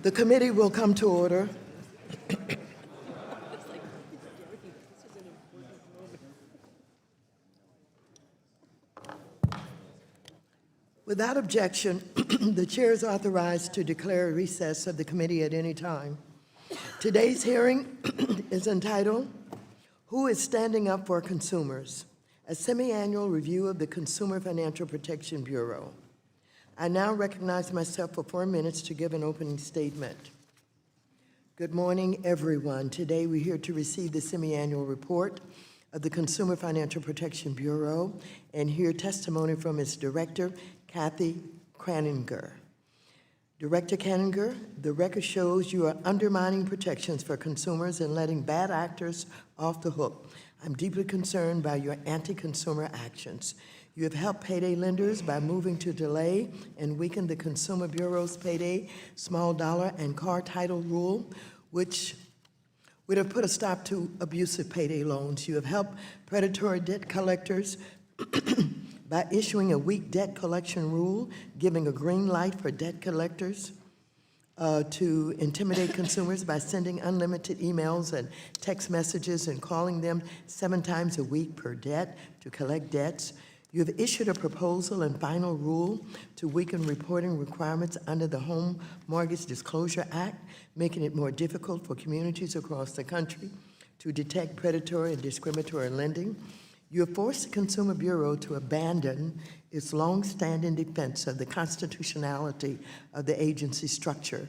The committee will come to order. Without objection, the chair is authorized to declare a recess of the committee at any time. Today's hearing is entitled, "Who is Standing Up for Consumers?" A semi-annual review of the Consumer Financial Protection Bureau. I now recognize myself for 4 minutes to give an opening statement. Good morning, everyone. Today we're here to receive the semi-annual report of the Consumer Financial Protection Bureau and hear testimony from its director, Kathy Kraninger. Director Kraninger, the record shows you are undermining protections for consumers and letting bad actors off the hook. I'm deeply concerned by your anti-consumer actions. You have helped payday lenders by moving to delay and weaken the Consumer Bureau's payday, small dollar, and car title rule, which would have put a stop to abusive payday loans. You have helped predatory debt collectors by issuing a weak debt collection rule, giving a green light for debt collectors to intimidate consumers by sending unlimited emails and text messages and calling them 7 times a week per debt to collect debts. You have issued a proposal and final rule to weaken reporting requirements under the Home Mortgage Disclosure Act, making it more difficult for communities across the country to detect predatory and discriminatory lending. You have forced the Consumer Bureau to abandon its long-standing defense of the constitutionality of the agency's structure.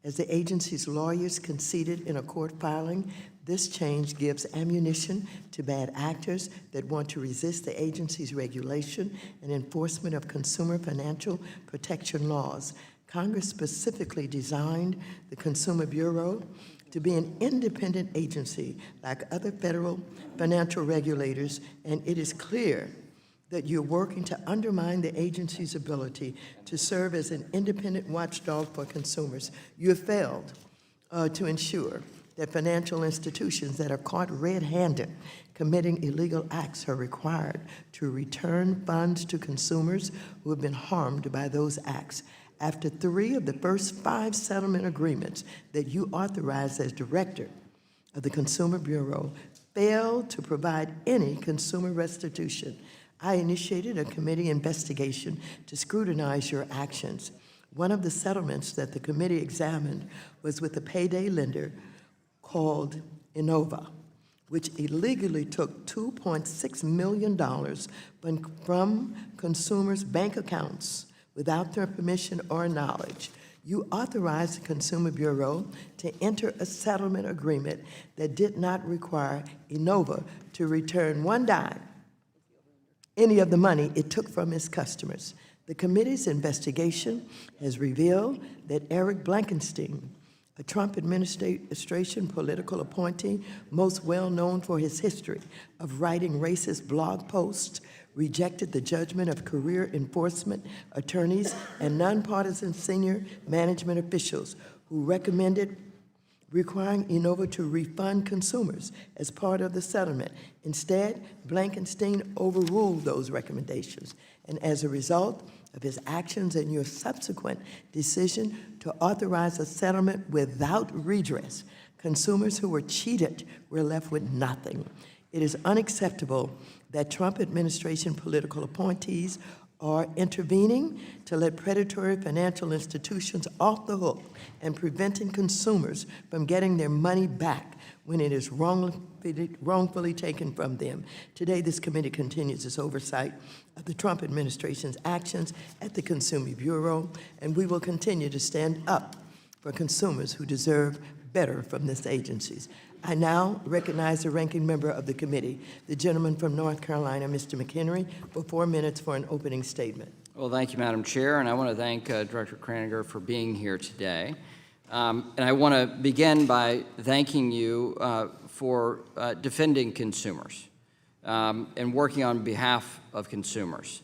As the agency's lawyers conceded in a court filing, this change gives ammunition to bad actors that want to resist the agency's regulation and enforcement of consumer financial protection laws. Congress specifically designed the Consumer Bureau to be an independent agency like other federal financial regulators, and it is clear that you're working to undermine the agency's ability to serve as an independent watchdog for consumers. You have failed to ensure that financial institutions that are caught red-handed committing illegal acts are required to return funds to consumers who have been harmed by those acts. After 3 of the first 5 settlement agreements that you authorized as director of the Consumer Bureau failed to provide any consumer restitution, I initiated a committee investigation to scrutinize your actions. One of the settlements that the committee examined was with a payday lender called Innova, which illegally took $2.6 million from consumers' bank accounts without their permission or knowledge. You authorized the Consumer Bureau to enter a settlement agreement that did not require Innova to return 1 dime, any of the money it took from its customers. The committee's investigation has revealed that Eric Blankenstein, a Trump administration political appointee, most well known for his history of writing racist blog posts, rejected the judgment of career enforcement attorneys and nonpartisan senior management officials who recommended requiring Innova to refund consumers as part of the settlement. Instead, Blankenstein overruled those recommendations, and as a result of his actions and your subsequent decision to authorize a settlement without redress, consumers who were cheated were left with nothing. It is unacceptable that Trump administration political appointees are intervening to let predatory financial institutions off the hook and preventing consumers from getting their money back when it is wrongfully taken from them. Today, this committee continues its oversight of the Trump administration's actions at the Consumer Bureau, and we will continue to stand up for consumers who deserve better from this agency. I now recognize the ranking member of the committee, the gentleman from North Carolina, Mr. McHenry, for 4 minutes for an opening statement. Well, thank you, Madam Chair, and I want to thank Director Kraninger for being here today. And I want to begin by thanking you for defending consumers and working on behalf of consumers.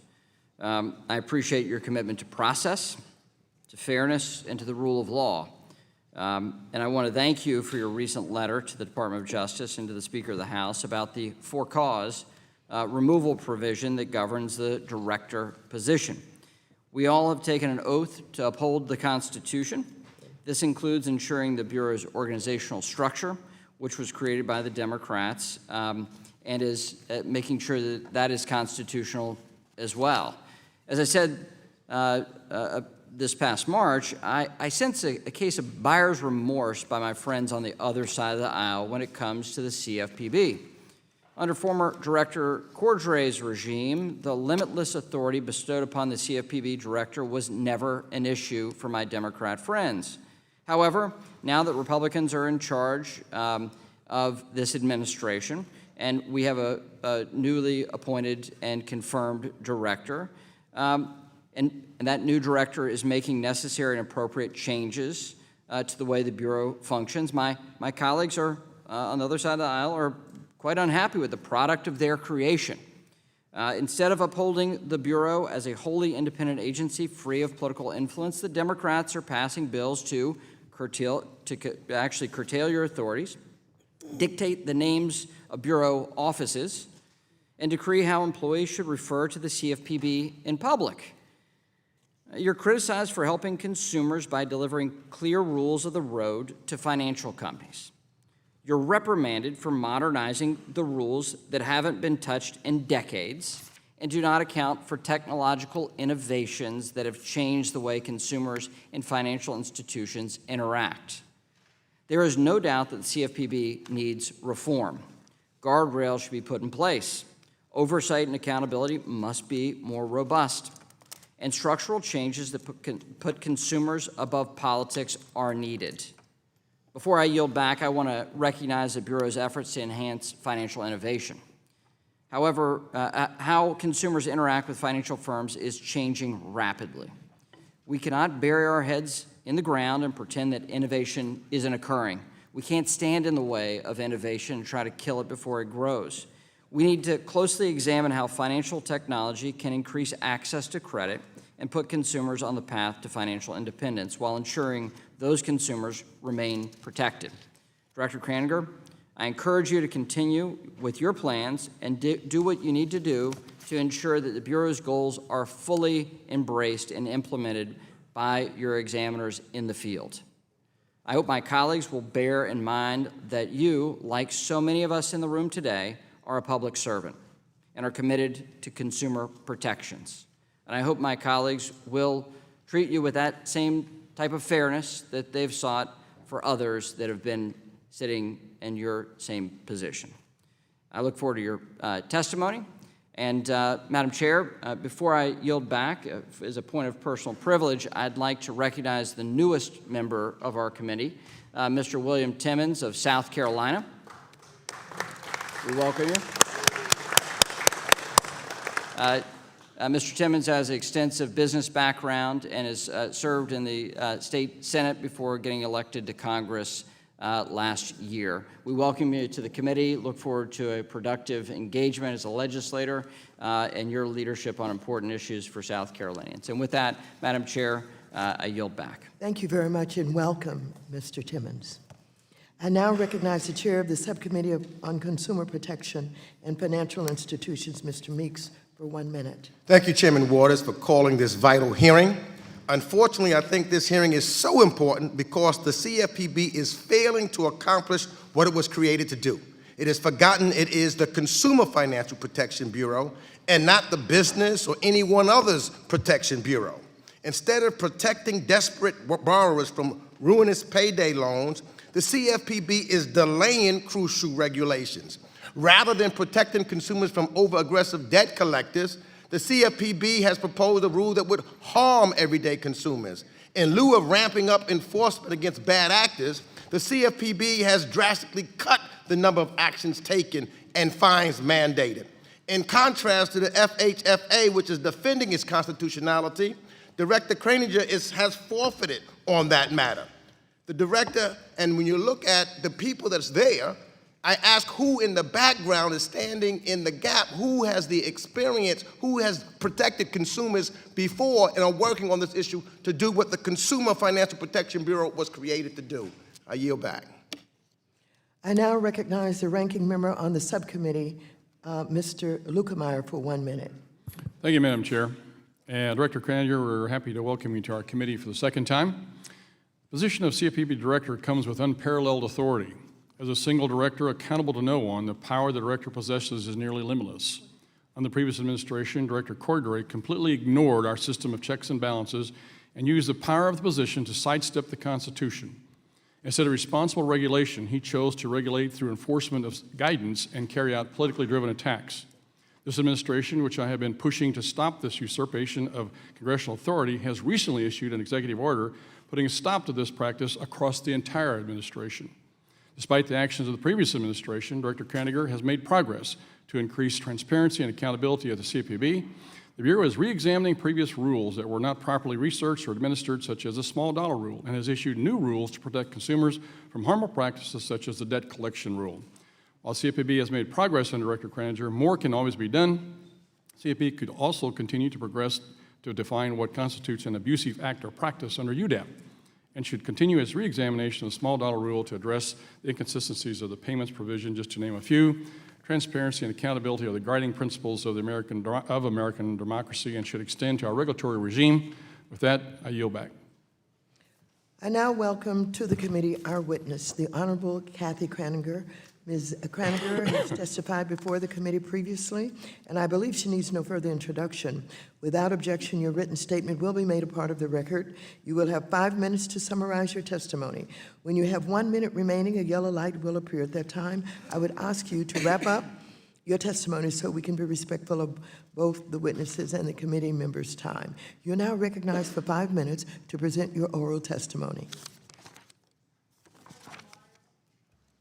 I appreciate your commitment to process, to fairness, and to the rule of law. And I want to thank you for your recent letter to the Department of Justice and to the Speaker of the House about the for-cause removal provision that governs the director position. We all have taken an oath to uphold the Constitution. This includes ensuring the Bureau's organizational structure, which was created by the Democrats, and is making sure that that is constitutional as well. As I said this past March, I sense a case of buyer's remorse by my friends on the other side of the aisle when it comes to the CFPB. Under former Director Cordray's regime, the limitless authority bestowed upon the CFPB director was never an issue for my Democrat friends. However, now that Republicans are in charge of this administration, and we have a newly appointed and confirmed director, and that new director is making necessary and appropriate changes to the way the Bureau functions, my colleagues are on the other side of the aisle are quite unhappy with the product of their creation. Instead of upholding the Bureau as a wholly independent agency free of political influence, the Democrats are passing bills to actually curtail your authorities, dictate the names of Bureau offices, and decree how employees should refer to the CFPB in public. You're criticized for helping consumers by delivering clear rules of the road to financial companies. You're reprimanded for modernizing the rules that haven't been touched in decades and do not account for technological innovations that have changed the way consumers and financial institutions interact. There is no doubt that the CFPB needs reform. Guardrails should be put in place. Oversight and accountability must be more robust. And structural changes that put consumers above politics are needed. Before I yield back, I want to recognize the Bureau's efforts to enhance financial innovation. However, how consumers interact with financial firms is changing rapidly. We cannot bury our heads in the ground and pretend that innovation isn't occurring. We can't stand in the way of innovation and try to kill it before it grows. We need to closely examine how financial technology can increase access to credit and put consumers on the path to financial independence while ensuring those consumers remain protected. Director Kraninger, I encourage you to continue with your plans and do what you need to do to ensure that the Bureau's goals are fully embraced and implemented by your examiners in the field. I hope my colleagues will bear in mind that you, like so many of us in the room today, are a public servant and are committed to consumer protections. And I hope my colleagues will treat you with that same type of fairness that they've sought for others that have been sitting in your same position. I look forward to your testimony. And Madam Chair, before I yield back, as a point of personal privilege, I'd like to recognize the newest member of our committee, Mr. William Timmons of South Carolina. We welcome you. Mr. Timmons has an extensive business background and has served in the state Senate before getting elected to Congress last year. We welcome you to the committee, look forward to a productive engagement as a legislator and your leadership on important issues for South Carolinians. And with that, Madam Chair, I yield back. Thank you very much and welcome, Mr. Timmons. I now recognize the chair of the Subcommittee on Consumer Protection and Financial Institutions, Mr. Meeks, for 1 minute. Thank you, Chairman Waters, for calling this vital hearing. Unfortunately, I think this hearing is so important because the CFPB is failing to accomplish what it was created to do. It has forgotten it is the Consumer Financial Protection Bureau and not the Business or anyone other's protection bureau. Instead of protecting desperate borrowers from ruinous payday loans, the CFPB is delaying crucial regulations. Rather than protecting consumers from over-aggressive debt collectors, the CFPB has proposed a rule that would harm everyday consumers. In lieu of ramping up enforcement against bad actors, the CFPB has drastically cut the number of actions taken and fines mandated. In contrast to the FHFA, which is defending its constitutionality, Director Kraninger has forfeited on that matter. The director, and when you look at the people that's there, I ask who in the background is standing in the gap, who has the experience, who has protected consumers before and are working on this issue to do what the Consumer Financial Protection Bureau was created to do. I yield back. I now recognize the ranking member on the subcommittee, Mr. Lukemeyer, for 1 minute. Thank you, Madam Chair. And Director Kraninger, we're happy to welcome you to our committee for the second time. The position of CFPB Director comes with unparalleled authority. As a single director accountable to no one, the power the director possesses is nearly limitless. Under the previous administration, Director Cordray completely ignored our system of checks and balances and used the power of the position to sidestep the Constitution. Instead of responsible regulation, he chose to regulate through enforcement of guidance and carry out politically driven attacks. This administration, which I have been pushing to stop this usurpation of congressional authority, has recently issued an executive order putting a stop to this practice across the entire administration. Despite the actions of the previous administration, Director Kranninger has made progress to increase transparency and accountability at the CFPB. The Bureau is re-examining previous rules that were not properly researched or administered, such as the small dollar rule, and has issued new rules to protect consumers from harmful practices such as the debt collection rule. While CFPB has made progress under Director Kranninger, more can always be done. CFPB could also continue to progress to define what constitutes an abusive act or practice under UDAP, and should continue its re-examination of the small dollar rule to address the inconsistencies of the payments provision, just to name a few. Transparency and accountability are the guiding principles of American democracy and should extend to our regulatory regime. With that, I yield back. I now welcome to the committee our witness, the Honorable Kathy Kranninger. Ms. Kranninger has testified before the committee previously, and I believe she needs no further introduction. Without objection, your written statement will be made a part of the record. You will have 5 minutes to summarize your testimony. When you have 1 minute remaining, a yellow light will appear at that time. I would ask you to wrap up your testimony so we can be respectful of both the witnesses and the committee members' time. You're now recognized for 5 minutes to present your oral testimony.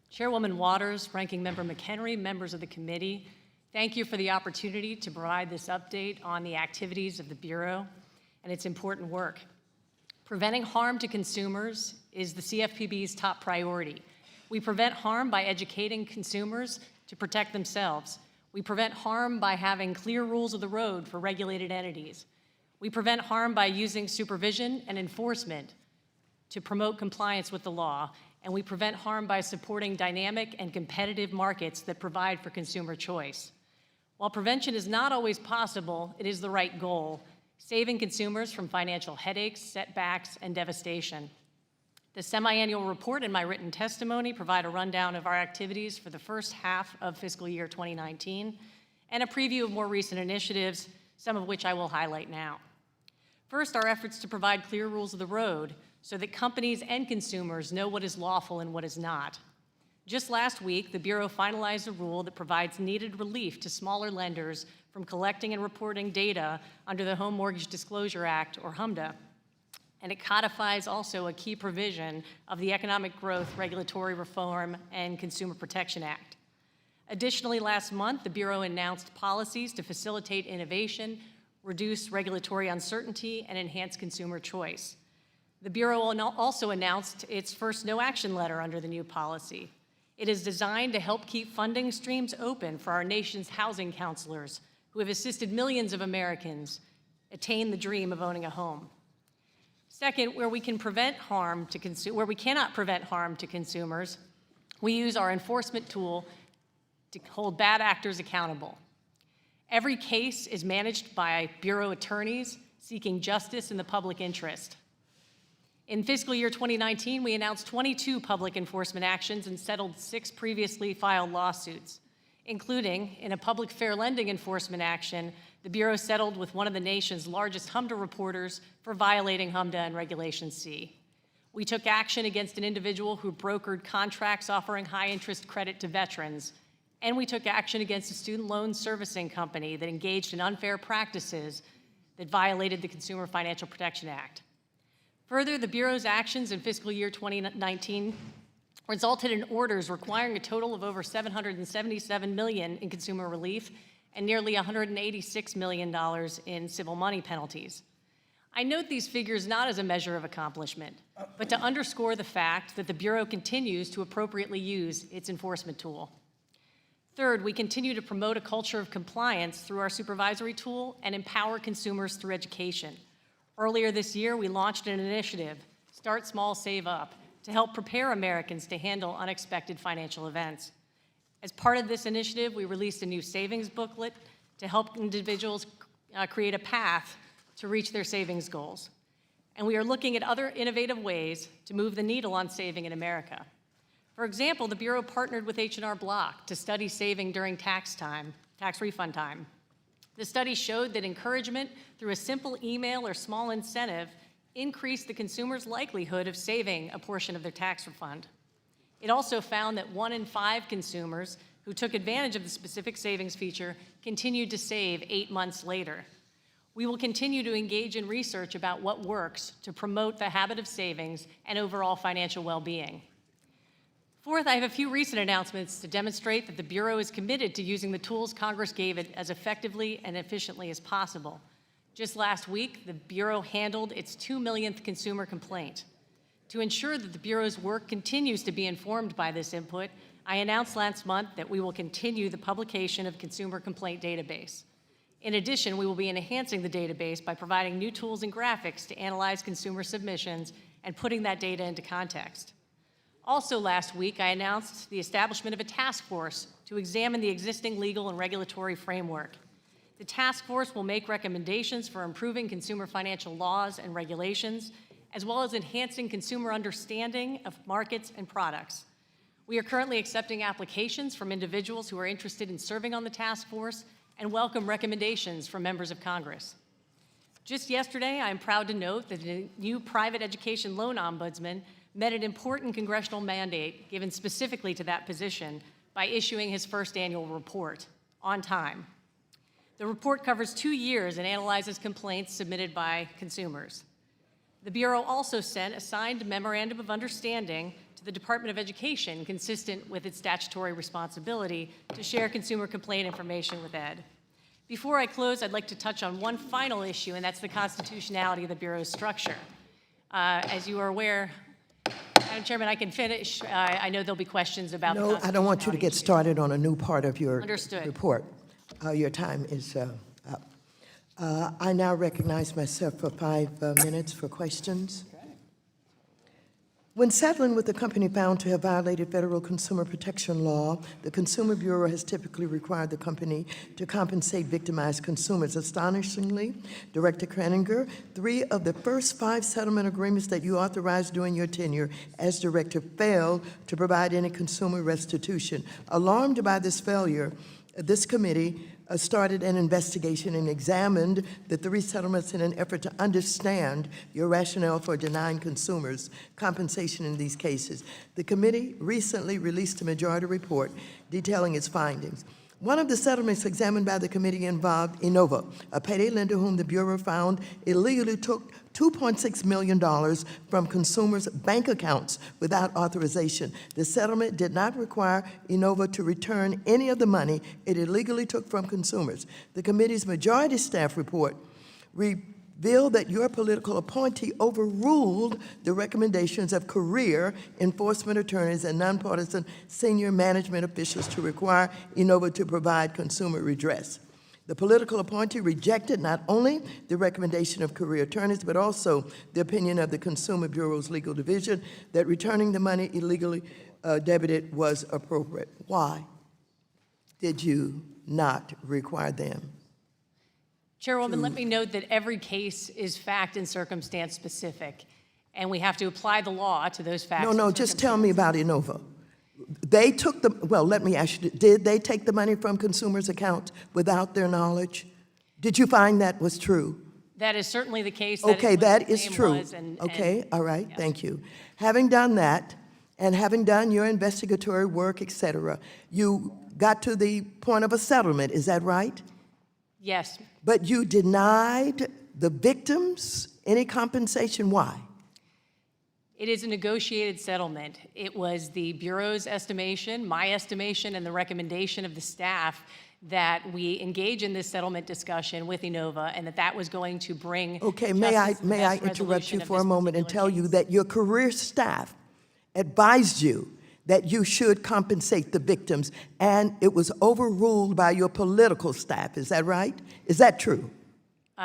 Chairwoman Waters, Ranking Member McHenry, members of the committee, thank you for the opportunity to provide this update on the activities of the Bureau and its important work. Preventing harm to consumers is the CFPB's top priority. We prevent harm by educating consumers to protect themselves. We prevent harm by having clear rules of the road for regulated entities. We prevent harm by using supervision and enforcement to promote compliance with the law. And we prevent harm by supporting dynamic and competitive markets that provide for consumer choice. While prevention is not always possible, it is the right goal, saving consumers from financial headaches, setbacks, and devastation. The semi-annual report and my written testimony provide a rundown of our activities for the first half of fiscal year 2019 and a preview of more recent initiatives, some of which I will highlight now. First, our efforts to provide clear rules of the road so that companies and consumers know what is lawful and what is not. Just last week, the Bureau finalized a rule that provides needed relief to smaller lenders from collecting and reporting data under the Home Mortgage Disclosure Act, or HMDA. And it codifies also a key provision of the Economic Growth, Regulatory Reform, and Consumer Protection Act. Additionally, last month, the Bureau announced policies to facilitate innovation, reduce regulatory uncertainty, and enhance consumer choice. The Bureau also announced its first no-action letter under the new policy. It is designed to help keep funding streams open for our nation's housing counselors who have assisted millions of Americans attain the dream of owning a home. Second, where we cannot prevent harm to consumers, we use our enforcement tool to hold bad actors accountable. Every case is managed by Bureau attorneys seeking justice in the public interest. In fiscal year 2019, we announced 22 public enforcement actions and settled 6 previously filed lawsuits, including, in a public fair lending enforcement action, the Bureau settled with one of the nation's largest HMDA reporters for violating HMDA and Regulation C. We took action against an individual who brokered contracts offering high-interest credit to veterans, and we took action against a student loan servicing company that engaged in unfair practices that violated the Consumer Financial Protection Act. Further, the Bureau's actions in fiscal year 2019 resulted in orders requiring a total of over $777 million in consumer relief and nearly $186 million in civil money penalties. I note these figures not as a measure of accomplishment, but to underscore the fact that the Bureau continues to appropriately use its enforcement tool. Third, we continue to promote a culture of compliance through our supervisory tool and empower consumers through education. Earlier this year, we launched an initiative, Start Small, Save Up, to help prepare Americans to handle unexpected financial events. As part of this initiative, we released a new savings booklet to help individuals create a path to reach their savings goals. and we are looking at other innovative ways to move the needle on saving in America. For example, the Bureau partnered with H&R Block to study saving during tax refund time. The study showed that encouragement through a simple email or small incentive increased the consumer's likelihood of saving a portion of their tax refund. It also found that 1 in 5 consumers who took advantage of the specific savings feature continued to save 8 months later. We will continue to engage in research about what works to promote the habit of savings and overall financial well-being. Fourth, I have a few recent announcements to demonstrate that the Bureau is committed to using the tools Congress gave it as effectively and efficiently as possible. Just last week, the Bureau handled its 2 millionth consumer complaint. To ensure that the Bureau's work continues to be informed by this input, I announced last month that we will continue the publication of Consumer Complaint Database. In addition, we will be enhancing the database by providing new tools and graphics to analyze consumer submissions and putting that data into context. Also last week, I announced the establishment of a task force to examine the existing legal and regulatory framework. The task force will make recommendations for improving consumer financial laws and regulations, as well as enhancing consumer understanding of markets and products. We are currently accepting applications from individuals who are interested in serving on the task force and welcome recommendations from members of Congress. Just yesterday, I am proud to note that the new private education loan ombudsman met an important congressional mandate given specifically to that position by issuing his first annual report on time. The report covers 2 years and analyzes complaints submitted by consumers. The Bureau also sent a signed memorandum of understanding to the Department of Education consistent with its statutory responsibility to share consumer complaint information with ED. Before I close, I'd like to touch on one final issue, and that's the constitutionality of the Bureau's structure. As you are aware, Madam Chairman, I can finish. I know there'll be questions about the No, I don't want you to get constitutionality started on a new part of your Understood. report. Your time is up. I now recognize myself for 5 minutes for questions. When settling with a company found to have violated federal consumer protection law, the Consumer Bureau has typically required the company to compensate victimized consumers. Astonishingly, Director Kraninger, 3 of the first 5 settlement agreements that you authorized during your tenure as director failed to provide any consumer restitution. Alarmed by this failure, this committee started an investigation and examined the 3 settlements in an effort to understand your rationale for denying consumers compensation in these cases. The committee recently released a majority report detailing its findings. One of the settlements examined by the committee involved Innova, a payday lender whom the Bureau found illegally took $2.6 million from consumers' bank accounts without authorization. The settlement did not require Innova to return any of the money it illegally took from consumers. The committee's majority staff report revealed that your political appointee overruled the recommendations of career enforcement attorneys and nonpartisan senior management officials to require Innova to provide consumer redress. The political appointee rejected not only the recommendation of career attorneys, but also the opinion of the Consumer Bureau's legal division that returning the money illegally debited was appropriate. Why did you not require them? Chairwoman, let me note that every case is fact and circumstance specific, and we have to apply the law to those facts. No, just tell me about Innova. They took the, well, let me ask you, did they take the money from consumers' accounts without their knowledge? Did you find that was true? That is certainly the case. Okay, that is claim true. was, Okay, all right, yes. thank you. Having done that, and having done your investigatory work, et cetera, you got to the point of a settlement, is that right? Yes. But you denied the victims any compensation. Why? It is a negotiated settlement. It was the Bureau's estimation, my estimation, and the recommendation of the staff that we engage in this settlement discussion with Innova, and that was going to bring Okay, justice may I and the best interrupt resolution you of for a this moment and particular tell you case. that your career staff advised you that you should compensate the victims, and it was overruled by your political staff. Is that right? Is that true?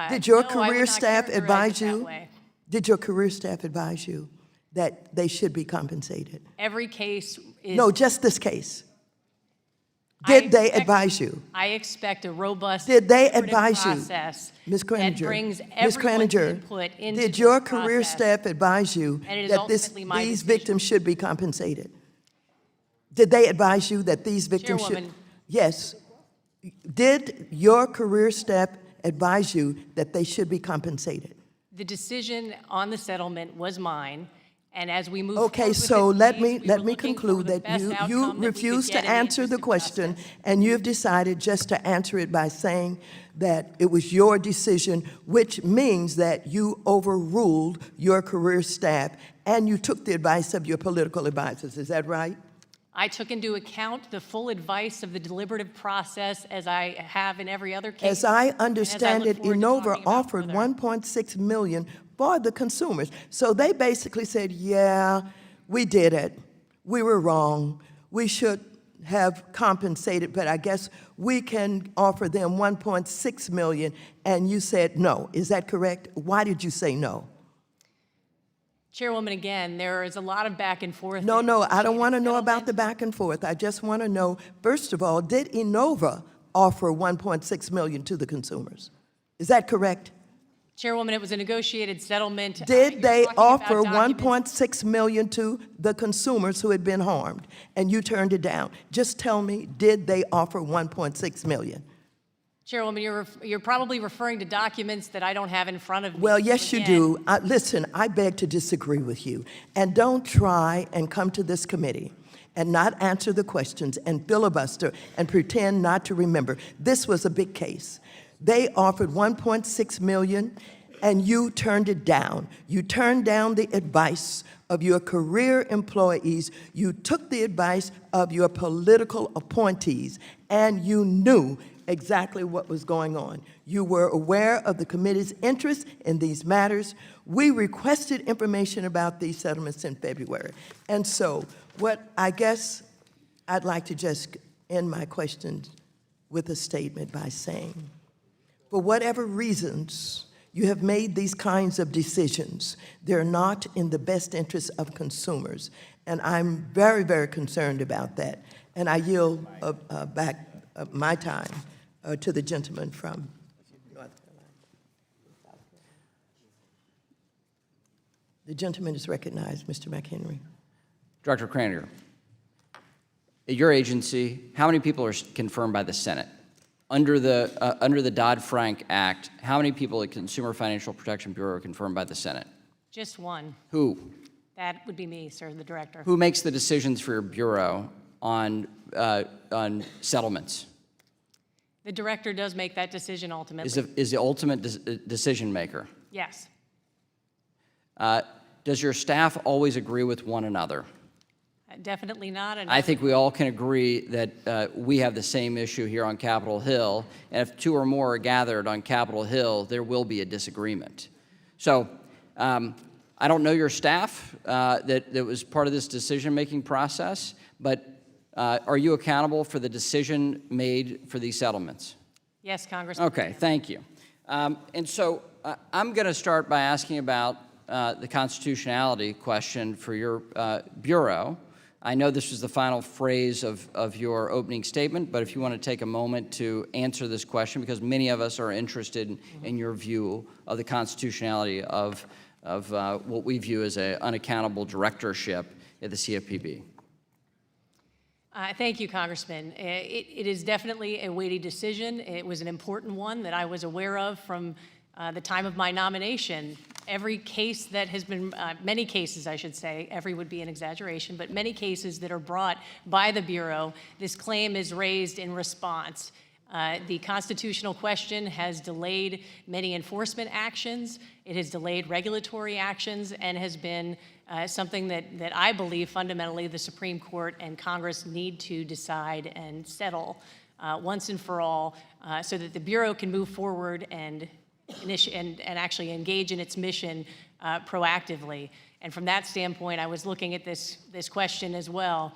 Did your No, I would career not staff characterize advise it that you? way. Did your career staff advise you that they should be compensated? Every case is. No, just this case. Did they advise you? I expect a robust Did they deliberative advise you? process Ms. that Croninger, brings Ms. everyone's Croninger, input into did this your career process. staff advise you And it is that ultimately my these decision. victims should be compensated? Did they advise you that these victims should? Chairwoman. Yes. Did your career staff advise you that they should be compensated? The decision on the settlement was mine, and as we move forward Okay, with so this let case, me we were let me looking for conclude the that best you outcome that we could refused get to in the answer the interest of question, justice. and you've decided just to answer it by saying that it was your decision, which means that you overruled your career staff and you took the advice of your political advisors. Is that right? I took into account the full advice of the deliberative process as I have in every other case. As I and understand look it, forward to Enova talking about offered further. 1.6 million for the consumers. So they basically said, yeah, we did it. We were wrong. We should have compensated, but I guess we can offer them 1.6 million, and you said no. Is that correct? Why did you say no? Chairwoman, again, there is a lot of back and forth. No, no, I don't in want to know about the settlement. back and forth. I just want to know, first of all, did Enova offer 1.6 million to the consumers? Is that correct? Chairwoman, it was a negotiated settlement. You're Did they talking about offer documents- 1.6 million to the consumers who had been harmed, and you turned it down? Just tell me, did they offer 1.6 million? Chairwoman, you're probably referring to documents that I don't have in front of me. Well, So yes, you again, do. Listen, I beg to disagree with you. And don't try and come to this committee and not answer the questions and filibuster and pretend not to remember. This was a big case. They offered 1.6 million, and you turned it down. You turned down the advice of your career employees. You took the advice of your political appointees, and you knew exactly what was going on. You were aware of the committee's interest in these matters. We requested information about these settlements in February. And so, what I guess I'd like to just end my questions with a statement by saying, for whatever reasons you have made these kinds of decisions, they're not in the best interest of consumers. And I'm very, very concerned about that. And I yield back my time to the gentleman from North Carolina. The gentleman is recognized, Mr. McHenry. Director Kraninger, at your agency, how many people are confirmed by the Senate? Under the Dodd-Frank Act, how many people at Consumer Financial Protection Bureau are confirmed by the Senate? Just one. Who? That would be me, sir, the director. Who makes the decisions for your bureau on settlements? The director does make that decision ultimately. Is the ultimate decision maker? Yes. Does your staff always agree with one another? Definitely not. And I think we all can agree that we have the same issue here on Capitol Hill, and if two or more are gathered on Capitol Hill, there will be a disagreement. So I don't know your staff that was part of this decision-making process, but are you accountable for the decision made for these settlements? Yes, Congressman. Okay, thank you. And so I'm going to start by asking about the constitutionality question for your bureau. I know this was the final phrase of your opening statement, but if you want to take a moment to answer this question, because many of us are interested in your view of the constitutionality of what we view as an unaccountable directorship at the CFPB. Thank you, Congressman. It is definitely a weighty decision. It was an important one that I was aware of from the time of my nomination. Every case that has been, many cases, I should say, every would be an exaggeration, but many cases that are brought by the Bureau, this claim is raised in response. The constitutional question has delayed many enforcement actions. It has delayed regulatory actions and has been something that I believe fundamentally the Supreme Court and Congress need to decide and settle once and for all so that the Bureau can move forward and actually engage in its mission proactively. And from that standpoint, I was looking at this question as well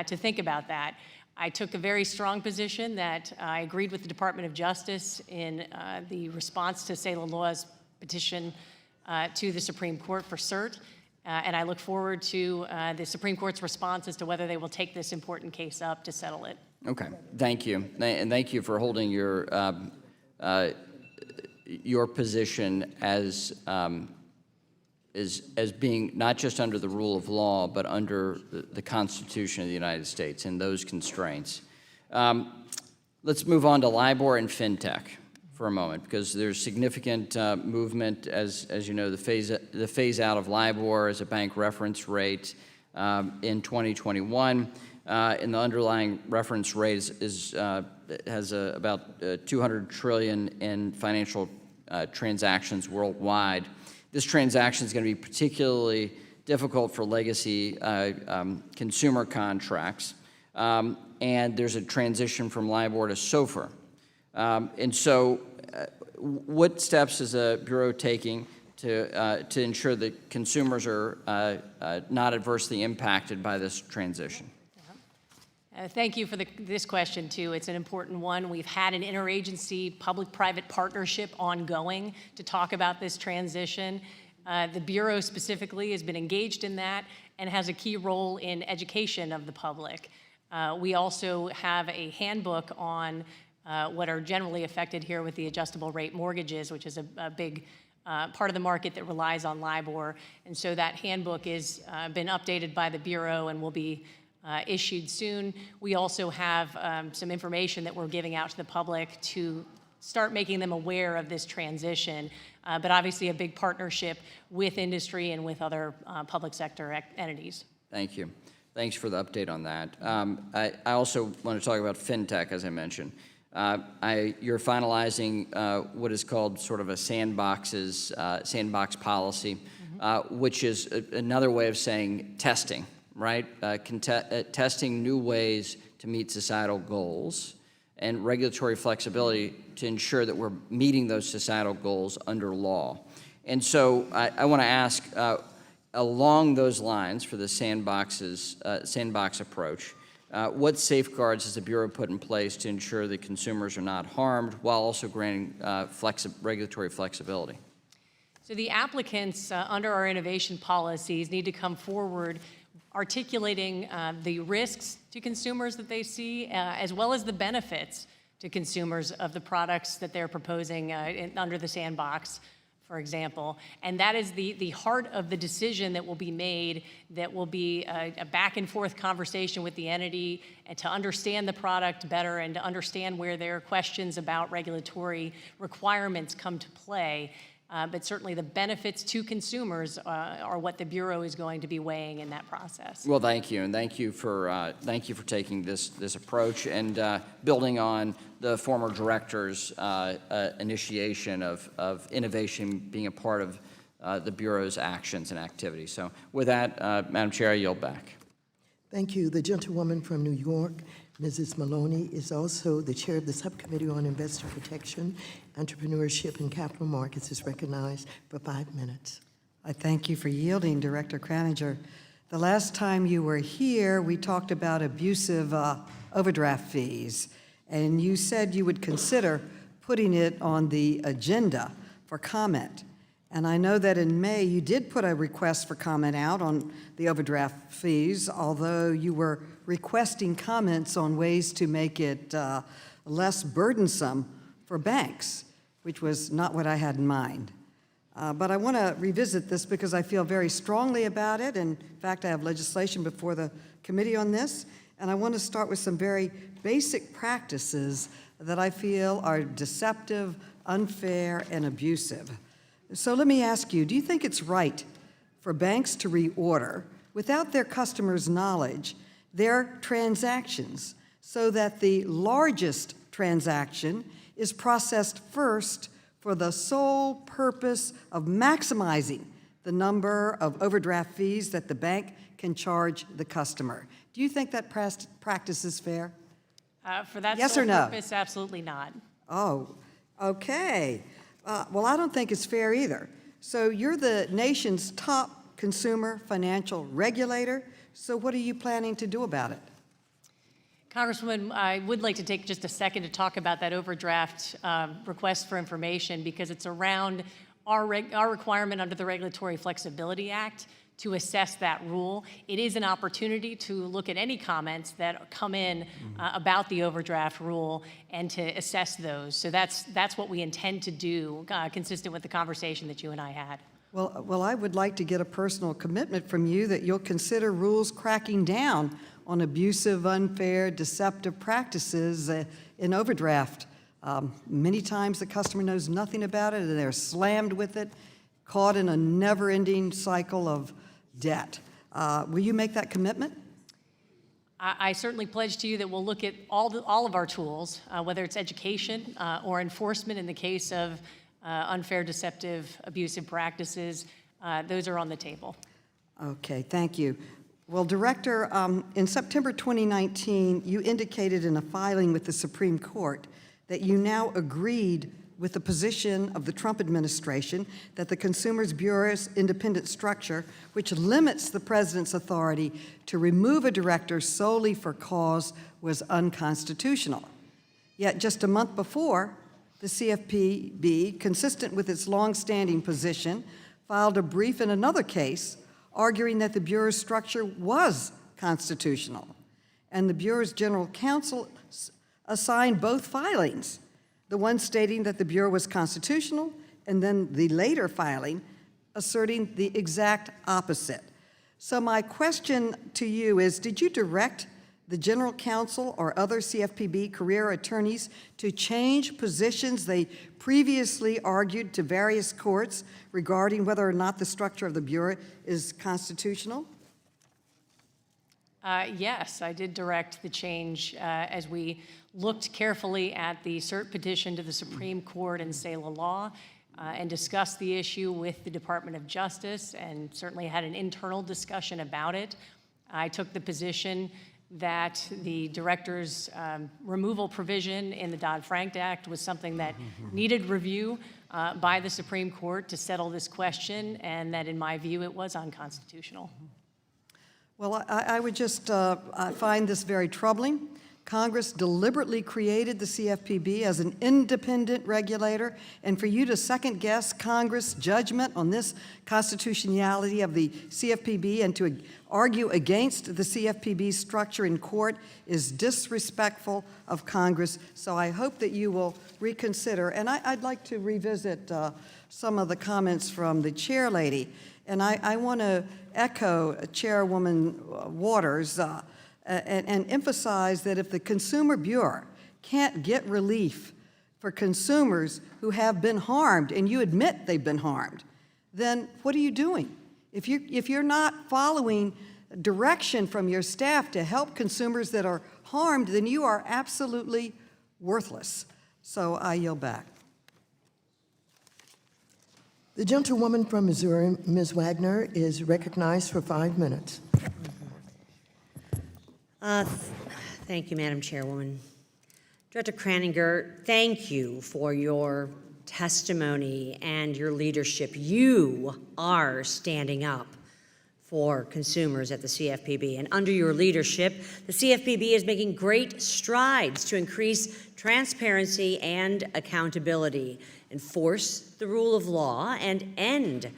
to think about that. I took a very strong position that I agreed with the Department of Justice in the response to Salem Law's petition to the Supreme Court for cert. And I look forward to the Supreme Court's response as to whether they will take this important case up to settle it. Okay, thank you. And thank you for holding your position as being not just under the rule of law, but under the Constitution of the United States and those constraints. Let's move on to LIBOR and FinTech for a moment, because there's significant movement, as you know, the phase out of LIBOR as a bank reference rate in 2021. And the underlying reference rate has about 200 trillion in financial transactions worldwide. This transaction is going to be particularly difficult for legacy consumer contracts, and there's a transition from LIBOR to SOFR. And so what steps is the Bureau taking to ensure that consumers are not adversely impacted by this transition? Thank you for this question, too. It's an important one. We've had an interagency public-private partnership ongoing to talk about this transition. The Bureau specifically has been engaged in that and has a key role in education of the public. We also have a handbook on what are generally affected here with the adjustable rate mortgages, which is a big part of the market that relies on LIBOR. And so that handbook has been updated by the Bureau and will be issued soon. We also have some information that we're giving out to the public to start making them aware of this transition, but obviously a big partnership with industry and with other public sector entities. Thank you. Thanks for the update on that. I also want to talk about FinTech, as I mentioned. You're finalizing what is called sort of a sandbox policy, which is another way of saying testing, right? Testing new ways to meet societal goals and regulatory flexibility to ensure that we're meeting those societal goals under law. And so I want to ask, along those lines for the sandbox approach, what safeguards has the Bureau put in place to ensure that consumers are not harmed while also granting regulatory flexibility? So the applicants under our innovation policies need to come forward articulating the risks to consumers that they see, as well as the benefits to consumers of the products that they're proposing under the sandbox, for example. And that is the heart of the decision that will be made, that will be a back and forth conversation with the entity and to understand the product better and to understand where their questions about regulatory requirements come to play. But certainly the benefits to consumers are what the Bureau is going to be weighing in that process. Well, thank you, and thank you for taking this approach and building on the former director's initiation of innovation being a part of the Bureau's actions and activities. So, with that, Madam Chair, I yield back. Thank you. The gentlewoman from New York, Mrs. Maloney, is also the chair of the Subcommittee on Investor Protection, Entrepreneurship, and Capital Markets, is recognized for 5 minutes. I thank you for yielding, Director Kraninger. The last time you were here, we talked about abusive overdraft fees, and you said you would consider putting it on the agenda for comment. And I know that in May, you did put a request for comment out on the overdraft fees, although you were requesting comments on ways to make it less burdensome for banks, which was not what I had in mind. But I want to revisit this because I feel very strongly about it. In fact, I have legislation before the committee on this, and I want to start with some very basic practices that I feel are deceptive, unfair, and abusive. So let me ask you, do you think it's right for banks to reorder, without their customers' knowledge, their transactions so that the largest transaction is processed first for the sole purpose of maximizing the number of overdraft fees that the bank can charge the customer? Do you think that practice is fair? For that Yes sole or no? purpose, absolutely not. Oh, okay. Well, I don't think it's fair either. So you're the nation's top consumer financial regulator, so what are you planning to do about it? Congresswoman, I would like to take just a second to talk about that overdraft request for information, because it's around our requirement under the Regulatory Flexibility Act to assess that rule. It is an opportunity to look at any comments that come in about the overdraft rule and to assess those. So that's what we intend to do, consistent with the conversation that you and I had. Well, I would like to get a personal commitment from you that you'll consider rules cracking down on abusive, unfair, deceptive practices in overdraft. Many times the customer knows nothing about it and they're slammed with it, caught in a never-ending cycle of debt. Will you make that commitment? I certainly pledge to you that we'll look at all of our tools, whether it's education or enforcement in the case of unfair, deceptive, abusive practices. Those are on the table. Okay, thank you. Well, Director, in September 2019, you indicated in a filing with the Supreme Court that you now agreed with the position of the Trump administration that the Consumers Bureau's independent structure, which limits the president's authority to remove a director solely for cause, was unconstitutional. Yet just a month before, the CFPB, consistent with its longstanding position, filed a brief in another case arguing that the Bureau's structure was constitutional. And the Bureau's general counsel assigned both filings, the one stating that the Bureau was constitutional, and then the later filing asserting the exact opposite. So my question to you is, did you direct the general counsel or other CFPB career attorneys to change positions they previously argued to various courts regarding whether or not the structure of the Bureau is constitutional? Yes, I did direct the change as we looked carefully at the cert petition to the Supreme Court in Selah Law and discussed the issue with the Department of Justice and certainly had an internal discussion about it. I took the position that the director's removal provision in the Dodd-Frank Act was something that needed review by the Supreme Court to settle this question, and that in my view it was unconstitutional. Well, I would just I find this very troubling. Congress deliberately created the CFPB as an independent regulator, and for you to second-guess Congress' judgment on this constitutionality of the CFPB and to argue against the CFPB structure in court is disrespectful of Congress. So I hope that you will reconsider. And I'd like to revisit some of the comments from the chair lady. And I want to echo Chairwoman Waters and emphasize that if the Consumer Bureau can't get relief for consumers who have been harmed, and you admit they've been harmed, then what are you doing? If you're not following direction from your staff to help consumers that are harmed, then you are absolutely worthless. So I yield back. The gentlewoman from Missouri, Ms. Wagner, is recognized for 5 minutes. Thank you, Madam Chairwoman. Director Kraninger, thank you for your testimony and your leadership. You are standing up for consumers at the CFPB, and under your leadership, the CFPB is making great strides to increase transparency and accountability, enforce the rule of law, and end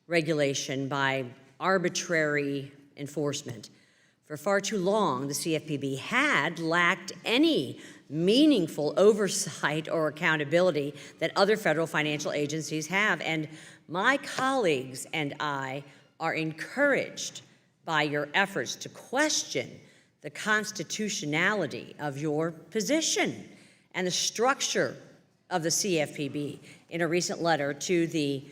regulation by arbitrary enforcement. For far too long, the CFPB had lacked any meaningful oversight or accountability that other federal financial agencies have, and my colleagues and I are encouraged by your efforts to question the constitutionality of your position and the structure of the CFPB in a recent letter to the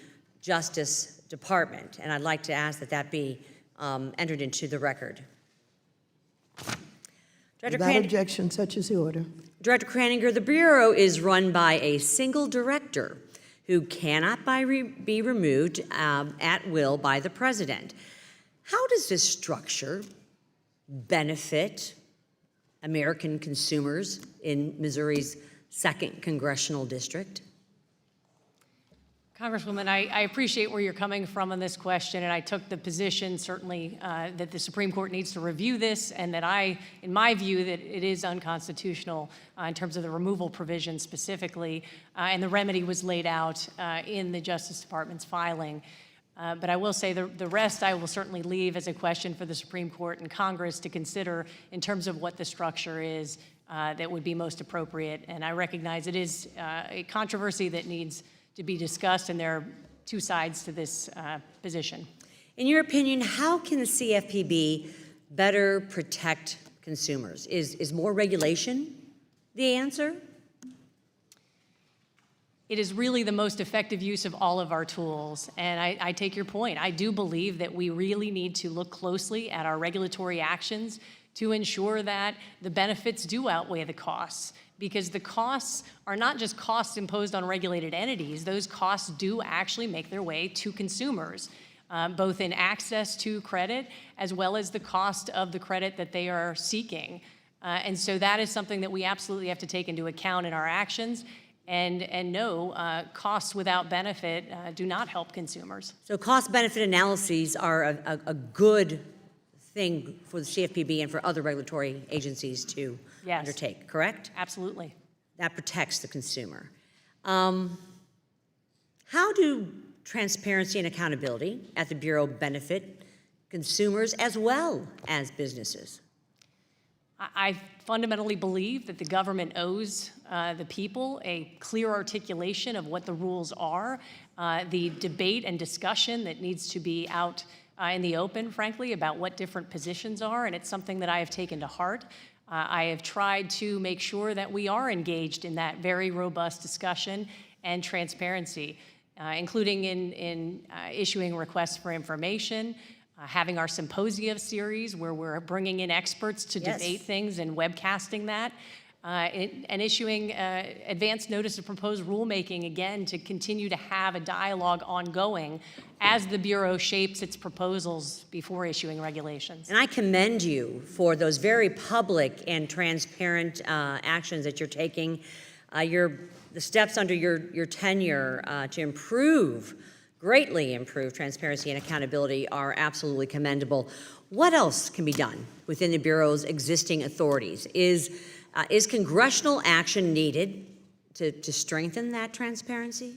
Justice Department. And I'd like to ask that that be entered into the record. Without objection, such is the order. Director Kraninger, the Bureau is run by a single director who cannot be removed at will by the President. How does this structure benefit American consumers in Missouri's 2nd Congressional District? Congresswoman, I appreciate where you're coming from on this question, and I took the position certainly that the Supreme Court needs to review this, and that in my view, that it is unconstitutional in terms of the removal provision specifically, and the remedy was laid out in the Justice Department's filing. But I will say the rest I will certainly leave as a question for the Supreme Court and Congress to consider in terms of what the structure is that would be most appropriate. And I recognize it is a controversy that needs to be discussed, and there are two sides to this position. In your opinion, how can the CFPB better protect consumers? Is more regulation the answer? It is really the most effective use of all of our tools, and I take your point. I do believe that we really need to look closely at our regulatory actions to ensure that the benefits do outweigh the costs, because the costs are not just costs imposed on regulated entities. Those costs do actually make their way to consumers, both in access to credit as well as the cost of the credit that they are seeking. And so that is something that we absolutely have to take into account in our actions. And no, costs without benefit do not help consumers. So cost-benefit analyses are a good thing for the CFPB and for other regulatory agencies to undertake, correct? Absolutely. That protects the consumer. How do transparency and accountability at the Bureau benefit consumers as well as businesses? I fundamentally believe that the government owes the people a clear articulation of what the rules are, the debate and discussion that needs to be out in the open, frankly, about what different positions are, and it's something that I have taken to heart. I have tried to make sure that we are engaged in that very robust discussion and transparency, including in issuing requests for information, having our symposia series where we're bringing in experts to debate things and webcasting that, and issuing advance notice of proposed rulemaking, again, to continue to have a dialogue ongoing as the Bureau shapes its proposals before issuing regulations. And I commend you for those very public and transparent actions that you're taking. The steps under your tenure to greatly improve transparency and accountability are absolutely commendable. What else can be done within the Bureau's existing authorities? Is congressional action needed to strengthen that transparency?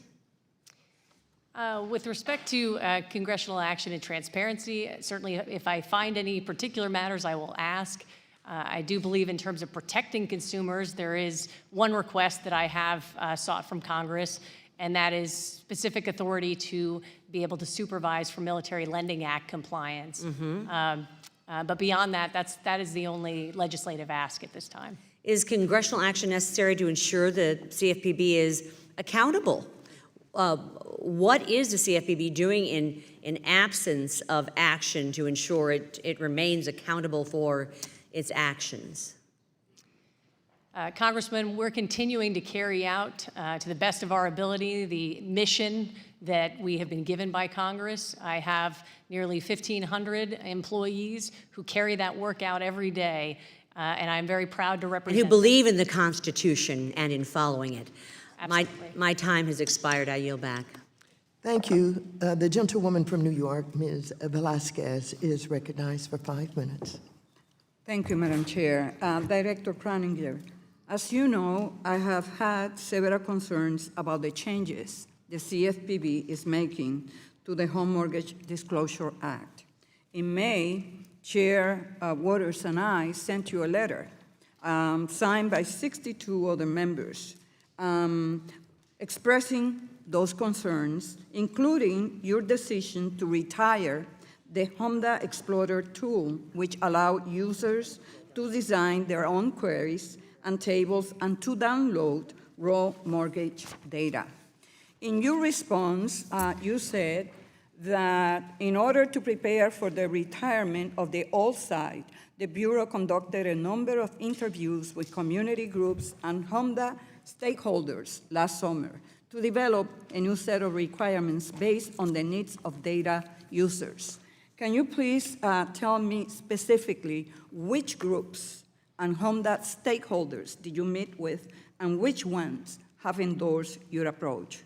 With respect to congressional action and transparency, certainly if I find any particular matters, I will ask. I do believe in terms of protecting consumers, there is one request that I have sought from Congress, and that is specific authority to be able to supervise for Military Lending Act compliance. But beyond that, that is the only legislative ask at this time. Is congressional action necessary to ensure the CFPB is accountable? What is the CFPB doing in absence of action to ensure it remains accountable for its actions? Congressman, we're continuing to carry out, to the best of our ability, the mission that we have been given by Congress. I have nearly 1,500 employees who carry that work out every day, and I'm very proud to represent and who believe in the Constitution and in following it. Absolutely. My time has expired. I yield back. Thank you. The gentlewoman from New York, Ms. Velasquez, is recognized for 5 minutes. Thank you, Madam Chair. Director Croninger, as you know, I have had several concerns about the changes the CFPB is making to the Home Mortgage Disclosure Act. In May, Chair Waters and I sent you a letter signed by 62 other members expressing those concerns, including your decision to retire the HMDA Explorer tool, which allowed users to design their own queries and tables and to download raw mortgage data. In your response, you said that in order to prepare for the retirement of the old site, the Bureau conducted a number of interviews with community groups and HMDA stakeholders last summer to develop a new set of requirements based on the needs of data users. Can you please tell me specifically which groups and HMDA stakeholders did you meet with and which ones have endorsed your approach?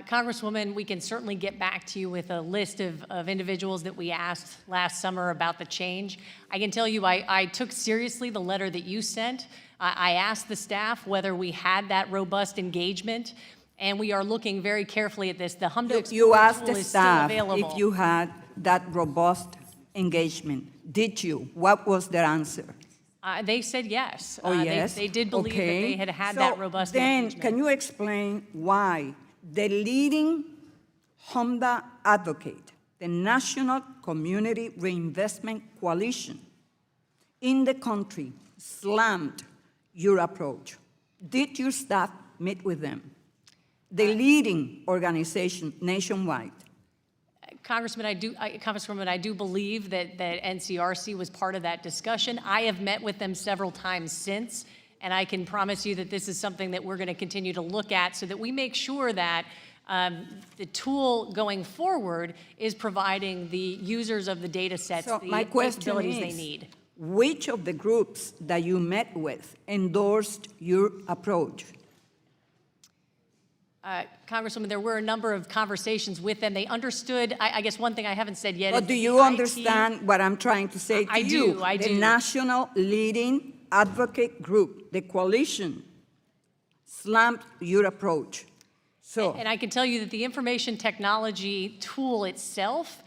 Congresswoman, we can certainly get back to you with a list of individuals that we asked last summer about the change. I can tell you I took seriously the letter that you sent. I asked the staff whether we had that robust engagement, And we are looking very carefully at this. The HMDA You Explorer asked tool the is still staff available. if you had that robust engagement. Did you? What was their answer? They said yes. Oh, yes? They did believe that Okay. they had So that robust then, engagement. can you explain why the leading HMDA advocate, the National Community Reinvestment Coalition in the country, slammed your approach? Did your staff meet with them? The leading organization nationwide. Congresswoman, I do believe that NCRC was part of that discussion. I have met with them several times since, and I can promise you that this is something that we're going to continue to look at so that we make sure that the tool going forward is providing the users of the data sets So the my question capabilities they is, need. which of the groups that you met with endorsed your approach? Congresswoman, there were a number of conversations with them. They understood, I guess one thing I haven't said yet is But that do the you IT understand what I'm trying to say to I you? do, I The do. national leading advocate group, the coalition, slammed your approach. So, And I can tell you that the information technology tool itself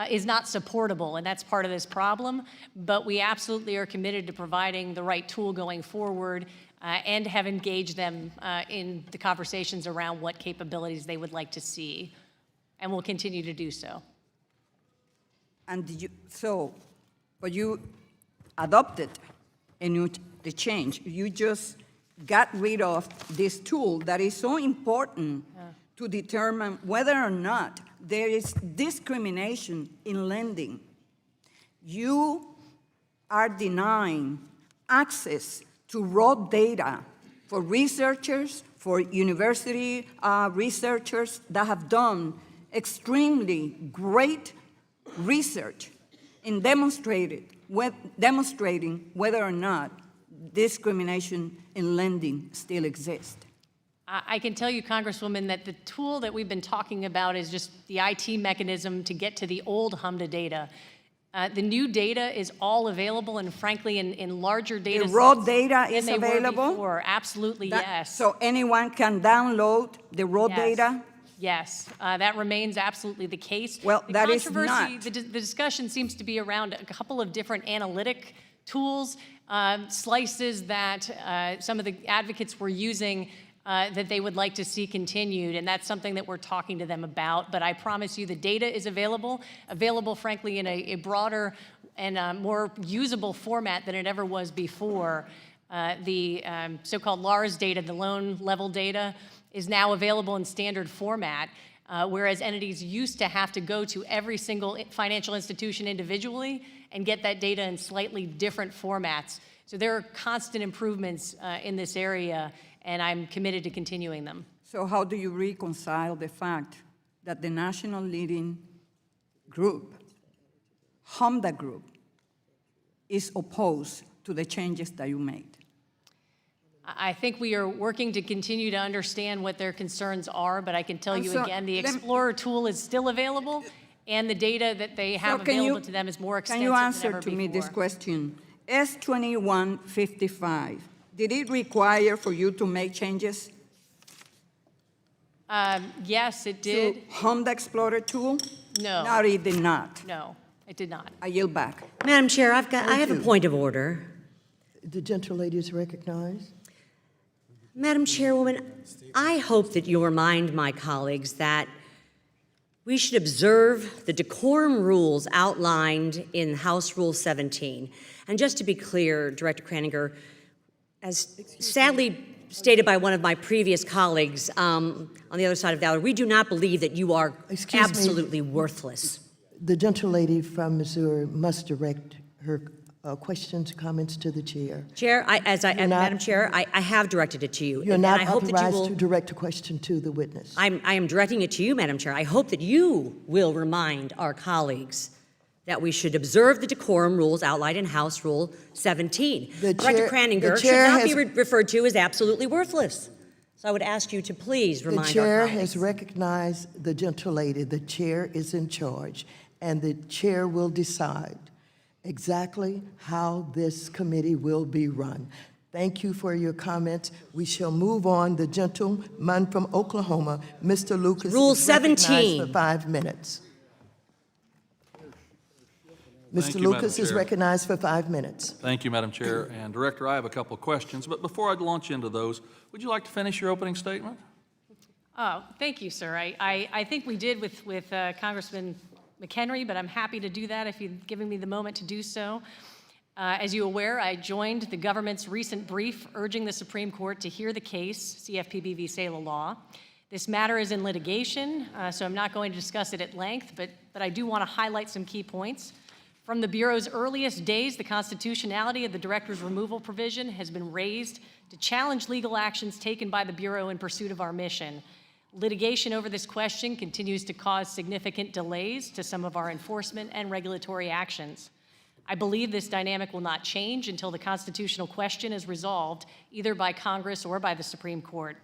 is not supportable, and that's part of this problem. But we absolutely are committed to providing the right tool going forward and have engaged them in the conversations around what capabilities they would like to see, and we'll continue to do so. and but you adopted the change. You just got rid of this tool that is so important to determine whether or not there is discrimination in lending. You are denying access to raw data for researchers, for university researchers that have done extremely great research in demonstrating whether or not discrimination in lending still exists. I can tell you, Congresswoman, that the tool that we've been talking about is just the IT mechanism to get to the old HMDA data. The new data is all available, and frankly, in larger data The raw sets data than is they were available? before. Absolutely, yes. So anyone can download the raw Yes. data? Yes, that remains absolutely the case. Well, The that is controversy, not. The discussion seems to be around a couple of different analytic tools, slices that some of the advocates were using that they would like to see continued, and that's something that we're talking to them about. But I promise you the data is available frankly in a broader and more usable format than it ever was before. The so-called LARS data, the loan level data, is now available in standard format, whereas entities used to have to go to every single financial institution individually and get that data in slightly different formats. So there are constant improvements in this area, and I'm committed to continuing them. So how do you reconcile the fact that the national leading group, HMDA group, is opposed to the changes that you made? I think we are working to continue to understand what their concerns are, but I can tell And you so again, the let me- Explorer tool is still available, and the data that they have So can available you- to them is more Can extensive you than answer ever to me this before. question? S2155, did it require for you to make changes Yes, it to did. HMDA Explorer tool? No. No, it did not. No, it did not. I yield back. Madam Chair, I have a you. point of order. The gentlelady is recognized. Madam Chairwoman, I hope that you'll remind my colleagues that we should observe the decorum rules outlined in House Rule 17. And just to be clear, Director Kraninger, as sadly stated by one of my previous colleagues on the other side of the aisle, we do not believe that you are Excuse me. absolutely worthless. The gentlelady from Missouri must direct her questions, comments to the chair. Chair, You're not- Madam Chair, I have directed it to you. You're and not I hope that you authorized will- to direct a question to the witness. I am directing it to you, Madam Chair. I hope that you will remind our colleagues that we should observe the decorum rules outlined in House Rule 17. The Director chair- Kraninger the should chair not be has- referred to as absolutely worthless. So I would ask you to please The remind our chair colleagues. has recognized the gentlelady. The chair is in charge, and the chair will decide exactly how this committee will be run. Thank you for your comments. We shall move on. The gentleman from Oklahoma, Mr. Lucas, Rule is recognized 17. for 5 minutes. Thank Mr. you, Madam Lucas is Chair. recognized for 5 minutes. Thank you, Madam Chair. And Director, I have a couple of questions, but before I launch into those, would you like to finish your opening statement? Oh, thank you, sir. I think we did with Congressman McHenry, but I'm happy to do that if you've given me the moment to do so. As you're aware, I joined the government's recent brief urging the Supreme Court to hear the case, CFPB v. Saylor Law. This matter is in litigation, so I'm not going to discuss it at length, but I do want to highlight some key points. From the Bureau's earliest days, the constitutionality of the director's removal provision has been raised to challenge legal actions taken by the Bureau in pursuit of our mission. Litigation over this question continues to cause significant delays to some of our enforcement and regulatory actions. I believe this dynamic will not change until the constitutional question is resolved, either by Congress or by the Supreme Court.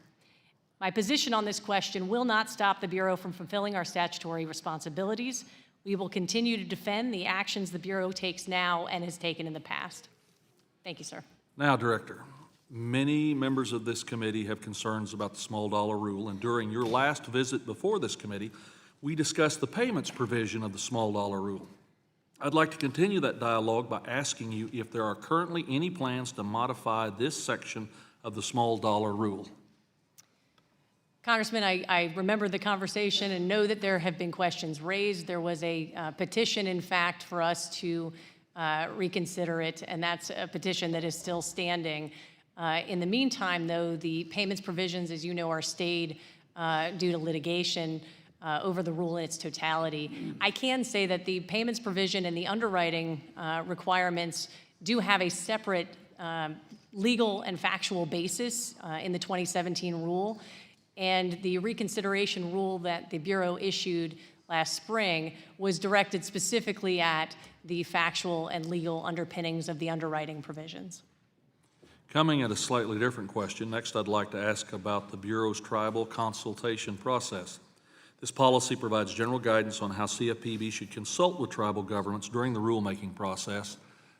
My position on this question will not stop the Bureau from fulfilling our statutory responsibilities. We will continue to defend the actions the Bureau takes now and has taken in the past. Thank you, sir. Now, Director, many members of this committee have concerns about the small dollar rule, and during your last visit before this committee, we discussed the payments provision of the small dollar rule. I'd like to continue that dialogue by asking you if there are currently any plans to modify this section of the small dollar rule. Congressman, I remember the conversation and know that there have been questions raised. There was a petition, in fact, for us to reconsider it, and that's a petition that is still standing. In the meantime, though, the payments provisions, as you know, are stayed due to litigation over the rule in its totality. I can say that the payments provision and the underwriting requirements do have a separate legal and factual basis in the 2017 rule. And the reconsideration rule that the Bureau issued last spring was directed specifically at the factual and legal underpinnings of the underwriting provisions. Coming at a slightly different question, next I'd like to ask about the Bureau's tribal consultation process. This policy provides general guidance on how CFPB should consult with tribal governments during the rulemaking process.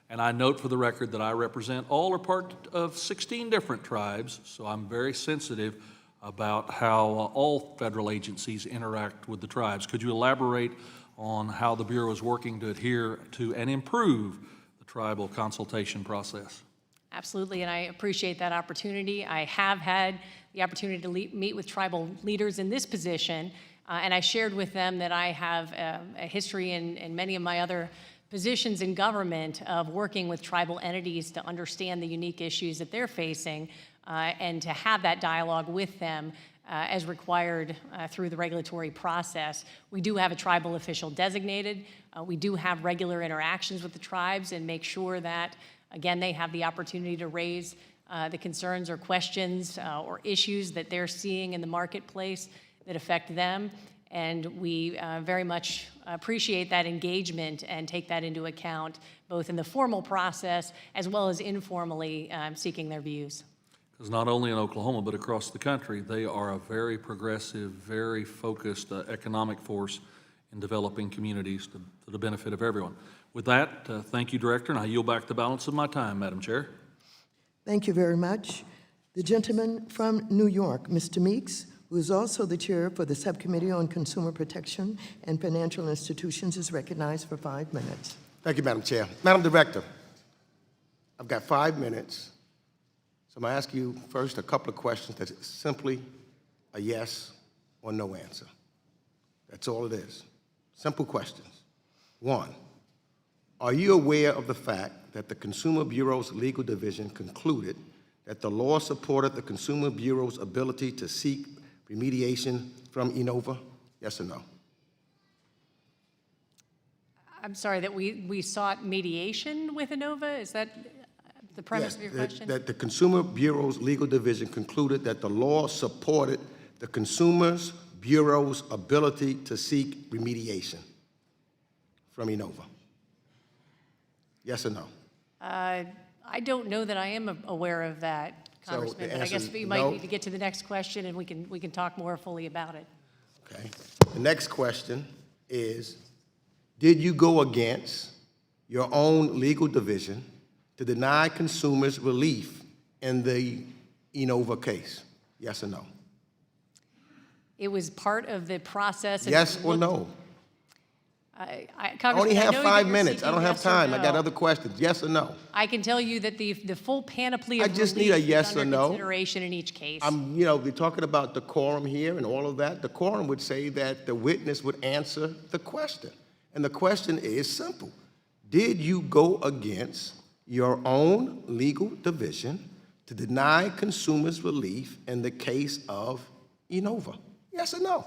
And I note for the record that I represent all or part of 16 different tribes, so I'm very sensitive about how all federal agencies interact with the tribes. Could you elaborate on how the Bureau is working to adhere to and improve the tribal consultation process? Absolutely, and I appreciate that opportunity. I have had the opportunity to meet with tribal leaders in this position, and I shared with them that I have a history in many of my other positions in government of working with tribal entities to understand the unique issues that they're facing and to have that dialogue with them as required through the regulatory process. We do have a tribal official designated. We do have regular interactions with the tribes and make sure that, again, they have the opportunity to raise the concerns or questions or issues that they're seeing in the marketplace that affect them. And we very much appreciate that engagement and take that into account, both in the formal process as well as informally seeking their views. Because not only in Oklahoma, but across the country, they are a very progressive, very focused economic force in developing communities to the benefit of everyone. With that, thank you, Director, and I yield back the balance of my time, Madam Chair. Thank you very much. The gentleman from New York, Mr. Meeks, who is also the chair for the Subcommittee on Consumer Protection and Financial Institutions, is recognized for 5 minutes. Thank you, Madam Chair. Madam Director, I've got 5 minutes. So I'm going to ask you first a couple of questions that's simply a yes or no answer. That's all it is. Simple questions. 1, are you aware of the fact that the Consumer Bureau's legal division concluded that the law supported the Consumer Bureau's ability to seek remediation from Enova? Yes or no? I'm sorry, that we sought mediation with Enova? Is that the premise of your question? That the Consumer Bureau's legal division concluded that the law supported the Consumer Bureau's ability to seek remediation from Enova. Yes or no? I don't know that I am aware of that, Congressman, but I guess you might need to get to the next question and we can talk more fully about it. Okay. The next question is, did you go against your own legal division to deny consumers relief in the Enova case? Yes or no? It was part of the process. and Yes we or looked- no? I I only Congressman, I have know 5 you're minutes. I seeking don't have yes or time. I got no. other questions. Yes or no? I can tell you that the full panoply of I just need a relief yes is or under no. consideration in each case. We're talking about decorum here and all of that. Decorum would say that the witness would answer the question. And the question is simple. Did you go against your own legal division to deny consumers relief in the case of Enova? Yes or no?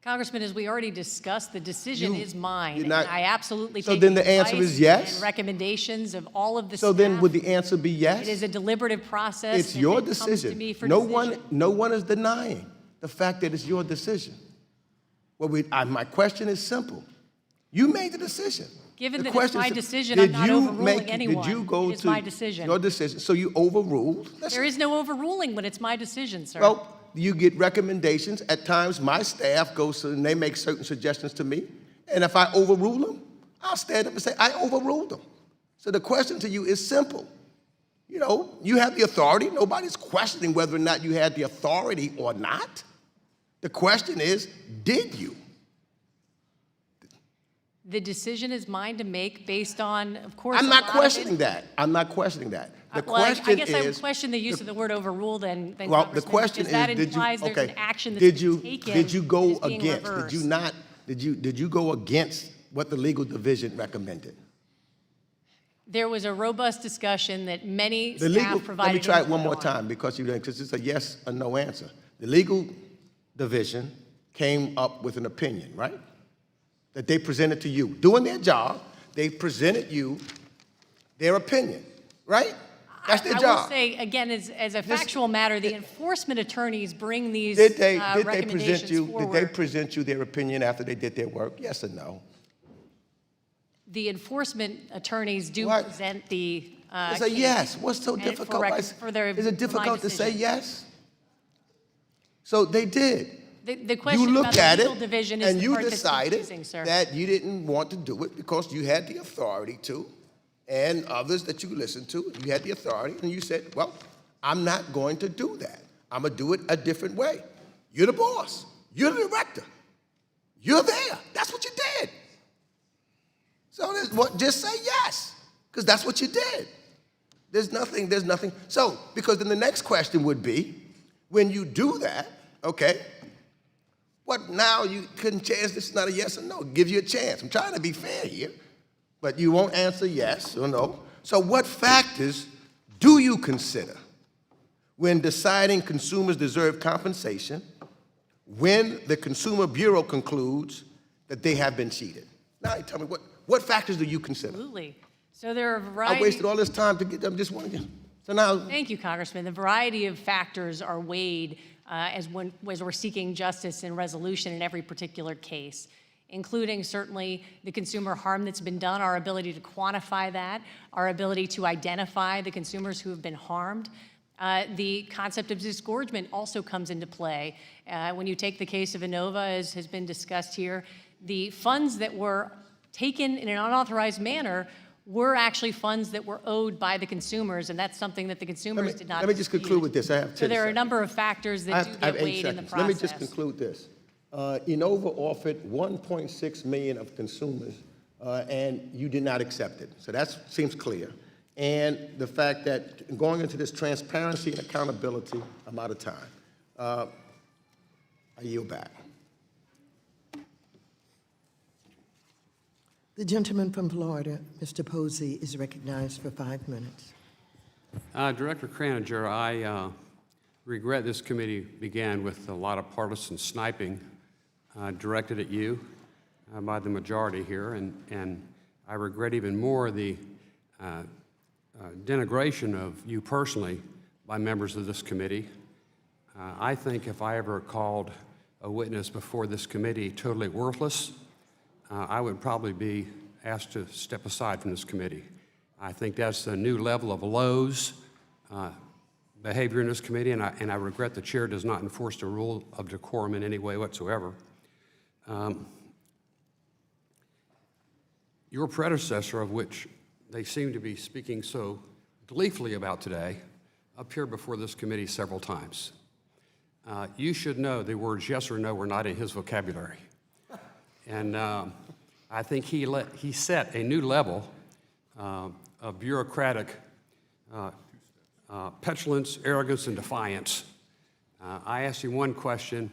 Congressman, as we already discussed, the decision You- is mine. you're not- and I absolutely So take then the the answer advice is yes? and recommendations of all of the So staff. then would the answer be yes? It is a deliberative process. It's and your it comes to decision. me for No decision. one is denying the fact that it's your decision. My question is simple. You made the decision. Given The that it's question my is, decision, did I'm not you overruling make- anyone. Did you go It is to my decision. your decision? So you overruled? There is no overruling when it's my decision, sir. Well, you get recommendations. At times, my staff goes and they make certain suggestions to me. And if I overrule them, I'll stand up and say, I overruled them. So the question to you is simple. You have the authority. Nobody's questioning whether or not you had the authority or not. The question is, did you? The decision is mine to make based on, of course, I'm a not lot of it- questioning that. I'm not questioning that. The Well, I question guess I would is, question the use of the word overruled then, well, the Congressman, question because that is, did you, implies there's an okay, action that's did been you, taken did you that go is being against, reversed. did you go against what the legal division recommended? There was a robust discussion that many The legal, staff provided. let me try it one input more on. time because it's a yes or no answer. The legal division came up with an opinion, right? That they presented to you. Doing their job, they presented you their opinion, right? That's their I job. will say, again, as a factual matter, the enforcement attorneys bring these Did they recommendations forward. present you their opinion after they did their work? Yes or no? The enforcement attorneys do What? present the It's a case yes. What's so and difficult? for their- Is it for my difficult to say decision. yes? So they did. The You question about looked the at legal it division is and the you part that's decided confusing, sir. that you didn't want to do it because you had the authority to, and others that you listened to, you had the authority, and you said, well, I'm not going to do that. I'm going to do it a different way. You're the boss. You're the director. You're there. That's what you did. So just say yes, because that's what you did. There's nothing. So, because then the next question would be, when you do that, okay, what now you couldn't chance, this is not a yes or no, give you a chance. I'm trying to be fair here, but you won't answer yes or no. So what factors do you consider when deciding consumers deserve compensation when the Consumer Bureau concludes that they have been cheated? Now you tell me, what factors do you consider? Absolutely. So there are a I variety. wasted all this time to get them, just wanted. So now, Thank you, Congressman. The variety of factors are weighed as we're seeking justice and resolution in every particular case, including certainly the consumer harm that's been done, our ability to quantify that, our ability to identify the consumers who have been harmed. The concept of disgorgement also comes into play. When you take the case of Enova, as has been discussed here, the funds that were taken in an unauthorized manner were actually funds that were owed by the consumers, and that's something that the consumers did not let me just dispute. conclude with this. I have 10 So there are a seconds. number of factors I that have do get 8 weighed in the seconds. process. Let me just conclude this. Enova offered 1.6 million of consumers, and you did not accept it. So that seems clear. And the fact that going into this transparency and accountability, I'm out of time. I yield back. The gentleman from Florida, Mr. Posey, is recognized for 5 minutes. Director Kraninger, I regret this committee began with a lot of partisan sniping directed at you by the majority here, and I regret even more the denigration of you personally by members of this committee. I think if I ever called a witness before this committee totally worthless, I would probably be asked to step aside from this committee. I think that's a new level of Lowe's behavior in this committee, and I regret the chair does not enforce the rule of decorum in any way whatsoever. Your predecessor, of which they seem to be speaking so gleefully about today, appeared before this committee several times. You should know the words yes or no were not in his vocabulary. And I think he set a new level of bureaucratic petulance, arrogance, and defiance. I asked him one question,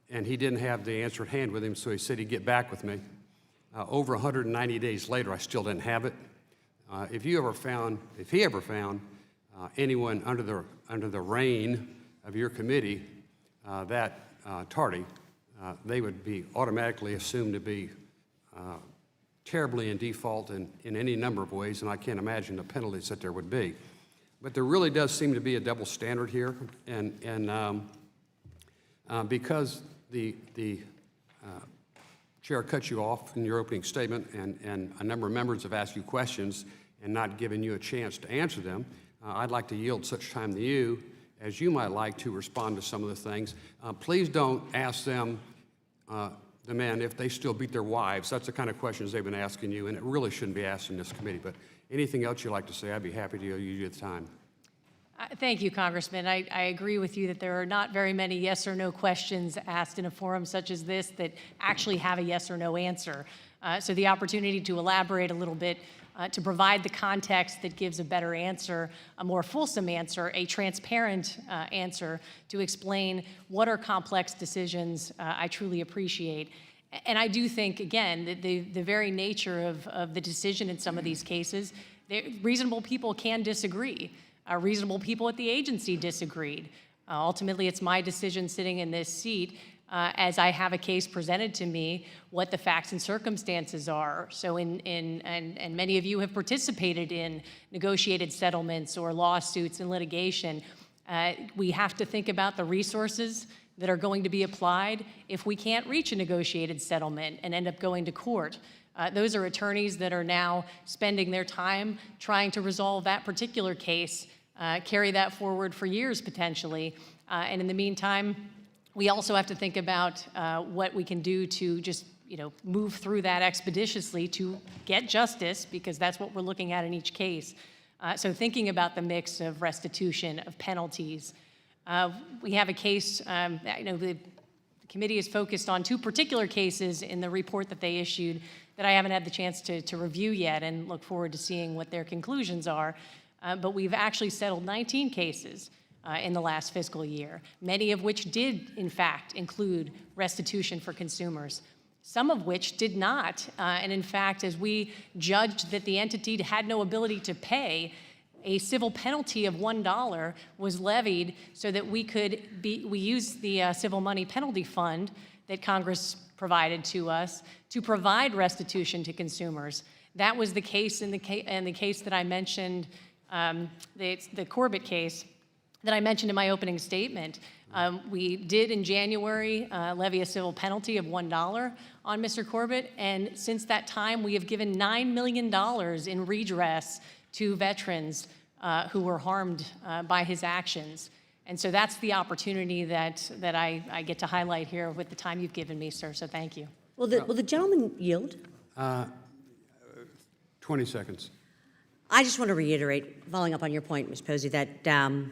and he didn't have the answer at hand with him, so he said he'd get back with me. Over 190 days later, I still didn't have it. If he ever found anyone under the reign of your committee that tardy, they would be automatically assumed to be terribly in default in any number of ways, and I can't imagine the penalties that there would be. But there really does seem to be a double standard here, and because the Chair cut you off in your opening statement, and a number of members have asked you questions and not given you a chance to answer them, I'd like to yield such time to you as you might like to respond to some of the things. Please don't ask them, the men, if they still beat their wives. That's the kind of questions they've been asking you, and it really shouldn't be asked in this committee. But anything else you'd like to say, I'd be happy to yield you the time. Thank you, Congressman. I agree with you that there are not very many yes or no questions asked in a forum such as this that actually have a yes or no answer. So the opportunity to elaborate a little bit, to provide the context that gives a better answer, a more fulsome answer, a transparent answer, to explain what are complex decisions, I truly appreciate. And I do think, again, that the very nature of the decision in some of these cases, reasonable people can disagree. Reasonable people at the agency disagreed. Ultimately, it's my decision sitting in this seat as I have a case presented to me, what the facts and circumstances are. So and many of you have participated in negotiated settlements or lawsuits and litigation. We have to think about the resources that are going to be applied if we can't reach a negotiated settlement and end up going to court. Those are attorneys that are now spending their time trying to resolve that particular case, carry that forward for years potentially. And in the meantime, we also have to think about what we can do to just move through that expeditiously to get justice, because that's what we're looking at in each case. So thinking about the mix of restitution, of penalties. We have a case, the committee is focused on two particular cases in the report that they issued that I haven't had the chance to review yet, and look forward to seeing what their conclusions are. But we've actually settled 19 cases in the last fiscal year, many of which did, in fact, include restitution for consumers, some of which did not. And in fact, as we judged that the entity had no ability to pay, a civil penalty of $1 was levied so that we used the civil money penalty fund that Congress provided to us to provide restitution to consumers. That was the case in the case that I mentioned, the Corbett case that I mentioned in my opening statement. We did in January levy a civil penalty of $1 on Mr. Corbett, and since that time we have given $9 million in redress to veterans who were harmed by his actions. And so that's the opportunity that I get to highlight here with the time you've given me, sir, so thank you. Will the gentleman yield? 20 seconds. I just want to reiterate, following up on your point, Ms. Posey, that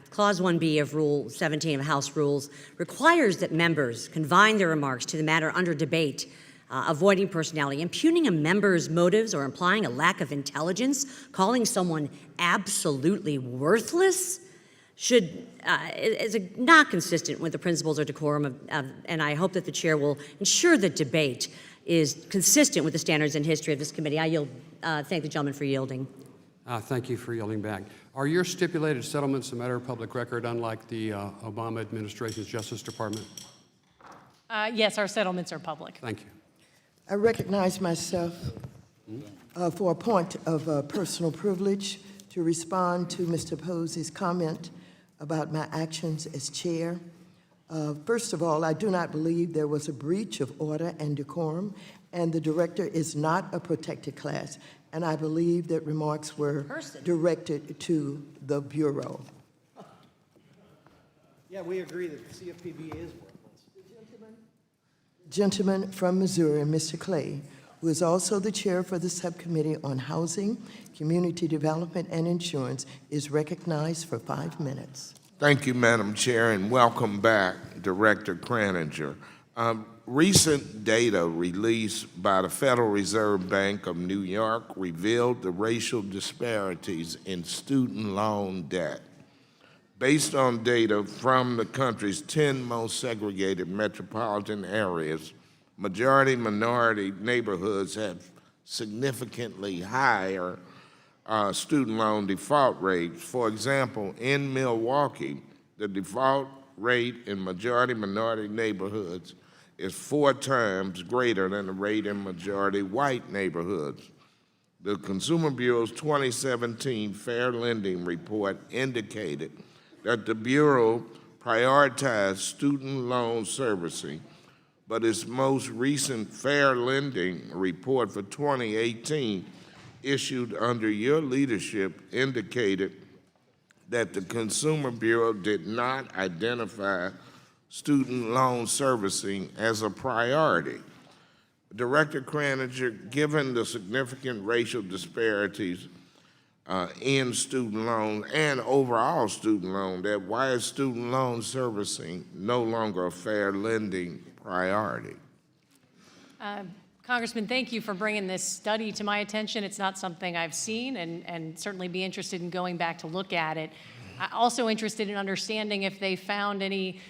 Clause 1B of Rule 17 of House Rules requires that members confine their remarks to the matter under debate, avoiding personality, impugning a member's motives or implying a lack of intelligence, calling someone absolutely worthless, is not consistent with the principles of decorum, and I hope that the chair will ensure that debate is consistent with the standards and history of this committee. I yield. Thank the gentleman for yielding. Thank you for yielding back. Are your stipulated settlements a matter of public record, unlike the Obama administration's Justice Department? Yes, our settlements are public. Thank you. I recognize myself for a point of personal privilege to respond to Mr. Posey's comment about my actions as chair. First of all, I do not believe there was a breach of order and decorum, and the director is not a protected class, and I believe that remarks were directed to the Bureau. Yeah, we agree that the CFPB is worthless. Gentleman from Missouri, Mr. Clay, who is also the chair for the Subcommittee on Housing, Community Development, and Insurance, is recognized for 5 minutes. Thank you, Madam Chair, and welcome back, Director Kraninger. Recent data released by the Federal Reserve Bank of New York revealed the racial disparities in student loan debt. Based on data from the country's 10 most segregated metropolitan areas, majority-minority neighborhoods have significantly higher student loan default rates. For example, in Milwaukee, the default rate in majority-minority neighborhoods is 4 times greater than the rate in majority-white neighborhoods. The Consumer Bureau's 2017 Fair Lending Report indicated that the Bureau prioritized student loan servicing, but its most recent Fair Lending Report for 2018, issued under your leadership, indicated that the Consumer Bureau did not identify student loan servicing as a priority. Director Kraninger, given the significant racial disparities in student loans and overall student loan debt, why is student loan servicing no longer a fair lending priority? Congressman, thank you for bringing this study to my attention. It's not something I've seen, and certainly be interested in going back to look at it. I'm also interested in understanding if they found any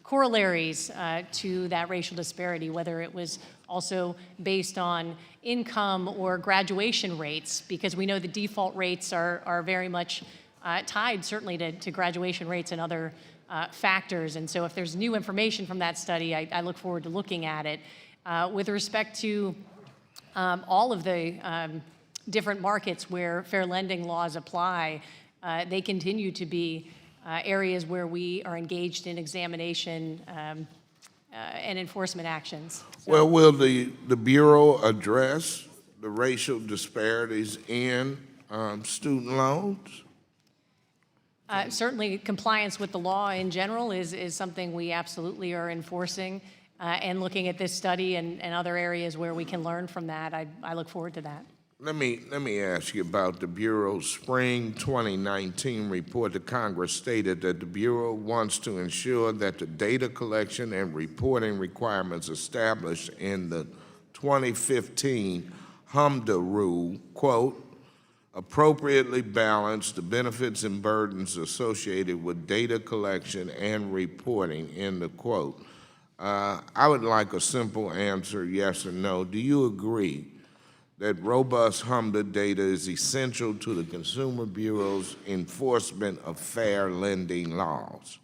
corollaries to that racial disparity, whether it was also based on income or graduation rates, because we know the default rates are very much tied certainly to graduation rates and other factors. And so if there's new information from that study, I look forward to looking at it. With respect to all of the different markets where fair lending laws apply, they continue to be areas where we are engaged in examination and enforcement actions. So, Well, will the Bureau address the racial disparities in student loans? certainly, compliance with the law in general is something we absolutely are enforcing, and looking at this study and other areas where we can learn from that. I look forward to that. Let me ask you about the Bureau's spring 2019 report. The Congress stated that the Bureau wants to ensure that the data collection and reporting requirements established in the 2015 HMDA rule, quote, appropriately balance the benefits and burdens associated with data collection and reporting, end of quote. I would like a simple answer, yes or no. Do you agree that robust HMDA data is essential to the Consumer Bureau's enforcement of fair lending laws?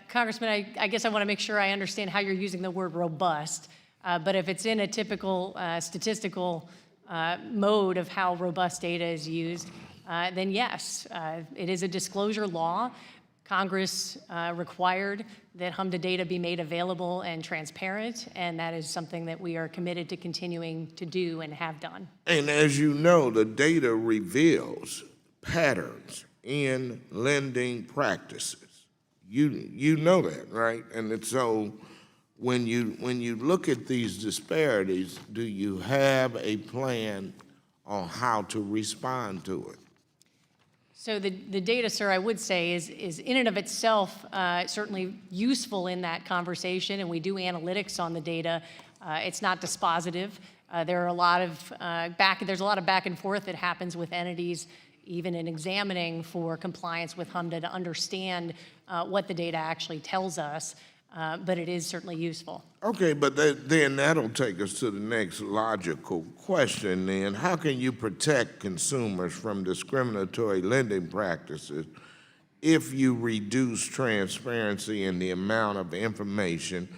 Congressman, I guess I want to make sure I understand how you're using the word robust, but if it's in a typical statistical mode of how robust data is used, then yes, it is a disclosure law. Congress required that HMDA data be made available and transparent, and that is something that we are committed to continuing to do and have done. And as you know, the data reveals patterns in lending practices. You know that, right? And so when you look at these disparities, do you have a plan on how to respond to it? So the data, sir, I would say is in and of itself certainly useful in that conversation, and we do analytics on the data. It's not dispositive. There are a lot of there's a lot of back and forth that happens with entities, even in examining for compliance with HMDA, to understand what the data actually tells us. But it is certainly useful. Okay, but then that'll take us to the next logical question then. How can you protect consumers from discriminatory lending practices if you reduce transparency in the amount of information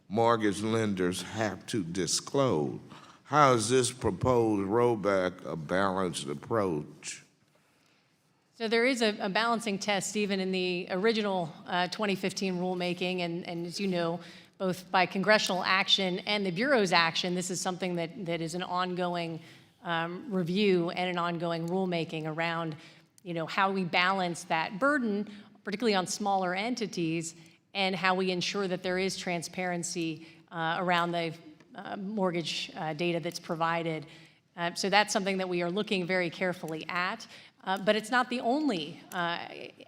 mortgage lenders have to disclose? How is this proposed rollback a balanced approach? So there is a balancing test even in the original 2015 rulemaking, and as you know, both by congressional action and the Bureau's action, this is something that is an ongoing review and an ongoing rulemaking around, how we balance that burden, particularly on smaller entities, and how we ensure that there is transparency around the mortgage data that's provided. So that's something that we are looking very carefully at. But it's not the only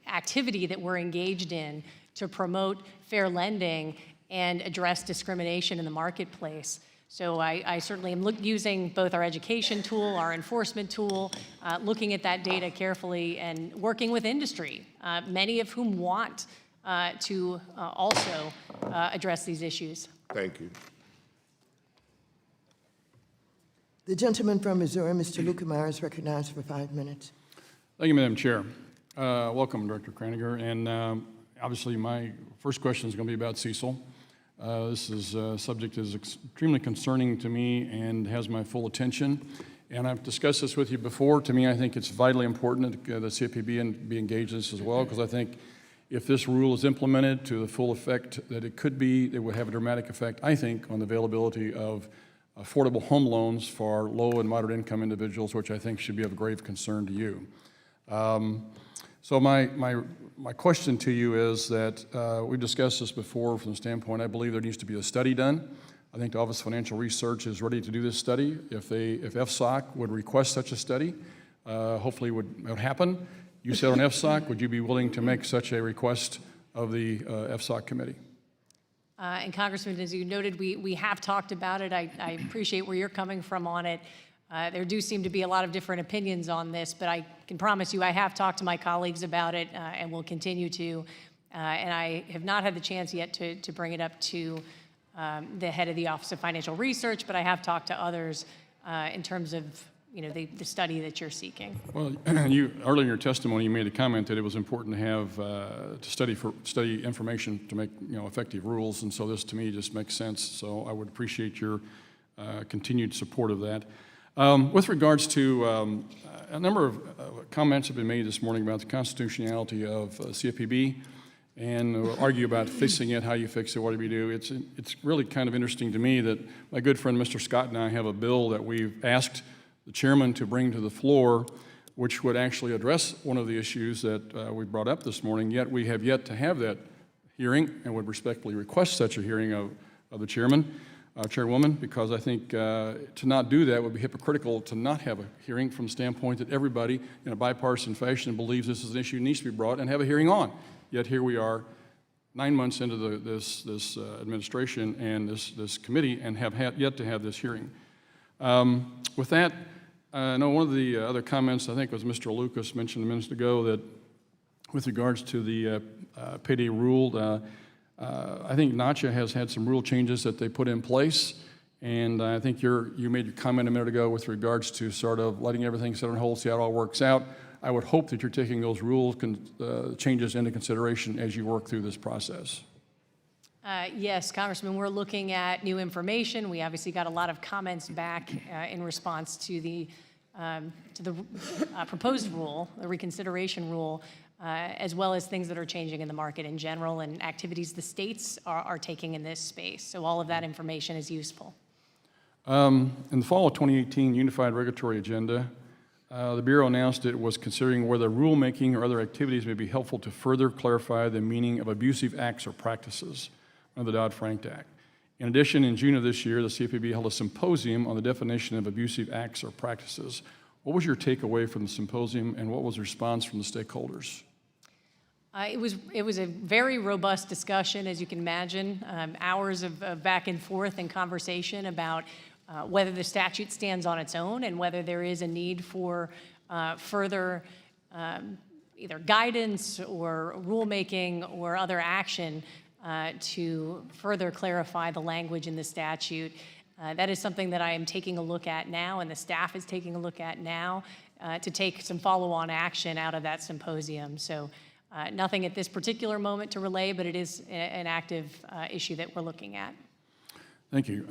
activity that we're engaged in to promote fair lending and address discrimination in the marketplace. So I certainly am using both our education tool, our enforcement tool, looking at that data carefully and working with industry, many of whom want to also address these issues. Thank you. The gentleman from Missouri, Mr. Lukemeyer, is recognized for 5 minutes. Thank you, Madam Chair. Welcome, Director Kraniger. And obviously, my first question is going to be about Cecil. This is subject is extremely concerning to me and has my full attention. And I've discussed this with you before. To me, I think it's vitally important that the CFPB be engaged in this as well, because I think if this rule is implemented to the full effect that it could be, it would have a dramatic effect, I think, on the availability of affordable home loans for low and moderate income individuals, which I think should be of grave concern to you. So my question to you is that we've discussed this before from the standpoint, I believe there needs to be a study done. I think the Office of Financial Research is ready to do this study. If FSOC would request such a study, hopefully it would happen. You said on FSOC, would you be willing to make such a request of the FSOC committee? And Congressman, as you noted, we have talked about it. I appreciate where you're coming from on it. There do seem to be a lot of different opinions on this, but I can promise you I have talked to my colleagues about it and will continue to. And I have not had the chance yet to bring it up to the head of the Office of Financial Research, but I have talked to others in terms of the study that you're seeking. Well, you earlier in your testimony, you made a comment that it was important to have to study information to make effective rules, and so this to me just makes sense. So I would appreciate your continued support of that. With regards to a number of comments have been made this morning about the constitutionality of CFPB, and we'll argue about fixing it, how you fix it, what do we do. It's really kind of interesting to me that my good friend Mr. Scott and I have a bill that we've asked the chairman to bring to the floor, which would actually address one of the issues that we brought up this morning, yet we have yet to have that hearing and would respectfully request such a hearing of the chairwoman, because I think to not do that would be hypocritical to not have a hearing from the standpoint that everybody in a bipartisan fashion believes this is an issue that needs to be brought and have a hearing on. Yet here we are 9 months into this administration and this committee and have yet to have this hearing. With that, I know one of the other comments, I think was Mr. Lucas mentioned a minute ago, that with regards to the payday rule, I think NACHA has had some rule changes that they put in place, and I think you made your comment a minute ago with regards to sort of letting everything sit on hold, see how it all works out. I would hope that you're taking those rule changes into consideration as you work through this process. Yes, Congressman, we're looking at new information. We obviously got a lot of comments back in response to the proposed rule, the reconsideration rule, as well as things that are changing in the market in general and activities the states are taking in this space. So all of that information is useful. In the fall of 2018 Unified Regulatory Agenda, the Bureau announced it was considering whether rulemaking or other activities may be helpful to further clarify the meaning of abusive acts or practices under the Dodd-Frank Act. In addition, in June of this year, the CFPB held a symposium on the definition of abusive acts or practices. What was your takeaway from the symposium, and what was the response from the stakeholders? It was a very robust discussion, as you can imagine, hours of back and forth and conversation about whether the statute stands on its own and whether there is a need for further either guidance or rulemaking or other action to further clarify the language in the statute. That is something that I am taking a look at now, and the staff is taking a look at now to take some follow-on action out of that symposium. So nothing at this particular moment to relay, but it is an active issue that we're looking at. Thank you.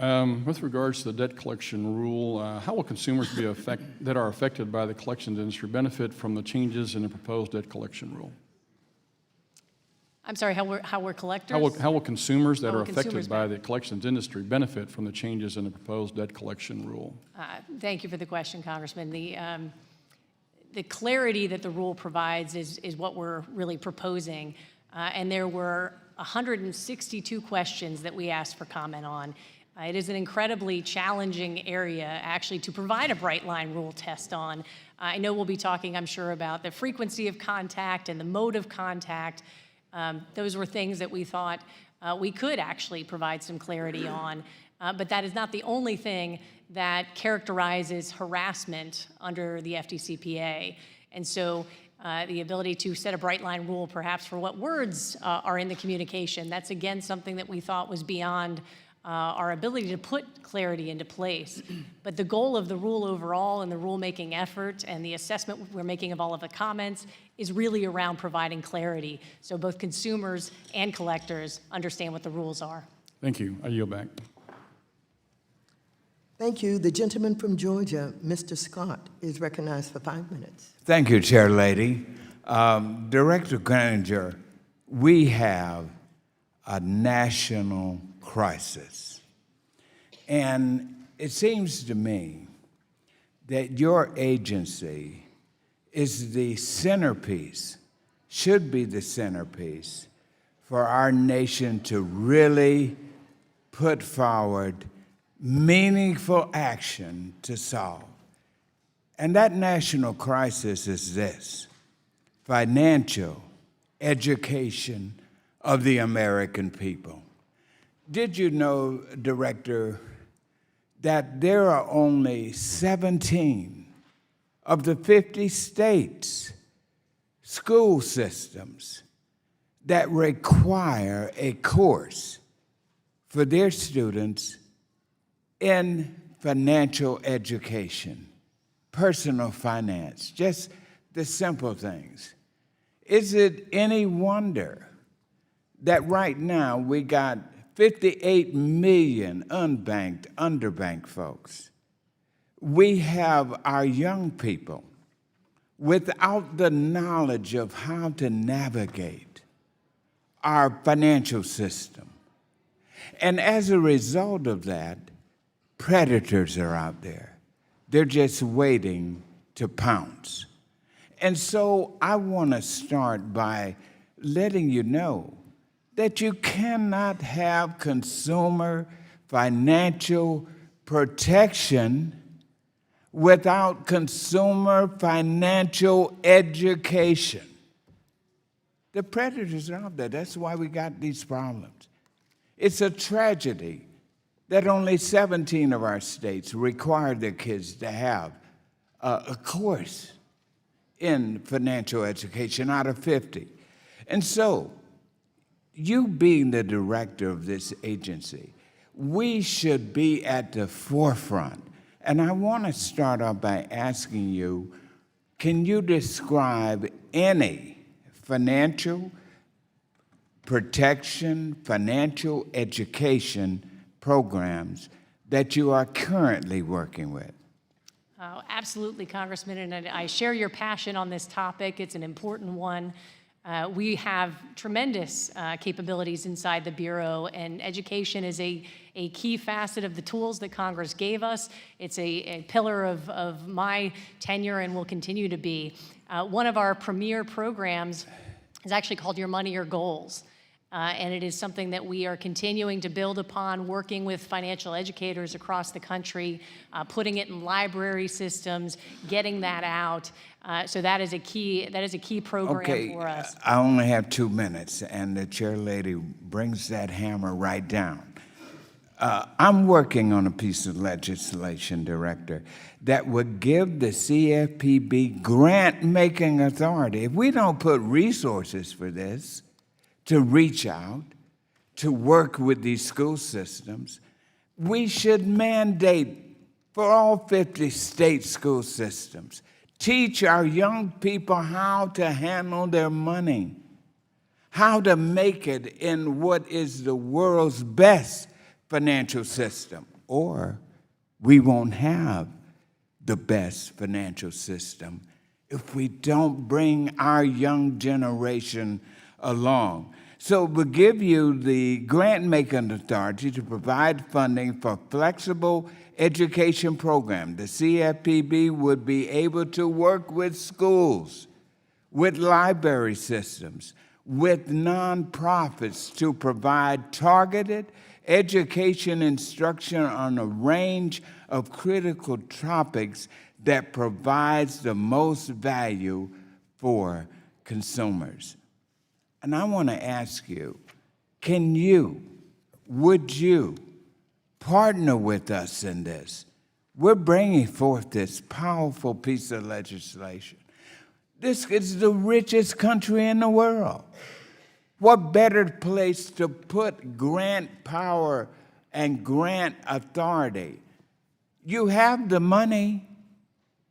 With regards to the debt collection rule, how will consumers that are affected by the collections industry benefit from the changes in the proposed debt collection rule? I'm sorry, how we're collectors? How will consumers that are affected by the collections industry benefit from the changes in the proposed debt collection rule? Thank you for the question, Congressman. The clarity that the rule provides is what we're really proposing. And there were 162 questions that we asked for comment on. It is an incredibly challenging area, actually, to provide a bright line rule test on. I know we'll be talking, I'm sure, about the frequency of contact and the mode of contact. Those were things that we thought we could actually provide some clarity on. But that is not the only thing that characterizes harassment under the FDCPA. And so the ability to set a bright line rule perhaps for what words are in the communication, that's again something that we thought was beyond our ability to put clarity into place. But the goal of the rule overall and the rulemaking effort and the assessment we're making of all of the comments is really around providing clarity so both consumers and collectors understand what the rules are. Thank you. I yield back. Thank you. The gentleman from Georgia, Mr. Scott, is recognized for 5 minutes. Thank you, Chair Lady. Director Graninger, we have a national crisis. And it seems to me that your agency is the centerpiece, should be the centerpiece, for our nation to really put forward meaningful action to solve. And that national crisis is this: financial education of the American people. Did you know, Director, that there are only 17 of the 50 states school systems that require a course for their students in financial education, personal finance, just the simple things? Is it any wonder that right now we got 58 million unbanked, underbanked folks? We have our young people without the knowledge of how to navigate our financial system. And as a result of that, predators are out there. They're just waiting to pounce. And so I want to start by letting you know that you cannot have consumer financial protection without consumer financial education. The predators are out there. That's why we got these problems. It's a tragedy that only 17 of our states require their kids to have a course in financial education out of 50. And so, you being the director of this agency, we should be at the forefront. And I want to start off by asking you, can you describe any financial protection, financial education programs that you are currently working with? Absolutely, Congressman, and I share your passion on this topic. It's an important one. We have tremendous capabilities inside the Bureau, and education is a key facet of the tools that Congress gave us. It's a pillar of my tenure and will continue to be. One of our premier programs is actually called Your Money, Your Goals. And it is something that we are continuing to build upon, working with financial educators across the country, putting it in library systems, getting that out. So that is a key program for us. I only have 2 minutes, and the chair lady brings that hammer right down. I'm working on a piece of legislation, Director, that would give the CFPB grant-making authority. If we don't put resources for this, to reach out, to work with these school systems, we should mandate for all 50 state school systems, teach our young people how to handle their money, how to make it in what is the world's best financial system, or we won't have the best financial system if we don't bring our young generation along. So we'll give you the grant-making authority to provide funding for flexible education program. The CFPB would be able to work with schools, with library systems, with nonprofits to provide targeted education, instruction on a range of critical topics that provides the most value for consumers. And I want to ask you, would you partner with us in this? We're bringing forth this powerful piece of legislation. This is the richest country in the world. What better place to put grant power and grant authority? You have the money,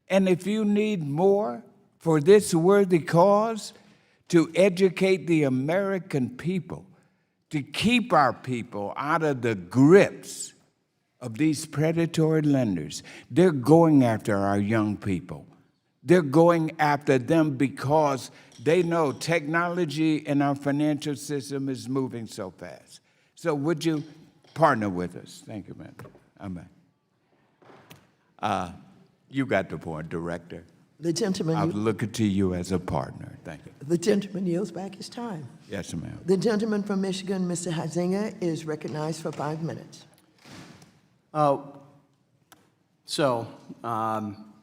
and if you need more for this worthy cause, to educate the American people, to keep our people out of the grips of these predatory lenders. They're going after our young people. They're going after them because they know technology in our financial system is moving so fast. So would you partner with us? Thank you, ma'am. You got the point, Director. The gentleman, I'm looking to you as a partner. Thank you. the gentleman yields back his time. Yes, ma'am. The gentleman from Michigan, Mr. Huizinga, is recognized for 5 minutes.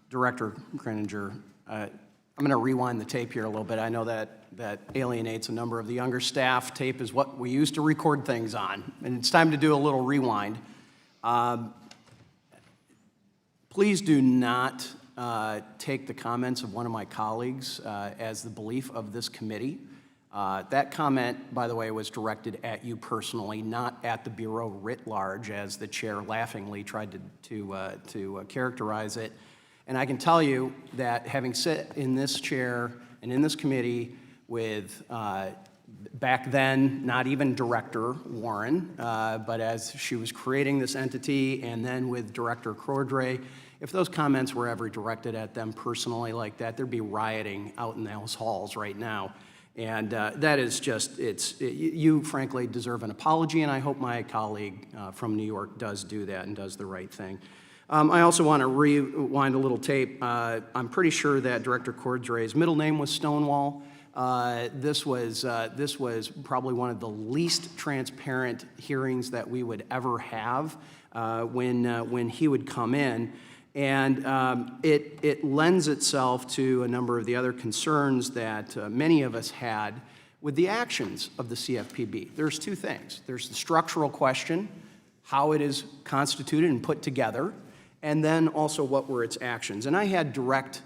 Director Kreninger, I'm going to rewind the tape here a little bit. I know that alienates a number of the younger staff. Tape is what we used to record things on, and it's time to do a little rewind. Please do not take the comments of one of my colleagues as the belief of this committee. That comment, by the way, was directed at you personally, not at the Bureau writ large, as the chair laughingly tried to characterize it. And I can tell you that having sat in this chair and in this committee with, back then, not even Director Warren, but as she was creating this entity, and then with Director Cordray, if those comments were ever directed at them personally like that, there'd be rioting out in those halls right now. And that is just, you frankly deserve an apology, and I hope my colleague from New York does do that and does the right thing. I also want to rewind a little tape. I'm pretty sure that Director Cordray's middle name was Stonewall. This was probably one of the least transparent hearings that we would ever have when he would come in. And it lends itself to a number of the other concerns that many of us had with the actions of the CFPB. There's two things. There's the structural question, how it is constituted and put together, and then also what were its actions. And I had direct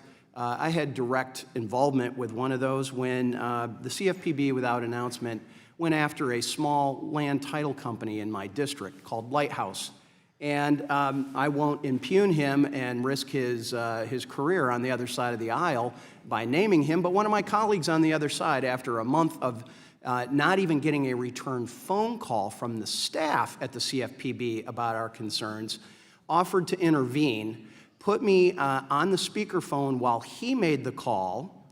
involvement with one of those when the CFPB, without announcement, went after a small land title company in my district called Lighthouse. And I won't impugn him and risk his career on the other side of the aisle by naming him, but one of my colleagues on the other side, after a month of not even getting a return phone call from the staff at the CFPB about our concerns, offered to intervene, put me on the speakerphone while he made the call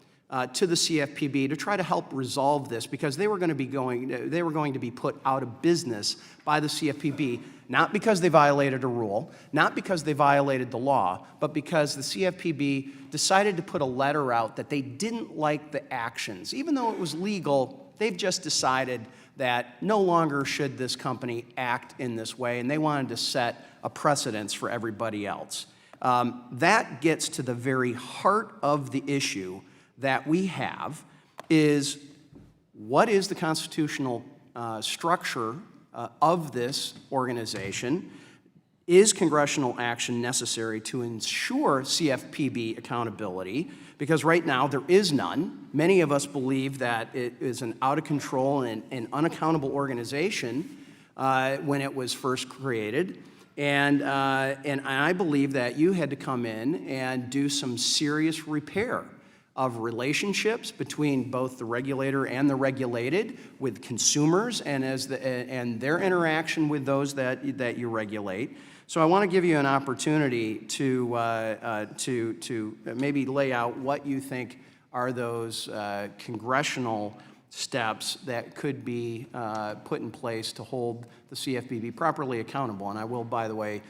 to the CFPB to try to help resolve this, because they were going to be put out of business by the CFPB, not because they violated a rule, not because they violated the law, but because the CFPB decided to put a letter out that they didn't like the actions. Even though it was legal, they've just decided that no longer should this company act in this way, and they wanted to set a precedence for everybody else. That gets to the very heart of the issue that we have, is what is the constitutional structure of this organization? Is congressional action necessary to ensure CFPB accountability? Because right now there is none. Many of us believe that it is an out-of-control and unaccountable organization when it was first created. And I believe that you had to come in and do some serious repair of relationships between both the regulator and the regulated, with consumers and their interaction with those that you regulate. So I want to give you an opportunity to maybe lay out what you think are those congressional steps that could be put in place to hold the CFPB properly accountable. And I will, by the way,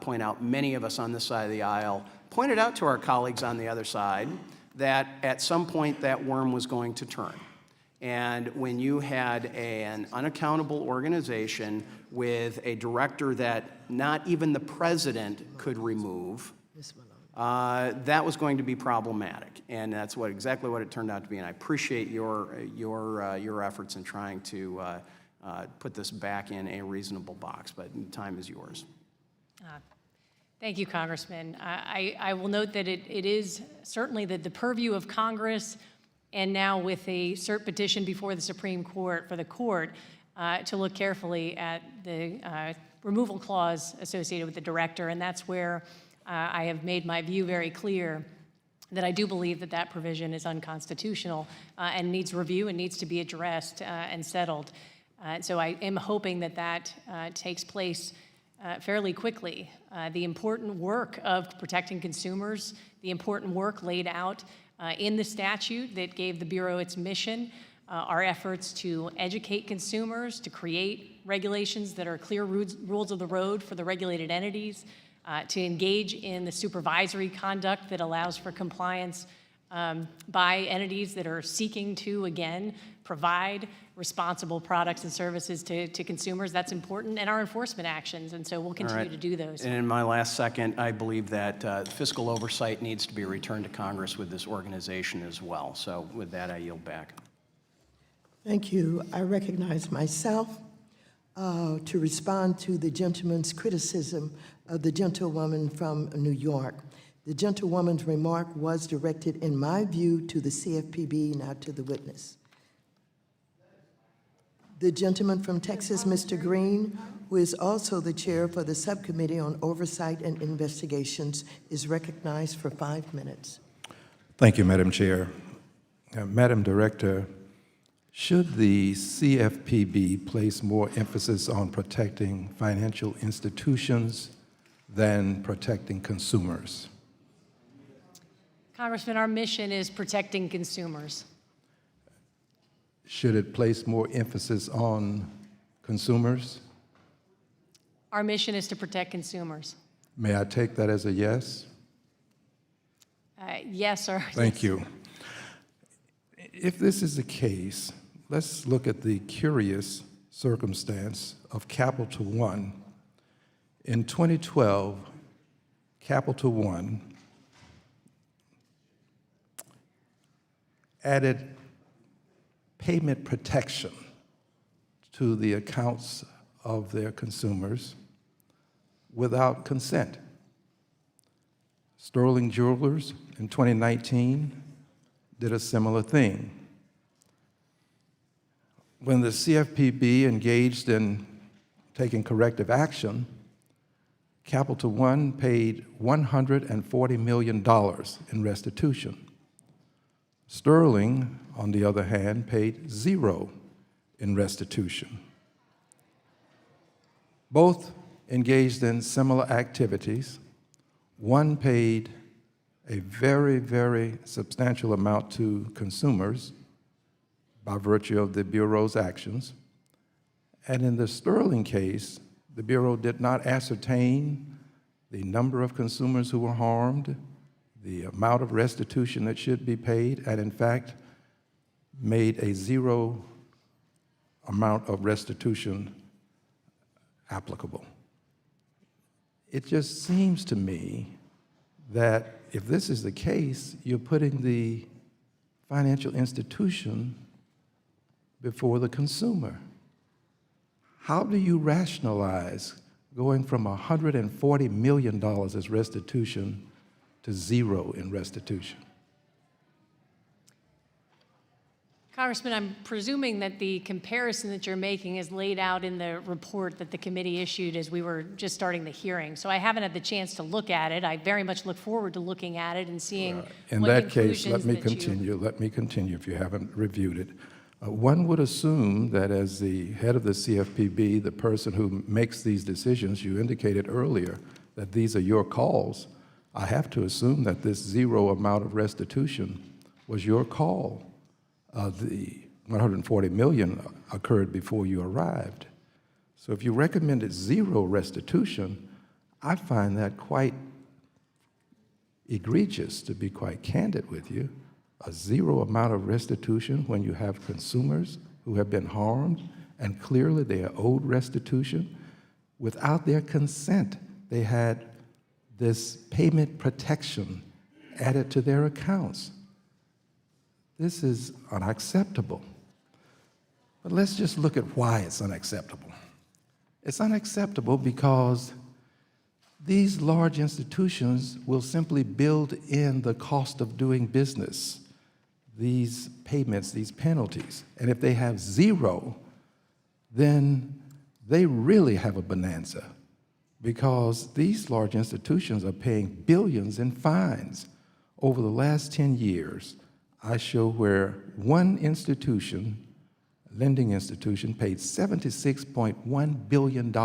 point out many of us on this side of the aisle pointed out to our colleagues on the other side that at some point that worm was going to turn. And when you had an unaccountable organization with a director that not even the president could remove, that was going to be problematic. And that's exactly what it turned out to be. And I appreciate your efforts in trying to put this back in a reasonable box, but the time is yours. Thank you, Congressman. I will note that it is certainly the purview of Congress, and now with a cert petition before the Supreme Court for the court to look carefully at the removal clause associated with the director, and that's where I have made my view very clear that I do believe that that provision is unconstitutional and needs review and needs to be addressed and settled. So I am hoping that that takes place fairly quickly. The important work of protecting consumers, the important work laid out in the statute that gave the Bureau its mission, our efforts to educate consumers, to create regulations that are clear rules of the road for the regulated entities, to engage in the supervisory conduct that allows for compliance by entities that are seeking to, again, provide responsible products and services to consumers. That's important, and our enforcement actions, and so we'll continue to do those. And in my last second, I believe that fiscal oversight needs to be returned to Congress with this organization as well. So with that, I yield back. Thank you. I recognize myself to respond to the gentleman's criticism of the gentlewoman from New York. The gentlewoman's remark was directed, in my view, to the CFPB, not to the witness. The gentleman from Texas, Mr. Green, who is also the chair for the Subcommittee on Oversight and Investigations, is recognized for 5 minutes. Thank you, Madam Chair. Madam Director, should the CFPB place more emphasis on protecting financial institutions than protecting consumers? Congressman, our mission is protecting consumers. Should it place more emphasis on consumers? Our mission is to protect consumers. May I take that as a yes? Yes, sir. Thank you. If this is the case, let's look at the curious circumstance of Capital One. In 2012, Capital One added payment protection to the accounts of their consumers without consent. Sterling Jewelers in 2019 did a similar thing. When the CFPB engaged in taking corrective action, Capital One paid $140 million in restitution. Sterling, on the other hand, paid $0 in restitution. Both engaged in similar activities. One paid a very, very substantial amount to consumers by virtue of the Bureau's actions. And in the Sterling case, the Bureau did not ascertain the number of consumers who were harmed, the amount of restitution that should be paid, and in fact, made a $0 amount of restitution applicable. It just seems to me that if this is the case, you're putting the financial institution before the consumer. How do you rationalize going from $140 million as restitution to $0 in restitution? Congressman, I'm presuming that the comparison that you're making is laid out in the report that the committee issued as we were just starting the hearing. So I haven't had the chance to look at it. I very much look forward to looking at it and seeing In what that case, conclusions let me continue if you haven't reviewed it. One would assume that as the head of the CFPB, the person who makes these decisions, you indicated earlier that these are your calls. I have to assume that this $0 amount of restitution was your call. The $140 million occurred before you arrived. So if you recommended $0 restitution, I find that quite egregious, to be quite candid with you. a zero amount of restitution when you have consumers who have been harmed and clearly they are owed restitution. Without their consent, they had this payment protection added to their accounts. This is unacceptable. But let's just look at why it's unacceptable. It's unacceptable because these large institutions will simply build in the cost of doing business, these payments, these penalties. And if they have zero, then they really have a bonanza because these large institutions are paying billions in fines. Over the last 10 years, I show where one institution, lending institution, paid $76.1 billion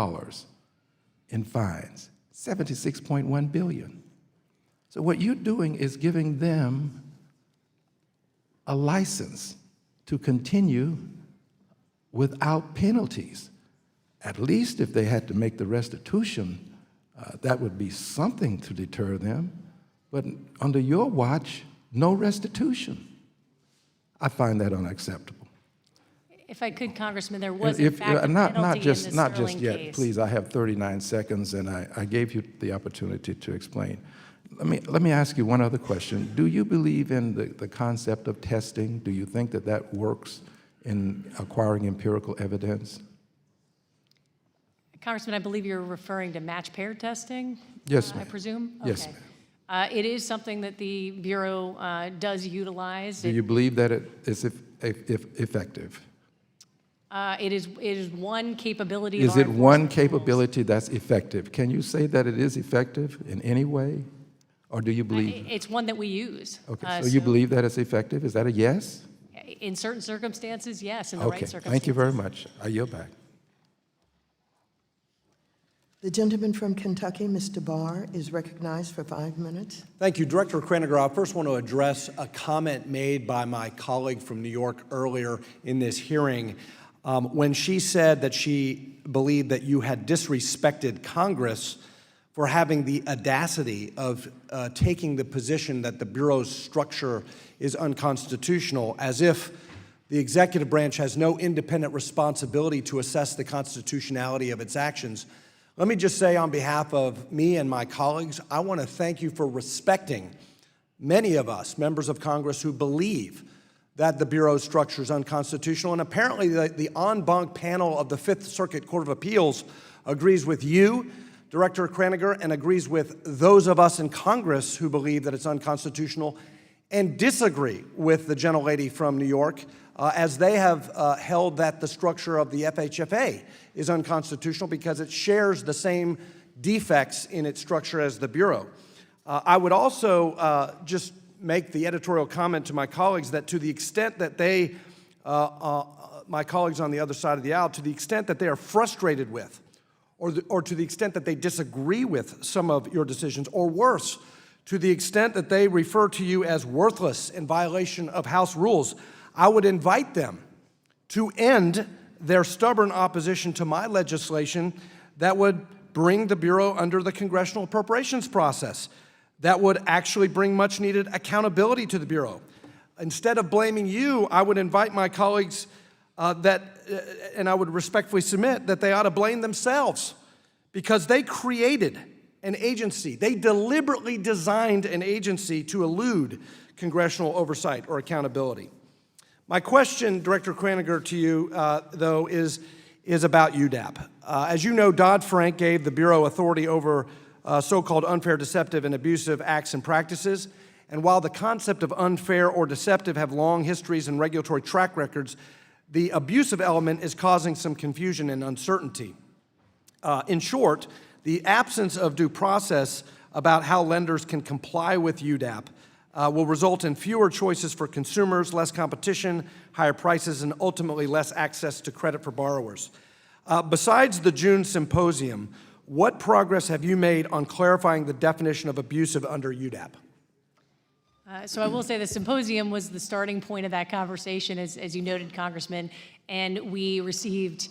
in fines. $76.1 billion. So what you're doing is giving them a license to continue without penalties. At least if they had to make the restitution, that would be something to deter them. But under your watch, no restitution. I find that unacceptable. If I could, Congressman, there was in fact a not penalty just, in the not Sterling just yet, case. please. I have 39 seconds, and I gave you the opportunity to explain. Let me ask you one other question. Do you believe in the concept of testing? Do you think that that works in acquiring empirical evidence? Congressman, I believe you're referring to match pair testing? Yes, I ma'am. presume? Yes, Okay. ma'am. It is something that the Bureau does utilize. Do you believe that it is effective? It is one capability of Is our it one enforcement tools. capability that's effective? Can you say that it is effective in any way? Or do you believe? It's one that we use. Okay, so you believe that it's effective? Is that a yes? In certain circumstances, yes, in the Okay, right circumstances. thank you very much. I yield back. The gentleman from Kentucky, Mr. Barr, is recognized for 5 minutes. Thank you. Director Kraninger, I first want to address a comment made by my colleague from New York earlier in this hearing when she said that she believed that you had disrespected Congress for having the audacity of taking the position that the Bureau's structure is unconstitutional, as if the executive branch has no independent responsibility to assess the constitutionality of its actions. Let me just say on behalf of me and my colleagues, I want to thank you for respecting many of us, members of Congress, who believe that the Bureau's structure is unconstitutional. And apparently the en banc panel of the Fifth Circuit Court of Appeals agrees with you, Director Kraninger, and agrees with those of us in Congress who believe that it's unconstitutional and disagree with the gentlelady from New York, as they have held that the structure of the FHFA is unconstitutional because it shares the same defects in its structure as the Bureau. I would also just make the editorial comment to my colleagues that to the extent that they, my colleagues on the other side of the aisle, to the extent that they are frustrated with, or to the extent that they disagree with some of your decisions, or worse, to the extent that they refer to you as worthless in violation of House rules, I would invite them to end their stubborn opposition to my legislation that would bring the Bureau under the congressional appropriations process, that would actually bring much-needed accountability to the Bureau. Instead of blaming you, I would invite my colleagues and I would respectfully submit that they ought to blame themselves because they created an agency. They deliberately designed an agency to elude congressional oversight or accountability. My question, Director Kraninger, to you, though, is about UDAP. As you know, Dodd-Frank gave the Bureau authority over so-called unfair, deceptive, and abusive acts and practices. And while the concept of unfair or deceptive have long histories and regulatory track records, the abusive element is causing some confusion and uncertainty. In short, the absence of due process about how lenders can comply with UDAP will result in fewer choices for consumers, less competition, higher prices, and ultimately less access to credit for borrowers. Besides the June symposium, what progress have you made on clarifying the definition of abusive under UDAP? So I will say the symposium was the starting point of that conversation, as you noted, Congressman, and we received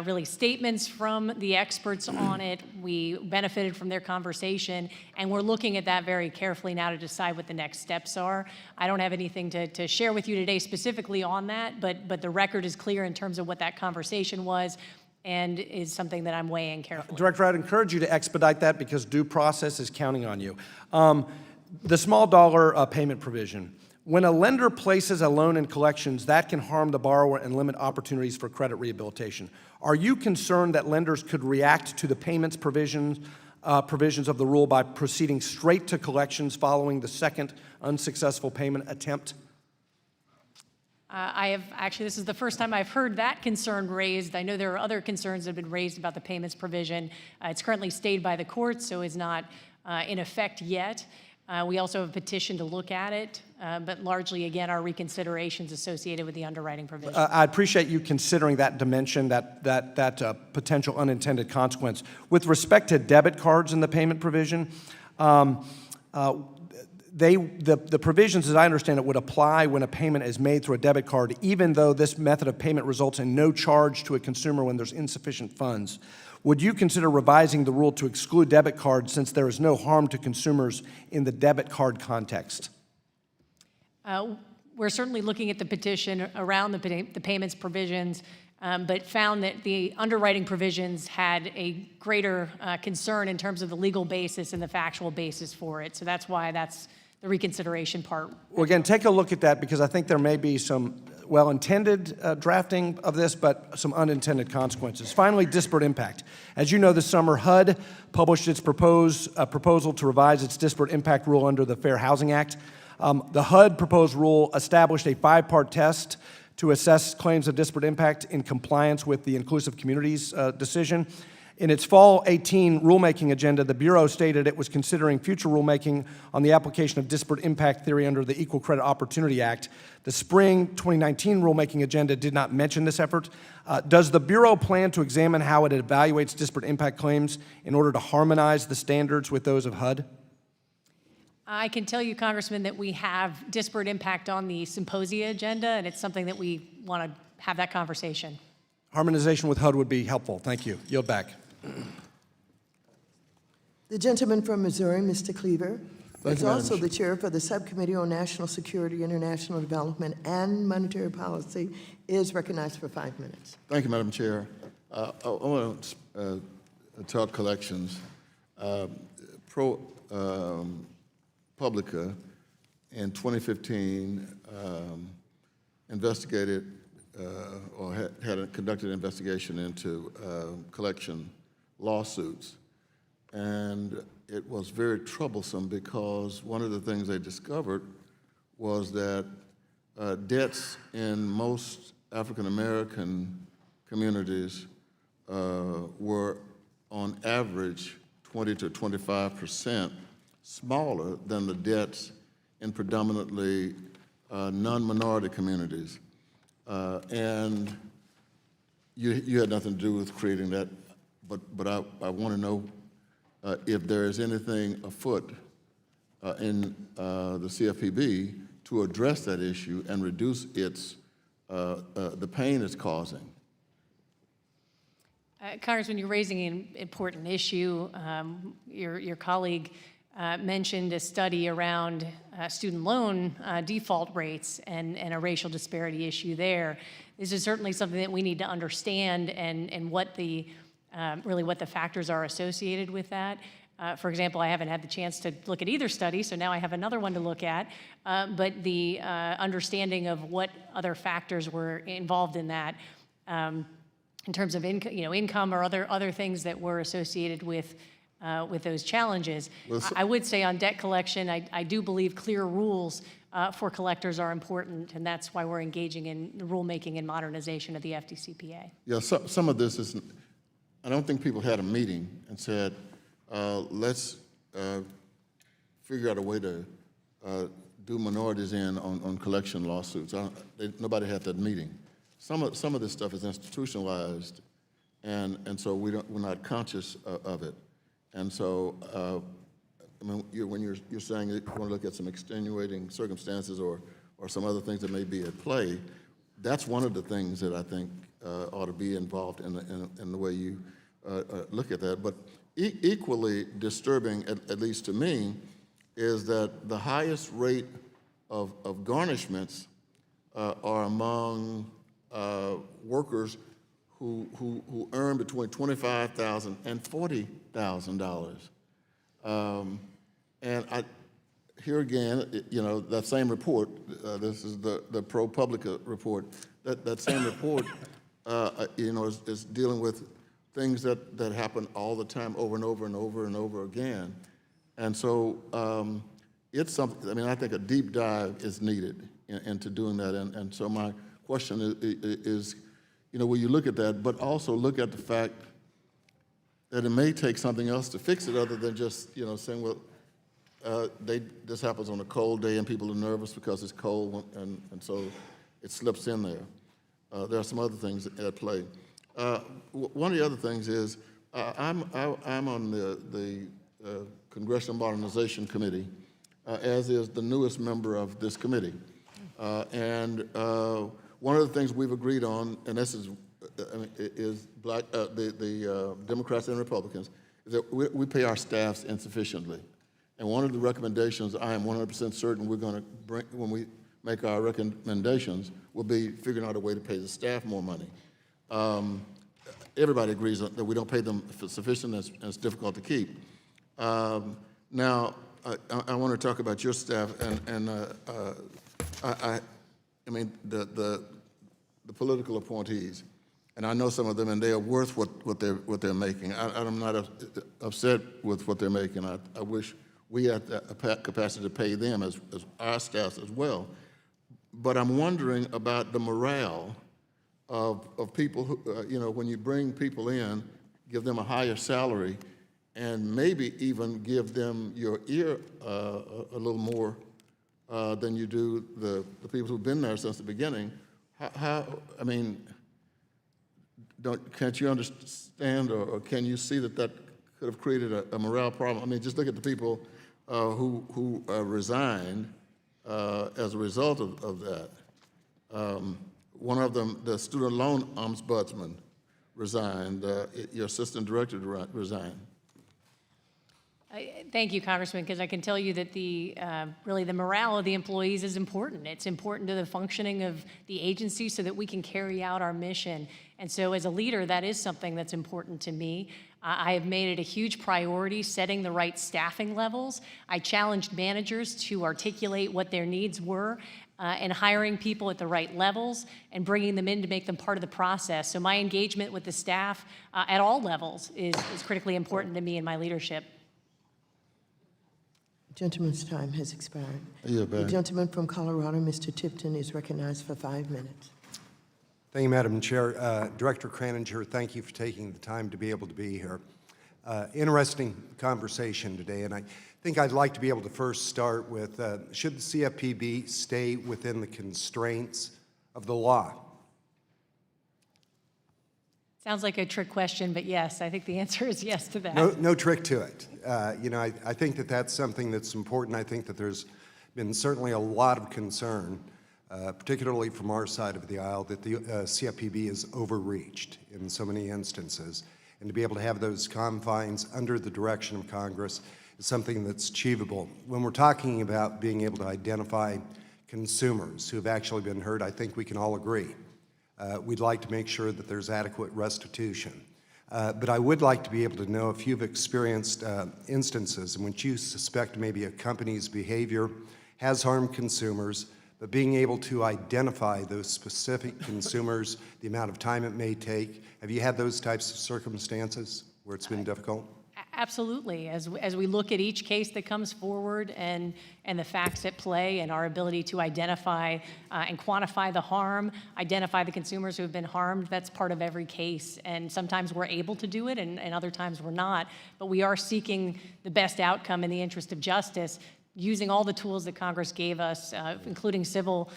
really statements from the experts on it. We benefited from their conversation, and we're looking at that very carefully now to decide what the next steps are. I don't have anything to share with you today specifically on that, but the record is clear in terms of what that conversation was, and is something that I'm weighing carefully. Director, I'd encourage you to expedite that because due process is counting on you. The small dollar payment provision. When a lender places a loan in collections, that can harm the borrower and limit opportunities for credit rehabilitation. Are you concerned that lenders could react to the payments provisions of the rule by proceeding straight to collections following the second unsuccessful payment attempt? This is the first time I've heard that concern raised. I know there are other concerns that have been raised about the payments provision. It's currently stayed by the courts, so is not in effect yet. We also have a petition to look at it, but largely, again, our reconsiderations associated with the underwriting provision. I appreciate you considering that dimension, that potential unintended consequence. With respect to debit cards in the payment provision, the provisions, as I understand it, would apply when a payment is made through a debit card, even though this method of payment results in no charge to a consumer when there's insufficient funds. Would you consider revising the rule to exclude debit cards since there is no harm to consumers in the debit card context? We're certainly looking at the petition around the payments provisions, but found that the underwriting provisions had a greater concern in terms of the legal basis and the factual basis for it. So that's why that's the reconsideration part. Well, again, take a look at that because I think there may be some well-intended drafting of this, but some unintended consequences. Finally, disparate impact. As you know, this summer, HUD published its proposal to revise its disparate impact rule under the Fair Housing Act. The HUD proposed rule established a 5-part test to assess claims of disparate impact in compliance with the Inclusive Communities decision. In its fall 18 rulemaking agenda, the Bureau stated it was considering future rulemaking on the application of disparate impact theory under the Equal Credit Opportunity Act. The spring 2019 rulemaking agenda did not mention this effort. Does the Bureau plan to examine how it evaluates disparate impact claims in order to harmonize the standards with those of HUD? I can tell you, Congressman, that we have disparate impact on the symposia agenda, and it's something that we want to have that conversation. Harmonization with HUD would be helpful. Thank you. Yield back. The gentleman from Missouri, Mr. Cleaver, Thank is you, Madam also Chair. the chair for the Subcommittee on National Security, International Development, and Monetary Policy, is recognized for 5 minutes. Thank you, Madam Chair. I want to talk collections. Publica in 2015 investigated or had conducted an investigation into collection lawsuits. And it was very troublesome because one of the things they discovered was that debts in most African American communities were on average 20 to 25% smaller than the debts in predominantly non-minority communities. And you had nothing to do with creating that, but I want to know if there is anything afoot in the CFPB to address that issue and reduce the pain it's causing. Congressman, you're raising an important issue. Your colleague mentioned a study around student loan default rates and a racial disparity issue there. This is certainly something that we need to understand and what the really what the factors are associated with that. For example, I haven't had the chance to look at either study, so now I have another one to look at. But the understanding of what other factors were involved in that, in terms of income or other things that were associated with those challenges. Well, I would say on debt collection, I do believe clear rules for collectors are important, and that's why we're engaging in the rulemaking and modernization of the FDCPA. Yeah, some of this is, I don't think people had a meeting and said, let's figure out a way to do minorities in on collection lawsuits. Nobody had that meeting. Some of this stuff is institutionalized, and so we're not conscious of it. And so, I mean, when you're saying you want to look at some extenuating circumstances or some other things that may be at play, that's one of the things that I think ought to be involved in the way you look at that. But equally disturbing, at least to me, is that the highest rate of garnishments are among workers who earn between $25,000 and $40,000. And here again, you know, that same report, this is the ProPublica report, that same report, you know, is dealing with things that happen all the time, over and over and over and over again. And so it's something, I mean, I think a deep dive is needed into doing that. And so my question is, you know, will you look at that, but also look at the fact that it may take something else to fix it other than just, you know, saying, well, this happens on a cold day and people are nervous because it's cold, and so it slips in there. There are some other things at play. One of the other things is I'm on the Congressional Modernization Committee, as is the newest member of this committee. And one of the things we've agreed on, and this is the Democrats and Republicans, is that we pay our staffs insufficiently. And one of the recommendations I am 100% certain we're going to bring when we make our recommendations will be figuring out a way to pay the staff more money. Everybody agrees that we don't pay them sufficient, and it's difficult to keep. Now, I want to talk about your staff, and I mean the political appointees, and I know some of them, and they are worth what they're making. I'm not upset with what they're making. I wish we had the capacity to pay them as our staff as well. But I'm wondering about the morale of people who, you know, when you bring people in, give them a higher salary, and maybe even give them your ear a little more than you do the people who've been there since the beginning. How I mean, can't you understand, or can you see that could have created a morale problem? I mean, just look at the people who resigned as a result of that. One of them, the student loan ombudsman, resigned. Your assistant director resigned. Thank you, Congressman, because I can tell you that really the morale of the employees is important. It's important to the functioning of the agency so that we can carry out our mission. And so as a leader, that is something that's important to me. I have made it a huge priority setting the right staffing levels. I challenged managers to articulate what their needs were and hiring people at the right levels and bringing them in to make them part of the process. So my engagement with the staff at all levels is critically important to me in my leadership. Gentleman's time has expired. Yeah, The gentleman from Colorado, Mr. Tipton, is recognized for 5 minutes. Thank you, Madam Chair. Director Kraninger, thank you for taking the time to be able to be here. Interesting conversation today, and I think I'd like to be able to first start with, should the CFPB stay within the constraints of the law? Sounds like a trick question, but yes, I think the answer is yes to that. No trick to it. You know, I think that that's something that's important. I think that there's been certainly a lot of concern, particularly from our side of the aisle, that the CFPB is overreached in so many instances. And to be able to have those confines under the direction of Congress is something that's achievable. When we're talking about being able to identify consumers who have actually been hurt, I think we can all agree. We'd like to make sure that there's adequate restitution. But I would like to be able to know if you've experienced instances in which you suspect maybe a company's behavior has harmed consumers, but being able to identify those specific consumers, the amount of time it may take. Have you had those types of circumstances where it's been difficult? Absolutely. As we look at each case that comes forward and the facts at play and our ability to identify and quantify the harm, identify the consumers who have been harmed, that's part of every case. And sometimes we're able to do it and other times we're not. But we are seeking the best outcome in the interest of justice, using all the tools that Congress gave us, including civil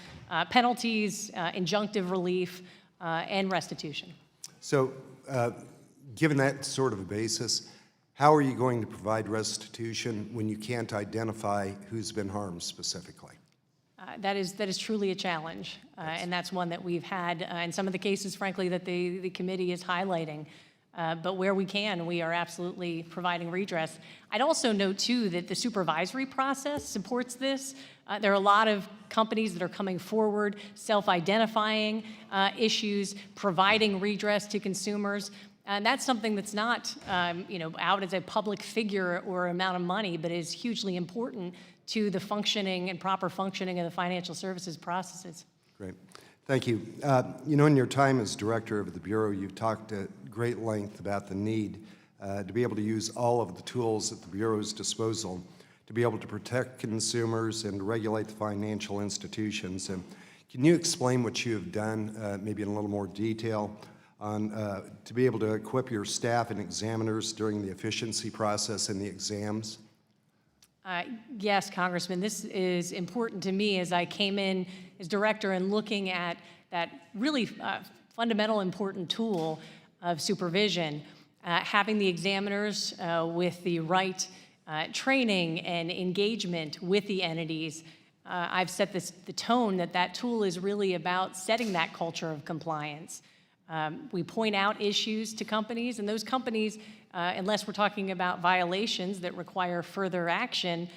penalties, injunctive relief, and restitution. So given that sort of a basis, how are you going to provide restitution when you can't identify who's been harmed specifically? That is truly a challenge, and that's one that we've had in some of the cases, frankly, that the committee is highlighting. But where we can, we are absolutely providing redress. I'd also note, too, that the supervisory process supports this. There are a lot of companies that are coming forward, self-identifying issues, providing redress to consumers. And that's something that's not, out as a public figure or amount of money, but is hugely important to the functioning and proper functioning of the financial services processes. Great. Thank you. In your time as director of the Bureau, you've talked at great length about the need to be able to use all of the tools at the Bureau's disposal to be able to protect consumers and regulate the financial institutions. And can you explain what you have done, maybe in a little more detail, on to be able to equip your staff and examiners during the efficiency process and the exams? Yes, Congressman, this is important to me as I came in as director and looking at that really fundamental, important tool of supervision. Having the examiners with the right training and engagement with the entities. I've set the tone that tool is really about setting that culture of compliance. We point out issues to companies, and those companies, unless we're talking about violations that require further action,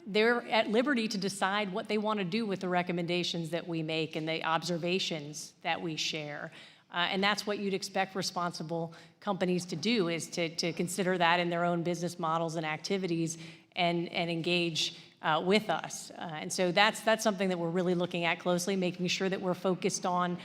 they're at liberty to decide what they want to do with the recommendations that we make and the observations that we share. And that's what you'd expect responsible companies to do, is to consider that in their own business models and activities and engage with us. And so that's something that we're really looking at closely, making sure that we're focused on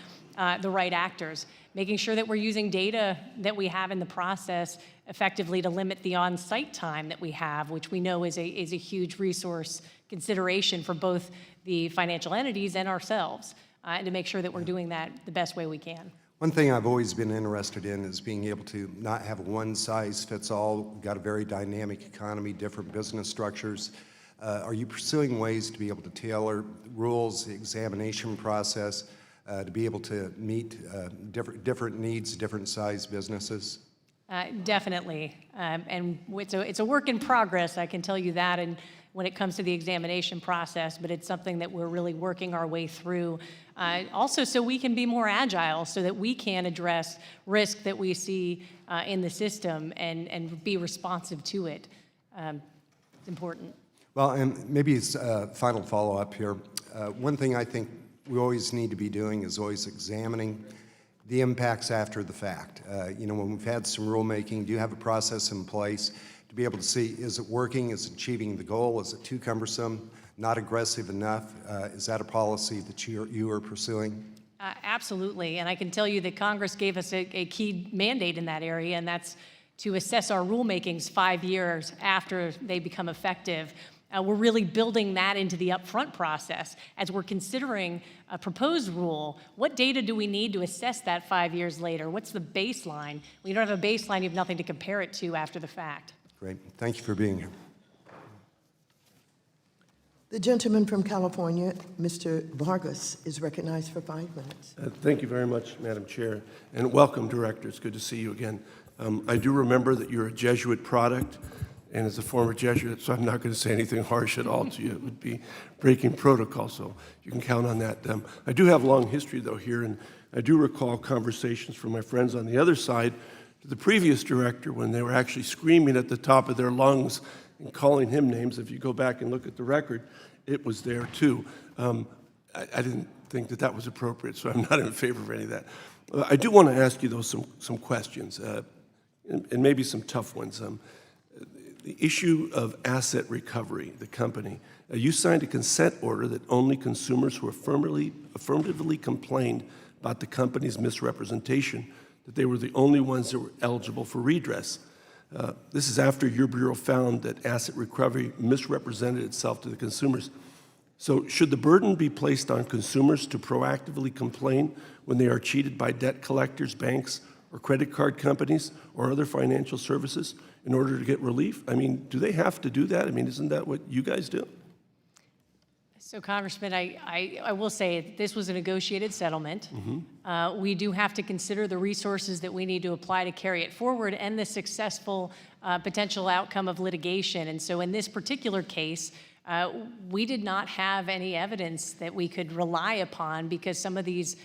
the right actors, making sure that we're using data that we have in the process effectively to limit the on-site time that we have, which we know is a huge resource consideration for both the financial entities and ourselves, and to make sure that we're doing that the best way we can. One thing I've always been interested in is being able to not have a one-size-fits-all. We've got a very dynamic economy, different business structures. Are you pursuing ways to be able to tailor rules, the examination process, to be able to meet different needs, different size businesses? Definitely, and it's a work in progress, I can tell you that, and when it comes to the examination process, but it's something that we're really working our way through. Also, so we can be more agile, so that we can address risk that we see in the system and be responsive to it. It's important. Well, and maybe it's a final follow-up here. One thing I think we always need to be doing is always examining the impacts after the fact. When we've had some rulemaking, do you have a process in place to be able to see, is it working, is it achieving the goal, is it too cumbersome, not aggressive enough? Is that a policy that you are pursuing? Absolutely, and I can tell you that Congress gave us a key mandate in that area, and that's to assess our rulemakings 5 years after they become effective. We're really building that into the upfront process. As we're considering a proposed rule, what data do we need to assess that 5 years later? What's the baseline? When you don't have a baseline, you have nothing to compare it to after the fact. Great. Thank you for being here. The gentleman from California, Mr. Vargas, is recognized for 5 minutes. Thank you very much, Madam Chair, and welcome, Director. It's good to see you again. I do remember that you're a Jesuit product, and as a former Jesuit, so I'm not going to say anything harsh at all to you. It would be breaking protocol, so you can count on that. I do have a long history, though, here, and I do recall conversations from my friends on the other side to the previous director when they were actually screaming at the top of their lungs and calling him names. If you go back and look at the record, it was there, too. I didn't think that was appropriate, so I'm not in favor of any of that. I do want to ask you, though, some questions, and maybe some tough ones. The issue of asset recovery, the company. You signed a consent order that only consumers who affirmatively complained about the company's misrepresentation, that they were the only ones that were eligible for redress. This is after your Bureau found that asset recovery misrepresented itself to the consumers. So should the burden be placed on consumers to proactively complain when they are cheated by debt collectors, banks, or credit card companies, or other financial services in order to get relief? I mean, do they have to do that? I mean, isn't that what you guys do? So, Congressman, I will say this was a negotiated settlement. We do have to consider the resources that we need to apply to carry it forward and the successful potential outcome of litigation. And so in this particular case, We did not have any evidence that we could rely upon because some of these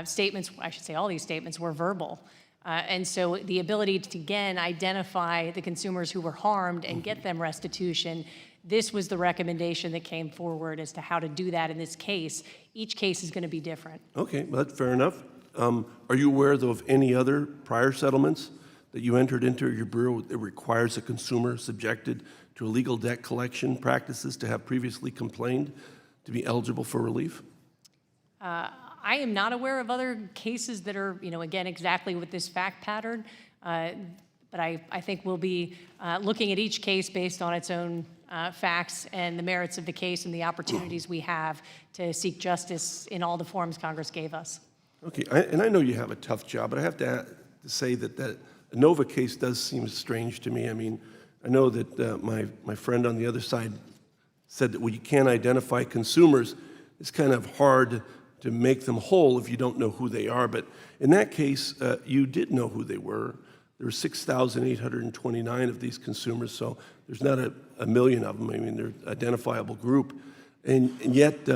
statements, I should say all these statements, were verbal. And so the ability to, again, identify the consumers who were harmed and get them restitution, this was the recommendation that came forward as to how to do that in this case. Each case is going to be different. Okay, well, that's fair enough. Are you aware, though, of any other prior settlements that you entered into your bureau that requires a consumer subjected to illegal debt collection practices to have previously complained to be eligible for relief? I am not aware of other cases that are, again, exactly with this fact pattern, but I think we'll be looking at each case based on its own facts and the merits of the case and the opportunities we have to seek justice in all the forms Congress gave us. Okay, and I know you have a tough job, but I have to say that Nova case does seem strange to me. I mean, I know that my friend on the other side said that when you can't identify consumers, it's kind of hard to make them whole if you don't know who they are. But in that case, you did know who they were. There were 6,829 of these consumers, so there's not a million of them. I mean, they're an identifiable group. And yet,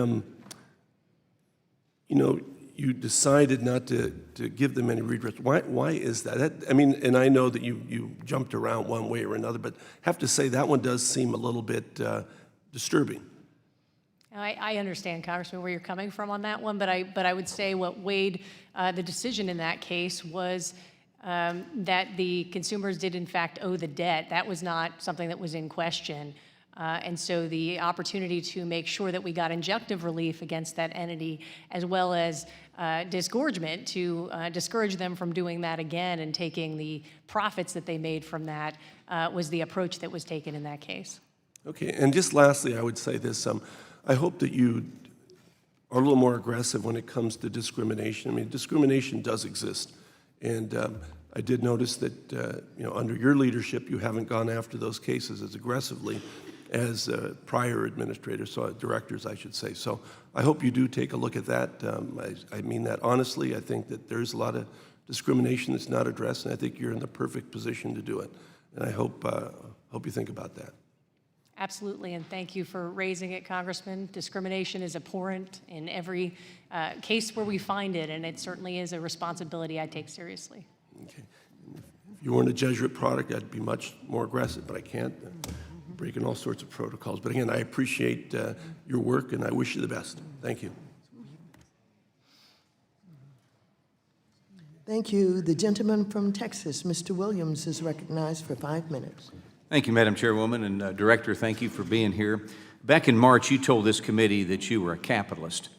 you decided not to give them any redress. Why is that? I mean, and I know that you jumped around one way or another, but I have to say that one does seem a little bit disturbing. I understand, Congressman, where you're coming from on that one, but I would say what weighed the decision in that case was that the consumers did in fact owe the debt. That was not something that was in question. And so the opportunity to make sure that we got injunctive relief against that entity, as well as disgorgement to discourage them from doing that again and taking the profits that they made from that, was the approach that was taken in that case. Okay, and just lastly, I would say this. I hope that you are a little more aggressive when it comes to discrimination. I mean, discrimination does exist. And I did notice that, under your leadership, you haven't gone after those cases as aggressively as prior administrators, so directors, I should say. So I hope you do take a look at that. I mean that honestly. I think that there's a lot of discrimination that's not addressed, and I think you're in the perfect position to do it. And I hope you think about that. Absolutely, and thank you for raising it, Congressman. Discrimination is abhorrent in every case where we find it, and it certainly is a responsibility I take seriously. Okay. If you weren't a Jesuit product, I'd be much more aggressive, but I can't. Breaking all sorts of protocols. But again, I appreciate your work, and I wish you the best. Thank you. Thank you. The gentleman from Texas, Mr. Williams, is recognized for 5 minutes. Thank you, Madam Chairwoman, and Director, thank you for being here. Back in March, you told this committee that you were a capitalist.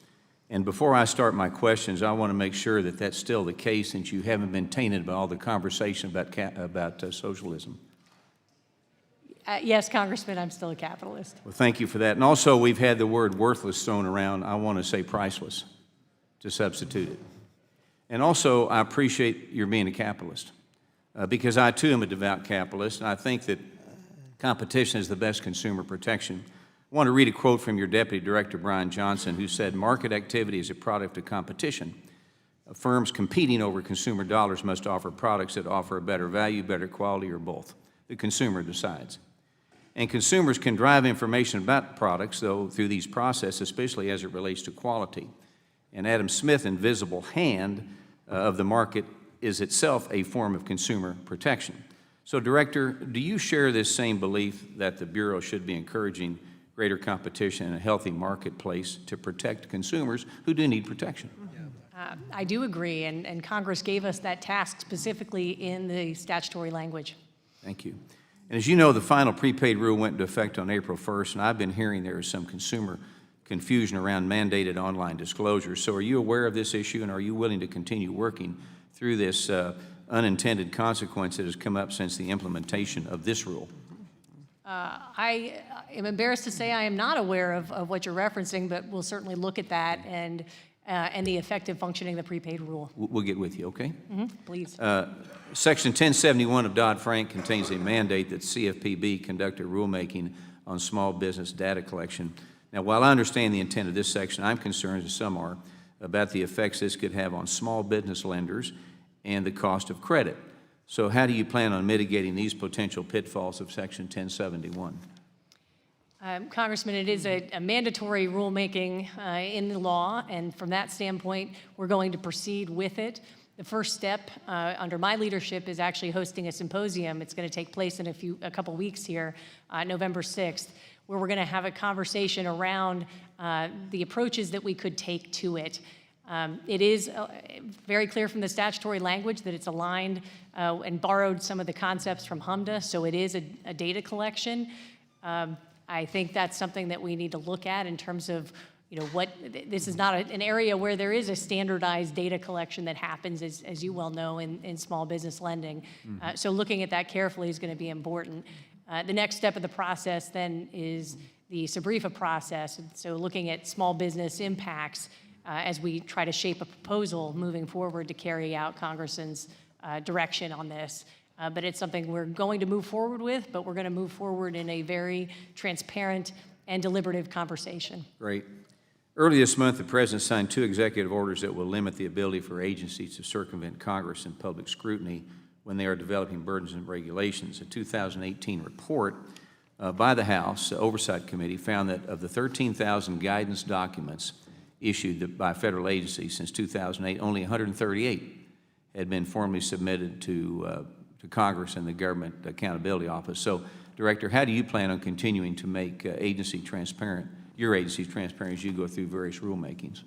And before I start my questions, I want to make sure that that's still the case, since you haven't been tainted by all the conversation about socialism. Yes, Congressman, I'm still a capitalist. Well, thank you for that. And also, we've had the word worthless thrown around. I want to say priceless to substitute it. And also, I appreciate your being a capitalist, because I, too, am a devout capitalist, and I think that competition is the best consumer protection. I want to read a quote from your Deputy Director, Brian Johnson, who said, "Market activity is a product of competition. Firms competing over consumer dollars must offer products that offer a better value, better quality, or both. The consumer decides." And consumers can drive information about products, though, through these processes, especially as it relates to quality. And Adam Smith's invisible hand of the market is itself a form of consumer protection. So, Director, do you share this same belief that the Bureau should be encouraging greater competition in a healthy marketplace to protect consumers who do need protection? I do agree, and Congress gave us that task specifically in the statutory language. Thank you. And as you know, the final prepaid rule went into effect on April 1st, and I've been hearing there is some consumer confusion around mandated online disclosure. So are you aware of this issue, and are you willing to continue working through this unintended consequence that has come up since the implementation of this rule? I am embarrassed to say I am not aware of what you're referencing, but we'll certainly look at that and the effective functioning of the prepaid rule. We'll get with you, okay? Please. Section 1071 of Dodd-Frank contains a mandate that CFPB conduct a rulemaking on small business data collection. Now, while I understand the intent of this section, I'm concerned, as some are, about the effects this could have on small business lenders and the cost of credit. So how do you plan on mitigating these potential pitfalls of Section 1071? Congressman, it is a mandatory rulemaking in the law, and from that standpoint, we're going to proceed with it. The first step under my leadership is actually hosting a symposium. It's going to take place in a couple weeks here, November 6th, where we're going to have a conversation around the approaches that we could take to it. It is very clear from the statutory language that it's aligned and borrowed some of the concepts from HMDA, so it is a data collection. I think that's something that we need to look at in terms of, this is not an area where there is a standardized data collection that happens, as you well know, in small business lending. Mm-hmm. So looking at that carefully is going to be important. The next step of the process then is the SBREFA process. So looking at small business impacts as we try to shape a proposal moving forward to carry out Congress's direction on this. But it's something we're going to move forward with, but we're going to move forward in a very transparent and deliberative conversation. Great. Early this month, the President signed 2 executive orders that will limit the ability for agencies to circumvent Congress and public scrutiny when they are developing burdensome regulations. A 2018 report by the House Oversight Committee found that of the 13,000 guidance documents issued by federal agencies since 2008, only 138 had been formally submitted to Congress and the Government Accountability Office. So, Director, how do you plan on continuing to make your agency transparent as you go through various rulemakings?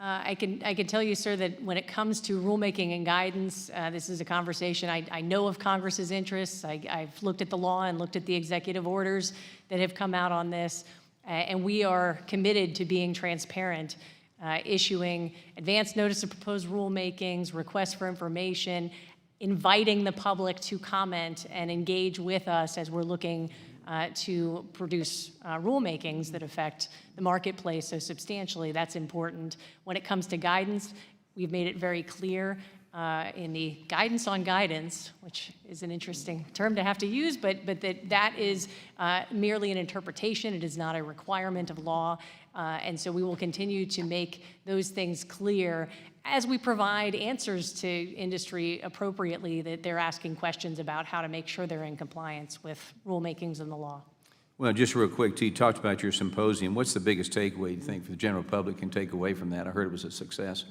I can tell you, sir, that when it comes to rulemaking and guidance, this is a conversation I know of Congress's interests. I've looked at the law and looked at the executive orders that have come out on this, and we are committed to being transparent, issuing advance notice of proposed rulemakings, requests for information, inviting the public to comment and engage with us as we're looking to produce rulemakings that affect the marketplace so substantially. That's important. When it comes to guidance, we've made it very clear in the guidance on guidance, which is an interesting term to have to use, but that is merely an interpretation. It is not a requirement of law. And so we will continue to make those things clear as we provide answers to industry appropriately that they're asking questions about how to make sure they're in compliance with rulemakings and the law. Well, just real quick, you talked about your symposium. What's the biggest takeaway you think the general public can take away from that? I heard it was a success.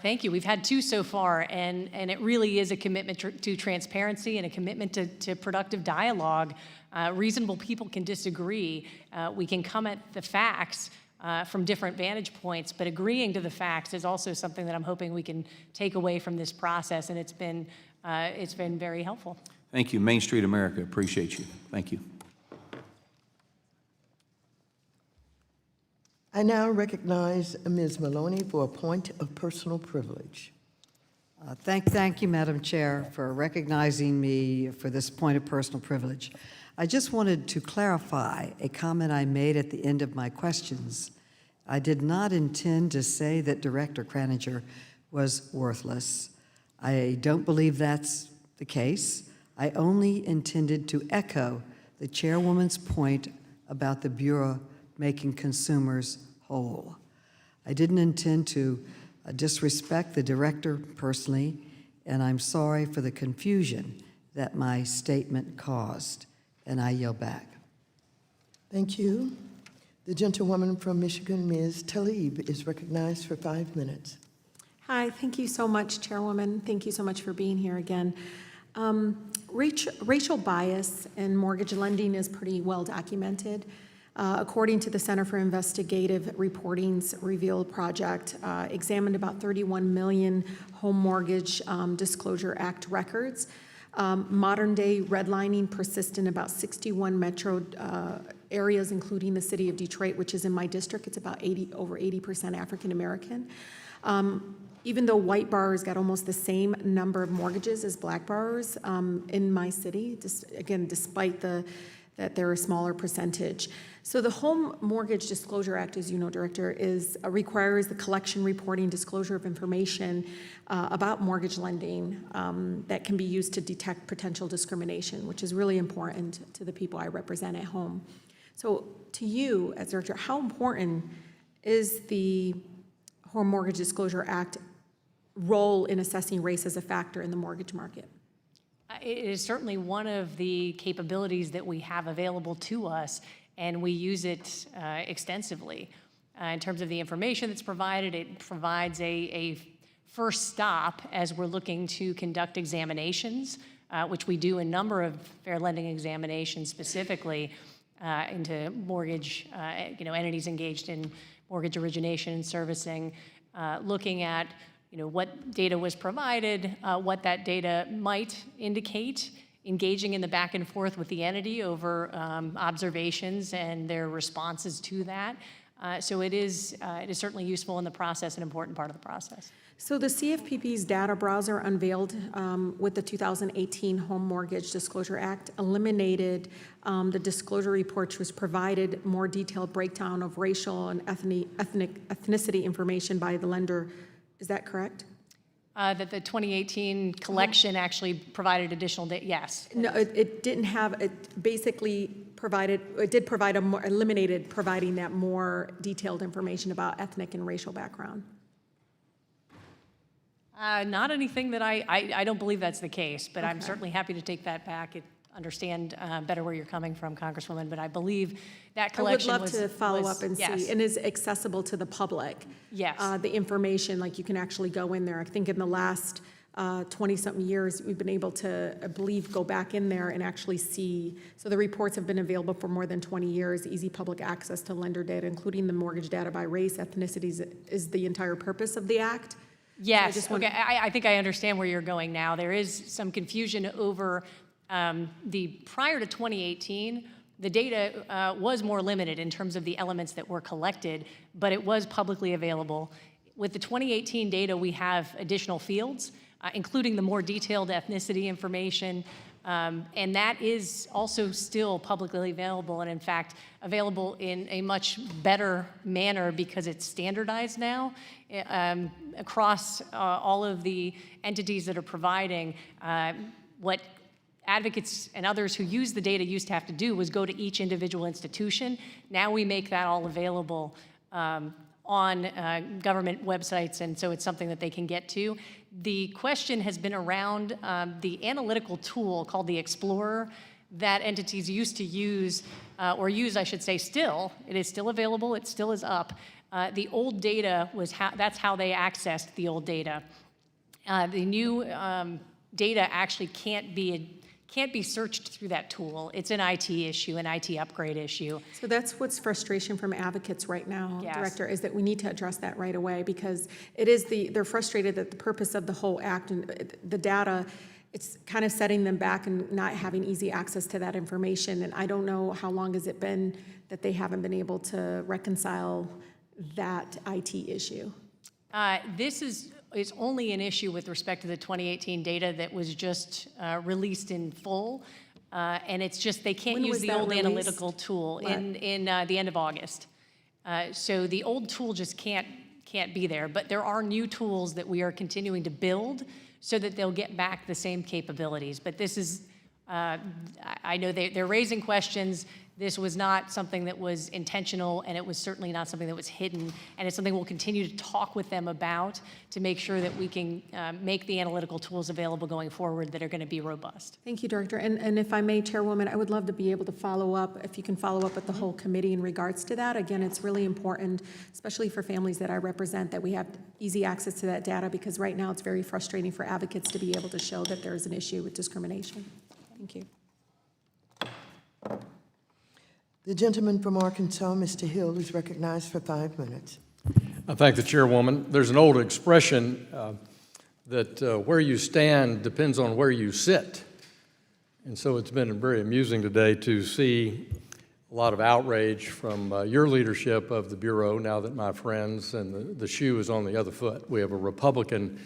Thank you. We've had 2 so far, and it really is a commitment to transparency and a commitment to productive dialogue. Reasonable people can disagree. We can come at the facts from different vantage points, but agreeing to the facts is also something that I'm hoping we can take away from this process, and it's been very helpful. Thank you. Main Street America, appreciate you. Thank you. I now recognize Ms. Maloney for a point of personal privilege. Thank you, Madam Chair, for recognizing me for this point of personal privilege. I just wanted to clarify a comment I made at the end of my questions. I did not intend to say that Director Kraninger was worthless. I don't believe that's the case. I only intended to echo the chairwoman's point about the Bureau making consumers whole. I didn't intend to disrespect the director personally, and I'm sorry for the confusion that my statement caused. And I yield back. Thank you. The gentlewoman from Michigan, Ms. Tlaib, is recognized for 5 minutes. Hi, thank you so much, Chairwoman. Thank you so much for being here again. Racial bias in mortgage lending is pretty well documented. According to the Center for Investigative Reporting's Reveal project, examined about 31 million home mortgage disclosure act records. Modern-day redlining persists in about 61 metro areas, including the city of Detroit, which is in my district. It's about over 80% African American. Even though white borrowers got almost the same number of mortgages as black borrowers in my city, again, despite that they're a smaller percentage. So the Home Mortgage Disclosure Act, as you know, Director, requires the collection, reporting, disclosure of information about mortgage lending that can be used to detect potential discrimination, which is really important to the people I represent at home. So to you, as Director, how important is the Home Mortgage Disclosure Act role in assessing race as a factor in the mortgage market? It is certainly one of the capabilities that we have available to us, and we use it extensively. In terms of the information that's provided, it provides a first stop as we're looking to conduct examinations, which we do a number of fair lending examinations specifically into mortgage, entities engaged in mortgage origination and servicing, looking at what data was provided, what that data might indicate, engaging in the back and forth with the entity over observations and their responses to that. So it is certainly useful in the process, an important part of the process. So the CFPB's data browser unveiled with the 2018 Home Mortgage Disclosure Act eliminated the disclosure report, which was provided more detailed breakdown of racial and ethnicity information by the lender. Is that correct? That the 2018 collection actually provided additional data, yes. No, it didn't have, it basically provided, it did provide eliminated providing that more detailed information about ethnic and racial background. Not anything that I don't believe that's the case, but I'm certainly happy to take that back. Understand better where you're coming from, Congresswoman, but I believe that collection was... I would love to follow up and see, and is accessible to the public. Yes. The information, like you can actually go in there. I think in the last 20-something years, we've been able to, I believe, go back in there and actually see. So the reports have been available for more than 20 years, easy public access to lender data, including the mortgage data by race, ethnicities, is the entire purpose of the act. Yes, So okay, I think I understand where you're going now. There is some confusion over the prior to 2018, the data was more limited in terms of the elements that were collected, but it was publicly available. With the 2018 data, we have additional fields, including the more detailed ethnicity information, and that is also still publicly available, and in fact, available in a much better manner because it's standardized now across all of the entities that are providing. What advocates and others who use the data used to have to do was go to each individual institution. Now we make that all available on government websites, and so it's something that they can get to. The question has been around the analytical tool called the Explorer that entities used to use, or use, I should say, still. It is still available. It still is up. The old data was that's how they accessed the old data. The new data actually can't be searched through that tool. It's an IT issue, an IT upgrade issue. So that's what's frustration from advocates right now, Yes. Director, is that we need to address that right away because it is they're frustrated that the purpose of the whole act and the data, it's kind of setting them back and not having easy access to that information. And I don't know how long has it been that they haven't been able to reconcile that IT issue. This is only an issue with respect to the 2018 data that was just released in full, and it's just they can't When use was the that old released? analytical tool in the end of August. So the old tool just can't be there, but there are new tools that we are continuing to build so that they'll get back the same capabilities. But this is, I know they're raising questions. This was not something that was intentional, and it was certainly not something that was hidden, and it's something we'll continue to talk with them about to make sure that we can make the analytical tools available going forward that are going to be robust. Thank you, Director. And if I may, Chairwoman, I would love to be able to follow up, if you can follow up with the whole committee in regards to that. Again, it's really important, especially for families that I represent, that we have easy access to that data because right now it's very frustrating for advocates to be able to show that there is an issue with discrimination. Thank you. The gentleman from Arkansas, Mr. Hill, is recognized for 5 minutes. I thank the chairwoman. There's an old expression that where you stand depends on where you sit. And so it's been very amusing today to see a lot of outrage from your leadership of the Bureau now that my friends and the shoe is on the other foot. We have a Republican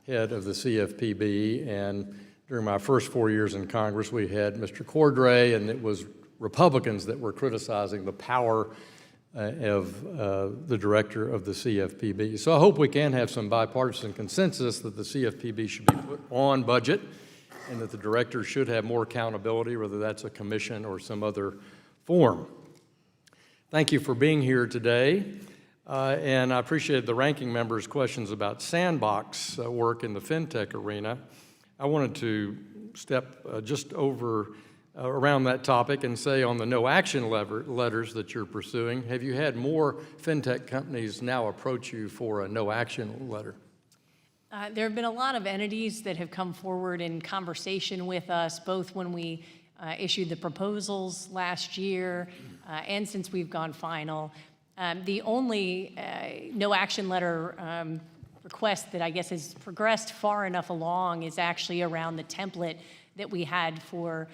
head of the CFPB, and during my first 4 years in Congress, we had Mr. Cordray, and it was Republicans that were criticizing the power of the director of the CFPB. So I hope we can have some bipartisan consensus that the CFPB should be put on budget and that the director should have more accountability, whether that's a commission or some other form. Thank you for being here today. And I appreciate the ranking member's questions about sandbox work in the fintech arena. I wanted to step just over around that topic and say on the no action letters that you're pursuing, have you had more fintech companies now approach you for a no action letter? There have been a lot of entities that have come forward in conversation with us, both when we issued the proposals last year and since we've gone final. The only no action letter request that I guess has progressed far enough along is actually around the template that we had for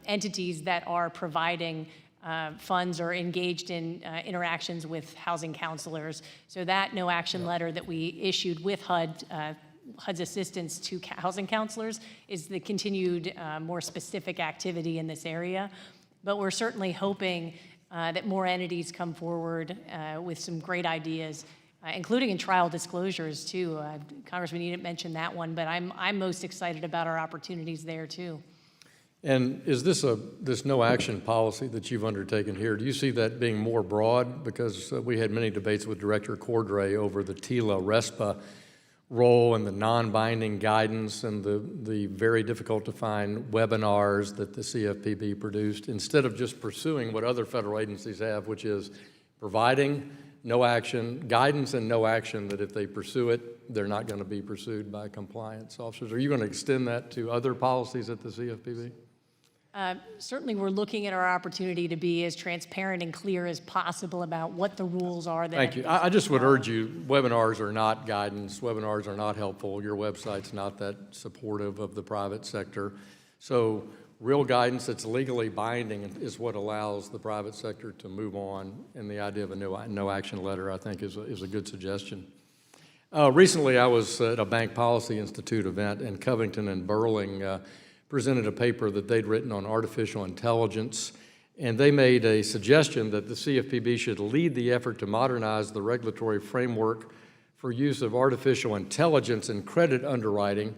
entities that are providing funds or engaged in interactions with housing counselors. So that no action letter that we issued with HUD's assistance to housing counselors is the continued more specific activity in this area. But we're certainly hoping that more entities come forward with some great ideas, including in trial disclosures too. Congressman, you didn't mention that one, but I'm most excited about our opportunities there too. And is this no action policy that you've undertaken here, do you see that being more broad? Because we had many debates with Director Cordray over the TILA-RESPA role and the non-binding guidance and the very difficult to find webinars that the CFPB produced, instead of just pursuing what other federal agencies have, which is providing no action, guidance and no action, that if they pursue it, they're not going to be pursued by compliance officers. Are you going to extend that to other policies at the CFPB? Certainly, we're looking at our opportunity to be as transparent and clear as possible about what the rules are. That Thank you. I just would urge you, webinars are not guidance. Webinars are not helpful. Your website's not that supportive of the private sector. So real guidance that's legally binding is what allows the private sector to move on, and the idea of a no action letter, I think, is a good suggestion. Recently, I was at a Bank Policy Institute event, and Covington and Burling presented a paper that they'd written on artificial intelligence, and they made a suggestion that the CFPB should lead the effort to modernize the regulatory framework for use of artificial intelligence in credit underwriting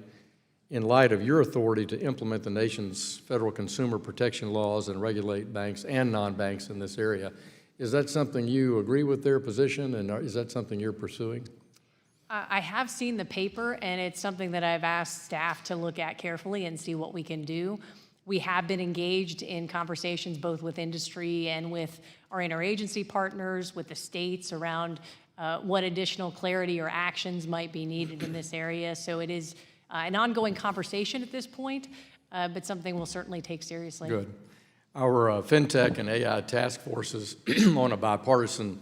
in light of your authority to implement the nation's federal consumer protection laws and regulate banks and non-banks in this area. Is that something you agree with their position, and is that something you're pursuing? I have seen the paper, and it's something that I've asked staff to look at carefully and see what we can do. We have been engaged in conversations both with industry and with our interagency partners, with the states around what additional clarity or actions might be needed in this area. So it is an ongoing conversation at this point, but something we'll certainly take seriously. Good. Our FinTech and AI task forces on a bipartisan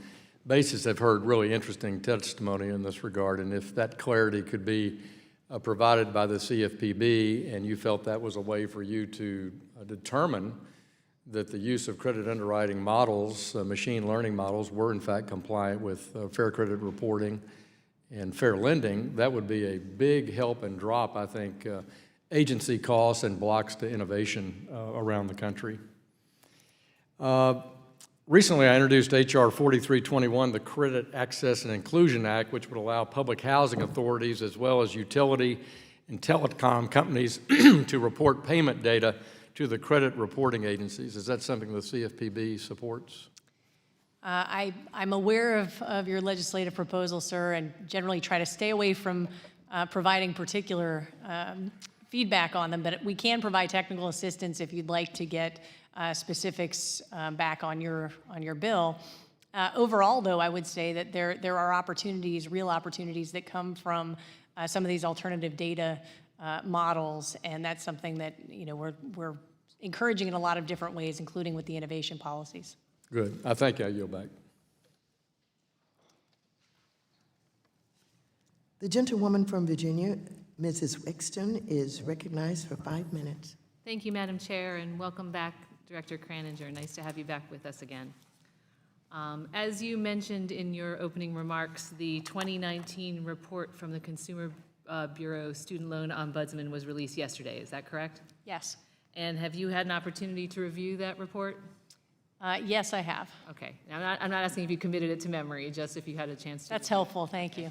basis have heard really interesting testimony in this regard, and if that clarity could be provided by the CFPB, and you felt that was a way for you to determine that the use of credit underwriting models, machine learning models, were in fact compliant with fair credit reporting and fair lending, that would be a big help and drop, I think, agency costs and blocks to innovation around the country. Recently, I introduced H.R. 4321, the Credit Access and Inclusion Act, which would allow public housing authorities as well as utility and telecom companies to report payment data to the credit reporting agencies. Is that something the CFPB supports? I'm aware of your legislative proposal, sir, and generally try to stay away from providing particular feedback on them, but we can provide technical assistance if you'd like to get specifics back on your bill. Overall, though, I would say that there are opportunities, real opportunities, that come from some of these alternative data models, and that's something that we're encouraging in a lot of different ways, including with the innovation policies. Good. I thank you. I yield back. The gentlewoman from Virginia, Mrs. Wexton, is recognized for 5 minutes. Thank you, Madam Chair, and welcome back, Director Kraninger. Nice to have you back with us again. As you mentioned in your opening remarks, the 2019 report from the Consumer Bureau Student Loan Ombudsman was released yesterday. Is that correct? Yes. And have you had an opportunity to review that report? Yes, I have. Okay. Now, I'm not asking if you committed it to memory, just if you had a chance to. That's helpful. Thank you.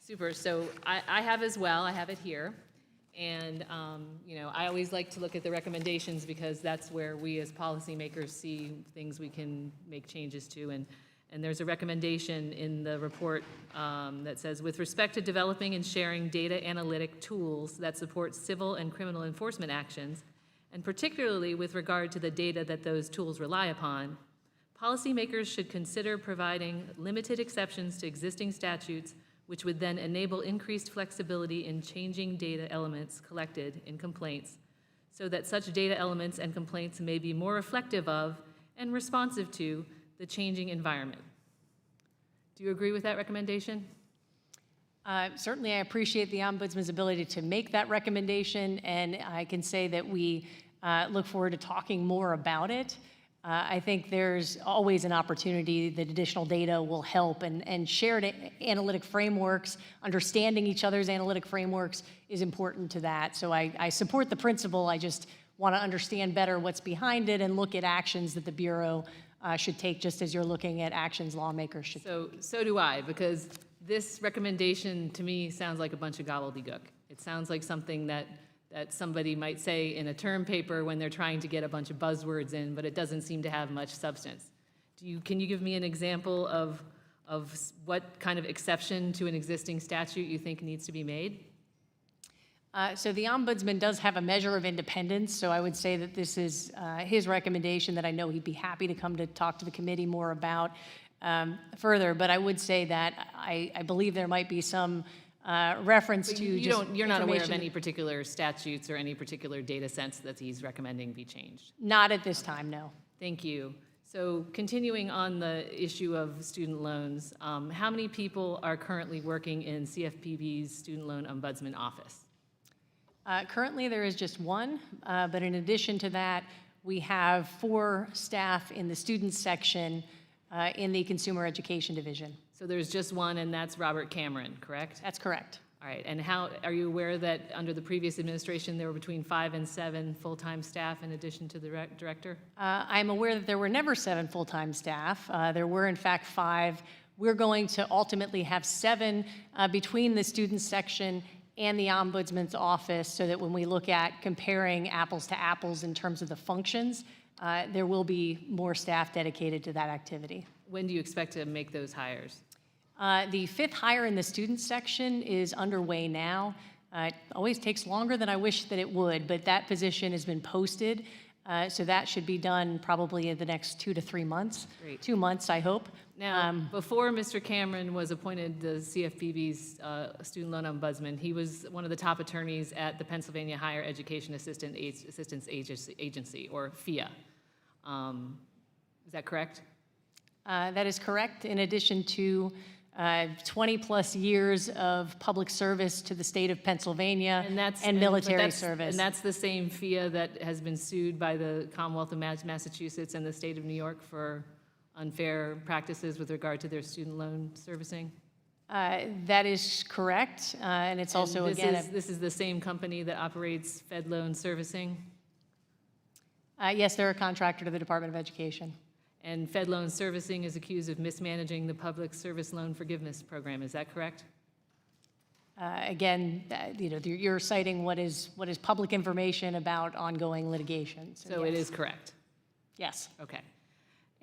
Super. So I have as well. I have it here. And, I always like to look at the recommendations because that's where we as policymakers see things we can make changes to. And And there's a recommendation in the report that says, with respect to developing and sharing data analytic tools that support civil and criminal enforcement actions, and particularly with regard to the data that those tools rely upon, policymakers should consider providing limited exceptions to existing statutes, which would then enable increased flexibility in changing data elements collected in complaints, so that such data elements and complaints may be more reflective of and responsive to the changing environment. Do you agree with that recommendation? Certainly, I appreciate the Ombudsman's ability to make that recommendation, and I can say that we look forward to talking more about it. I think there's always an opportunity that additional data will help, and shared analytic frameworks, understanding each other's analytic frameworks is important to that. So I support the principle. I just want to understand better what's behind it and look at actions that the Bureau should take, just as you're looking at actions lawmakers should take. So do I, because this recommendation to me sounds like a bunch of gobbledygook. It sounds like something that somebody might say in a term paper when they're trying to get a bunch of buzzwords in, but it doesn't seem to have much substance. Can you give me an example of what kind of exception to an existing statute you think needs to be made? So the Ombudsman does have a measure of independence, so I would say that this is his recommendation that I know he'd be happy to come to talk to the committee more about further, but I would say that I believe there might be some reference But to you're not aware of information- any particular statutes or any particular data sets that he's recommending be changed? Not at this time, no. Thank you. So continuing on the issue of student loans, how many people are currently working in CFPB's Student Loan Ombudsman Office? Currently, there is just one, but in addition to that, we have 4 staff in the student section in the Consumer Education Division. So there's just one, and that's Robert Cameron, correct? That's correct. All right, and how, are you aware that under the previous administration, there were between 5 and 7 full-time staff in addition to the director? I'm aware that there were never 7 full-time staff. There were, in fact, 5. We're going to ultimately have 7 between the student section and the Ombudsman's office, so that when we look at comparing apples to apples in terms of the functions, there will be more staff dedicated to that activity. When do you expect to make those hires? The 5th hire in the student section is underway now. It always takes longer than I wish that it would, but that position has been posted, so that should be done probably in the next 2 to 3 months. Great. 2 months, I hope. Now, before Mr. Cameron was appointed the CFPB's Student Loan Ombudsman, he was one of the top attorneys at the Pennsylvania Higher Education Assistance Agency, or FIA. Is that correct? That is correct, in addition to 20-plus years of public service to the state of Pennsylvania and military service. And that's the same FIA that has been sued by the Commonwealth of Massachusetts and the state of New York for unfair practices with regard to their student loan servicing? That is correct, and it's also, again... This is the same company that operates Fed Loan Servicing? Yes, they're a contractor to the Department of Education. And Fed Loan Servicing is accused of mismanaging the Public Service Loan Forgiveness Program, is that correct? Again, you're citing what is public information about ongoing litigation. So yes. It is correct? Yes. Okay.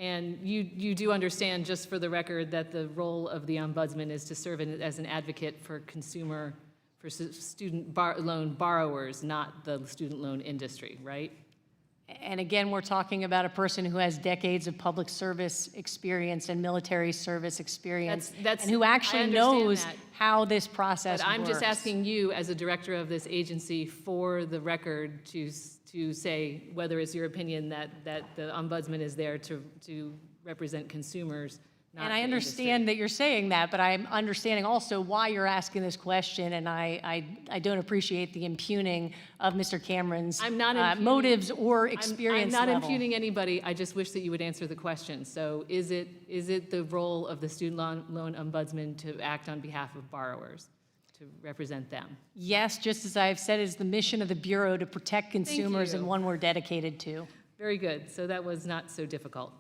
And you do understand, just for the record, that the role of the Ombudsman is to serve as an advocate for student loan borrowers, not the student loan industry, right? And again, we're talking about a person who has decades of public service experience and military service experience, and who actually knows how this process works. But I'm just works. asking you, as a director of this agency, for the record to say whether it's your opinion that the Ombudsman is there to represent consumers, not And I the understand industry. that you're saying that, but I'm understanding also why you're asking this question, and I don't appreciate the impugning of Mr. Cameron's motives or experience I'm not level. impugning anybody. I just wish that you would answer the question. So is it the role of the Student Loan Ombudsman to act on behalf of borrowers, to represent them? Yes, just as I've said, it's the mission of the Bureau to protect consumers, you. and one we're dedicated to. Very good. So that was not so difficult.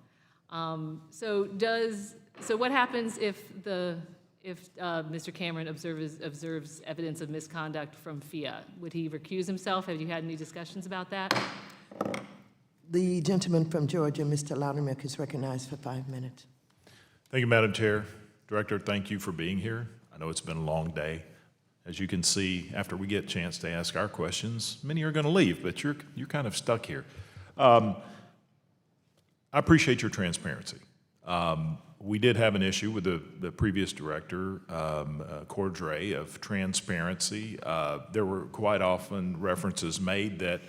So what happens if Mr. Cameron observes evidence of misconduct from FIA? Would he recuse himself? Have you had any discussions about that? The gentleman from Georgia, Mr. Loudermilk, is recognized for 5 minutes. Thank you, Madam Chair. Director, thank you for being here. I know it's been a long day. As you can see, after we get a chance to ask our questions, many are going to leave, but you're kind of stuck here. I appreciate your transparency. We did have an issue with the previous director, Cordray, of transparency. There were quite often references made that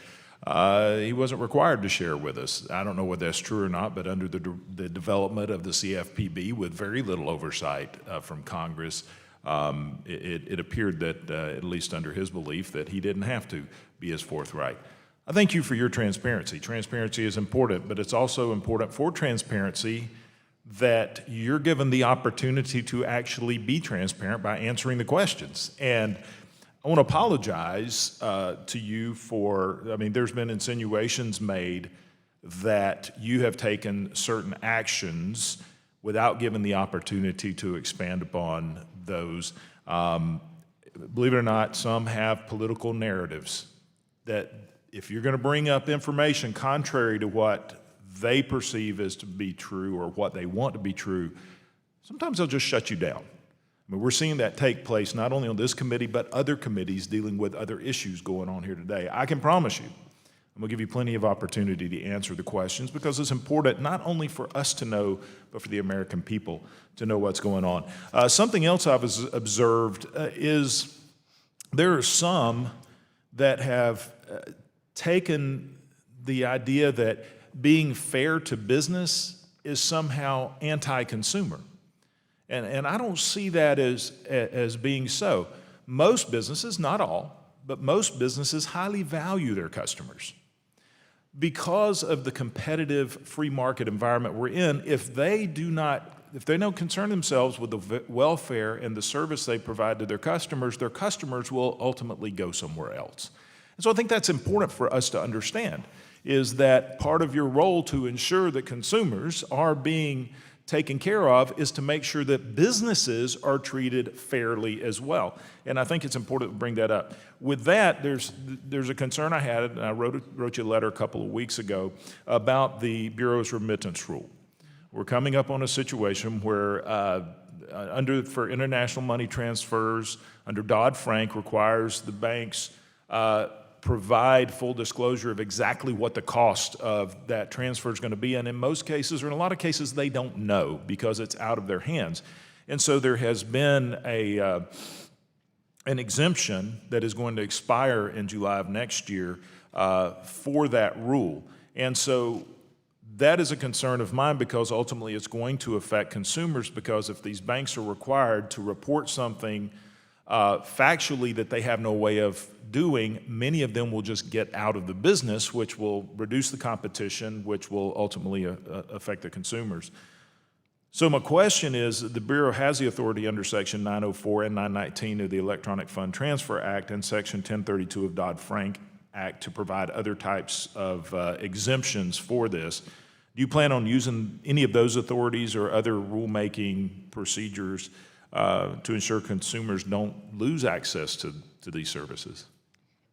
he wasn't required to share with us. I don't know whether that's true or not, but under the development of the CFPB with very little oversight from Congress, it appeared that, at least under his belief, that he didn't have to be as forthright. I thank you for your transparency. Transparency is important, but it's also important for transparency that you're given the opportunity to actually be transparent by answering the questions. And I want to apologize to you for, there's been insinuations made that you have taken certain actions without giving the opportunity to expand upon those. Believe it or not, some have political narratives that if you're going to bring up information contrary to what they perceive as to be true or what they want to be true, sometimes they'll just shut you down. We're seeing that take place not only on this committee, but other committees dealing with other issues going on here today. I can promise you, I'm going to give you plenty of opportunity to answer the questions because it's important not only for us to know, but for the American people to know what's going on. Something else I've observed is there are some that have taken the idea that being fair to business is somehow anti-consumer. And I don't see that as being so. Most businesses, not all, but most businesses highly value their customers. Because of the competitive free market environment we're in, if they don't concern themselves with the welfare and the service they provide to their customers will ultimately go somewhere else. And so I think that's important for us to understand, is that part of your role to ensure that consumers are being taken care of is to make sure that businesses are treated fairly as well. And I think it's important to bring that up. With that, there's a concern I had, and I wrote you a letter a couple of weeks ago about the Bureau's remittance rule. We're coming up on a situation where for international money transfers, under Dodd-Frank requires the banks provide full disclosure of exactly what the cost of that transfer is going to be. And in most cases, or in a lot of cases, they don't know because it's out of their hands. And so there has been an exemption that is going to expire in July of next year for that rule. And so that is a concern of mine because ultimately it's going to affect consumers, because if these banks are required to report something factually that they have no way of doing, many of them will just get out of the business, which will reduce the competition, which will ultimately affect the consumers. So my question is, the Bureau has the authority under Section 904 and 919 of the Electronic Fund Transfer Act and Section 1032 of Dodd-Frank Act to provide other types of exemptions for this. Do you plan on using any of those authorities or other rulemaking procedures to ensure consumers don't lose access to these services?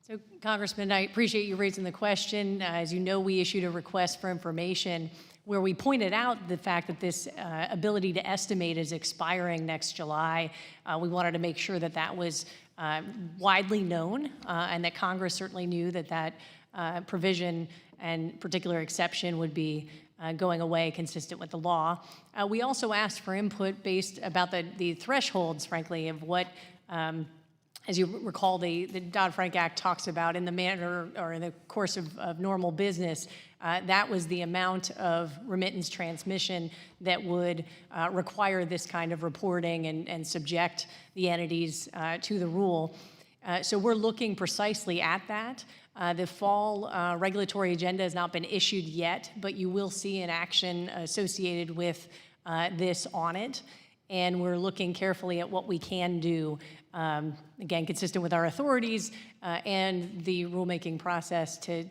So, Congressman, I appreciate you raising the question. As you know, we issued a request for information where we pointed out the fact that this ability to estimate is expiring next July. We wanted to make sure that that was widely known and that Congress certainly knew that that provision and particular exception would be going away consistent with the law. We also asked for input based about the thresholds, frankly, of what as you recall, the Dodd-Frank Act talks about in the manner or in the course of normal business, that was the amount of remittance transmission that would require this kind of reporting and subject the entities to the rule. So we're looking precisely at that. The fall regulatory agenda has not been issued yet, but you will see an action associated with this on it. And we're looking carefully at what we can do, again, consistent with our authorities and the rulemaking process to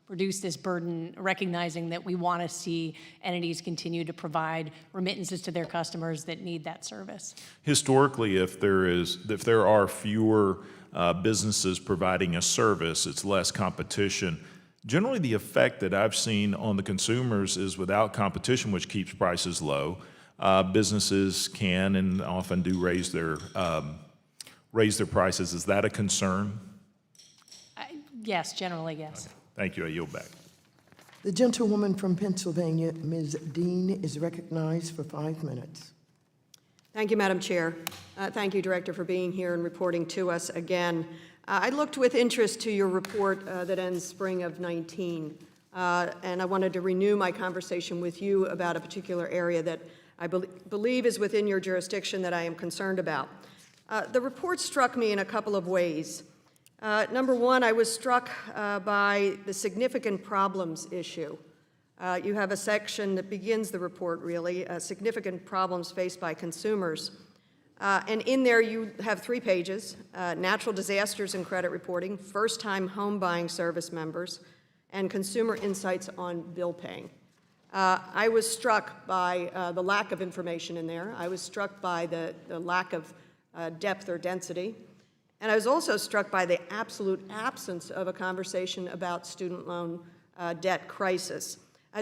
reduce this burden, recognizing that we want to see entities continue to provide remittances to their customers that need that service. Historically, if there are fewer businesses providing a service, it's less competition. Generally, the effect that I've seen on the consumers is without competition, which keeps prices low. businesses can and often do raise their prices. Is that a concern? Yes, generally, yes. Thank you. I yield back. The gentlewoman from Pennsylvania, Ms. Dean, is recognized for 5 minutes. Thank you, Madam Chair. Thank you, Director, for being here and reporting to us again. I looked with interest to your report that ends spring of 19, and I wanted to renew my conversation with you about a particular area that I believe is within your jurisdiction that I am concerned about. The report struck me in a couple of ways. Number one, I was struck by the significant problems issue. You have a section that begins the report, really, significant problems faced by consumers. And in there you have 3 pages, natural disasters and credit reporting, first-time home buying service members, and consumer insights on bill paying. I was struck by the lack of information in there. I was struck by the lack of depth or density. And I was also struck by the absolute absence of a conversation about student loan debt crisis.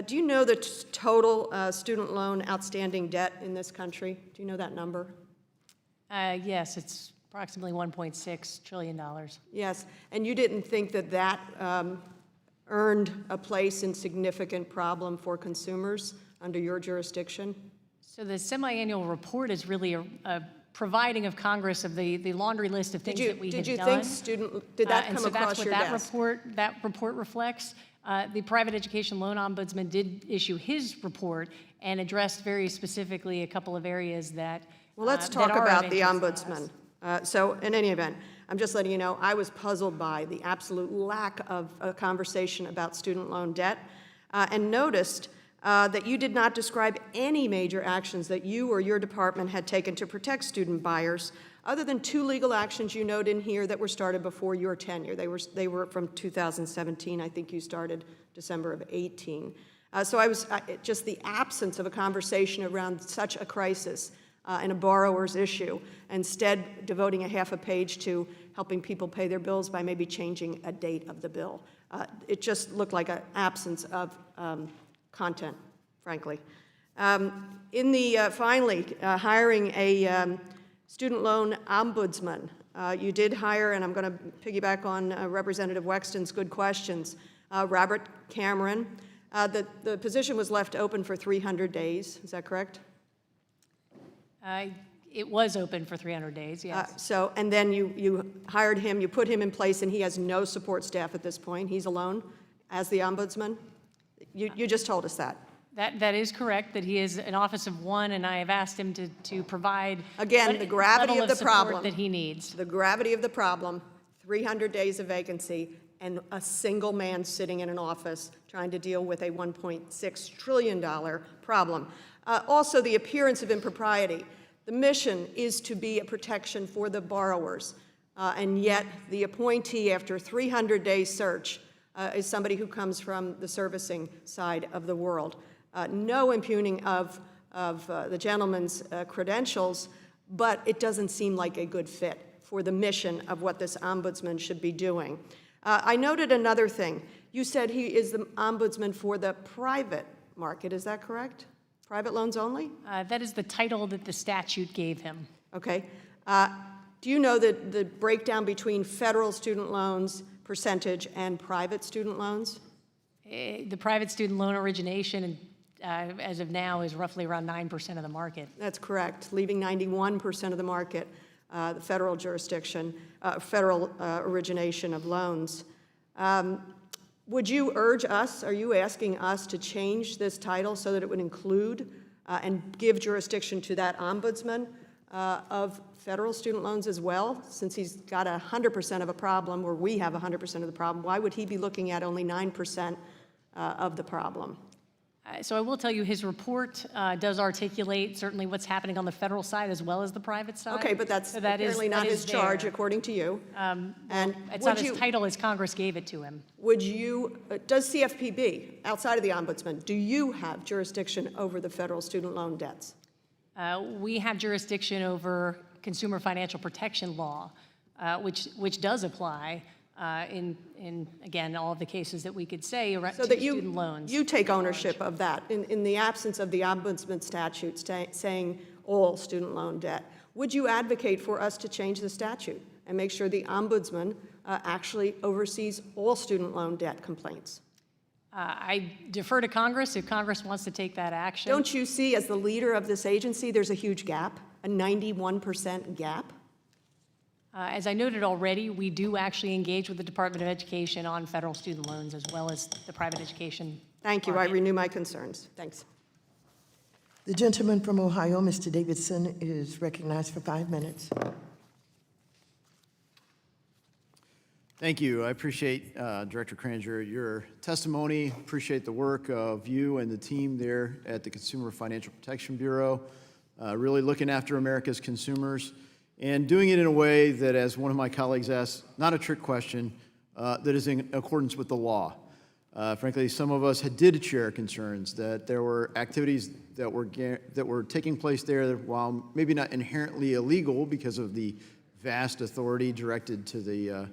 Do you know the total student loan outstanding debt in this country? Do you know that number? Yes, it's approximately $1.6 trillion. Yes, and you didn't think that that earned a place in significant problem for consumers under your jurisdiction? So the semi-annual report is really a providing of Congress of the laundry list of things that we have done. Did you think did that come across your desk? That report reflects. The Private Education Loan Ombudsman did issue his report and addressed very specifically a couple of areas that Well, let's talk about the Ombudsman. So in any event, I'm just letting you know, I was puzzled by the absolute lack of a conversation about student loan debt and noticed that you did not describe any major actions that you or your department had taken to protect student buyers, other than 2 legal actions you note in here that were started before your tenure. They were from 2017. I think you started December of 18. So I was just the absence of a conversation around such a crisis and a borrower's issue, instead devoting a half a page to helping people pay their bills by maybe changing a date of the bill. It just looked like an absence of content, frankly. Finally, hiring a student loan ombudsman. You did hire, and I'm going to piggyback on Representative Wexton's good questions, Robert Cameron. The position was left open for 300 days. Is that correct? It was open for 300 days, yes. And then you hired him, you put him in place, and he has no support staff at this point. He's alone as the ombudsman? You just told us that. That is correct, that he is an office of one, and I have asked him to provide again the gravity of the problem that he needs. The gravity of the problem, 300 days of vacancy, and a single man sitting in an office trying to deal with a $1.6 trillion problem. Also, the appearance of impropriety. The mission is to be a protection for the borrowers, and yet the appointee, after 300-day search, is somebody who comes from the servicing side of the world. No impugning of the gentleman's credentials, but it doesn't seem like a good fit for the mission of what this ombudsman should be doing. I noted another thing. You said he is the ombudsman for the private market. Is that correct? Private loans only? That is the title that the statute gave him. Okay. Do you know the breakdown between federal student loans percentage and private student loans? The private student loan origination, as of now, is roughly around 9% of the market. That's correct, leaving 91% of the market, the federal jurisdiction, federal origination of loans. Would you urge us, are you asking us to change this title so that it would include and give jurisdiction to that ombudsman of federal student loans as well? Since he's got 100% of a problem, or we have 100% of the problem, why would he be looking at only 9% of the problem? So I will tell you, his report does articulate certainly what's happening on the federal side as well as the private side. Okay, but that's apparently not his charge, according to you. And it's not his title as Congress gave it to him. Would you, does CFPB, outside of the ombudsman, do you have jurisdiction over the federal student loan debts? We have jurisdiction over consumer financial protection law, which does apply again, all of the cases that we could say around So that student loans. you take ownership of that, in the absence of the ombudsman statute saying all student loan debt. Would you advocate for us to change the statute and make sure the ombudsman actually oversees all student loan debt complaints? I defer to Congress if Congress wants to take that action. Don't you see, as the leader of this agency, there's a huge gap, a 91% gap? As I noted already, we do actually engage with the Department of Education on federal student loans as well as the private education. Thank you. I renew my concerns. Thanks. The gentleman from Ohio, Mr. Davidson, is recognized for 5 minutes. Thank you. I appreciate, Director Kraninger, your testimony. Appreciate the work of you and the team there at the Consumer Financial Protection Bureau, really looking after America's consumers and doing it in a way that, as one of my colleagues asked, not a trick question, that is in accordance with the law. Frankly, some of us did share concerns that there were activities that were taking place there while maybe not inherently illegal because of the vast authority directed to the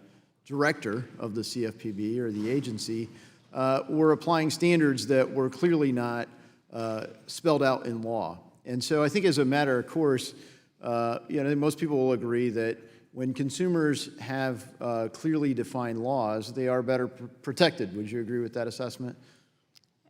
director of the CFPB or the agency, were applying standards that were clearly not spelled out in law. And so I think as a matter of course, most people will agree that when consumers have clearly defined laws, they are better protected. Would you agree with that assessment?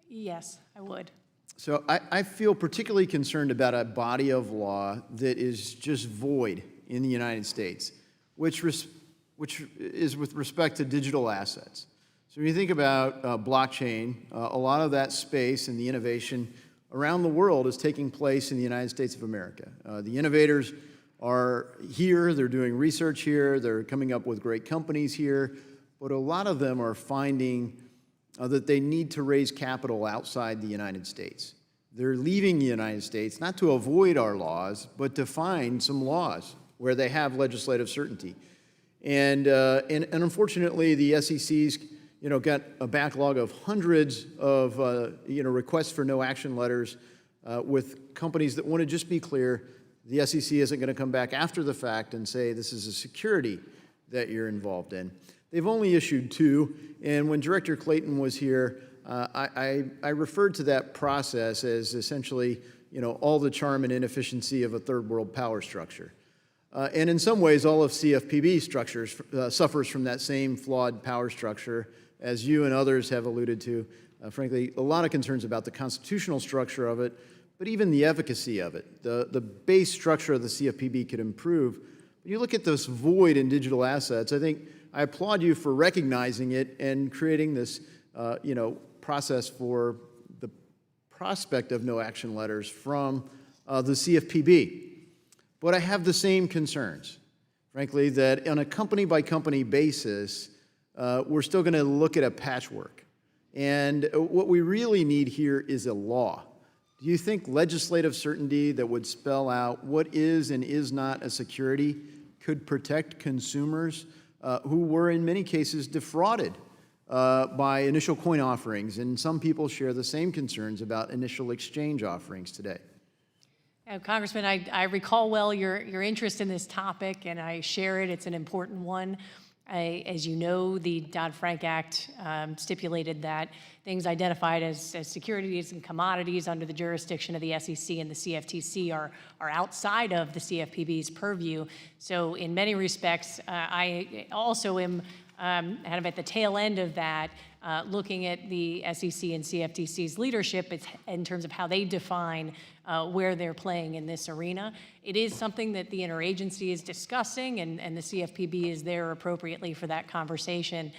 Yes, I would. So I feel particularly concerned about a body of law that is just void in the United States, which is with respect to digital assets. So when you think about blockchain, a lot of that space and the innovation around the world is taking place in the United States of America. The innovators are here, they're doing research here, they're coming up with great companies here, but a lot of them are finding that they need to raise capital outside the United States. They're leaving the United States, not to avoid our laws, but to find some laws where they have legislative certainty. And unfortunately, the SEC's got a backlog of hundreds of requests for no action letters with companies that want to just be clear. The SEC isn't going to come back after the fact and say this is a security that you're involved in. They've only issued 2, and when Director Clayton was here, I referred to that process as essentially all the charm and inefficiency of a third world power structure. And in some ways, all of CFPB structures suffers from that same flawed power structure, as you and others have alluded to. Frankly, a lot of concerns about the constitutional structure of it, but even the efficacy of it. The base structure of the CFPB could improve. When you look at this void in digital assets, I applaud you for recognizing it and creating this process for the prospect of no action letters from the CFPB. But I have the same concerns, frankly, that on a company-by-company basis, we're still going to look at a patchwork. And what we really need here is a law. Do you think legislative certainty that would spell out what is and is not a security could protect consumers who were in many cases defrauded by initial coin offerings? And some people share the same concerns about initial exchange offerings today. Congressman, I recall well your interest in this topic, and I share it. It's an important one. As you know, the Dodd-Frank Act stipulated that things identified as securities and commodities under the jurisdiction of the SEC and the CFTC are outside of the CFPB's purview. So in many respects, I also am kind of at the tail end of that, looking at the SEC and CFTC's leadership in terms of how they define where they're playing in this arena. It is something that the interagency is discussing, and the CFPB is there appropriately for that conversation.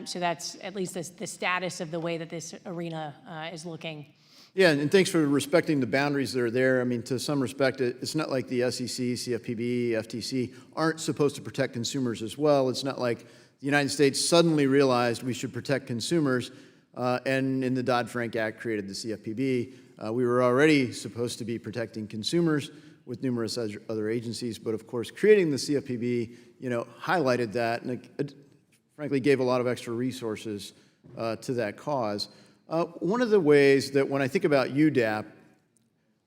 So that's at least the status of the way that this arena is looking. Yeah, and thanks for respecting the boundaries that are there. I mean, to some respect, it's not like the SEC, CFPB, FTC aren't supposed to protect consumers as well. It's not like the United States suddenly realized we should protect consumers, and in the Dodd-Frank Act created the CFPB. We were already supposed to be protecting consumers with numerous other agencies, but of course, creating the CFPB, highlighted that, and it, frankly, gave a lot of extra resources to that cause. One of the ways that when I think about UDAP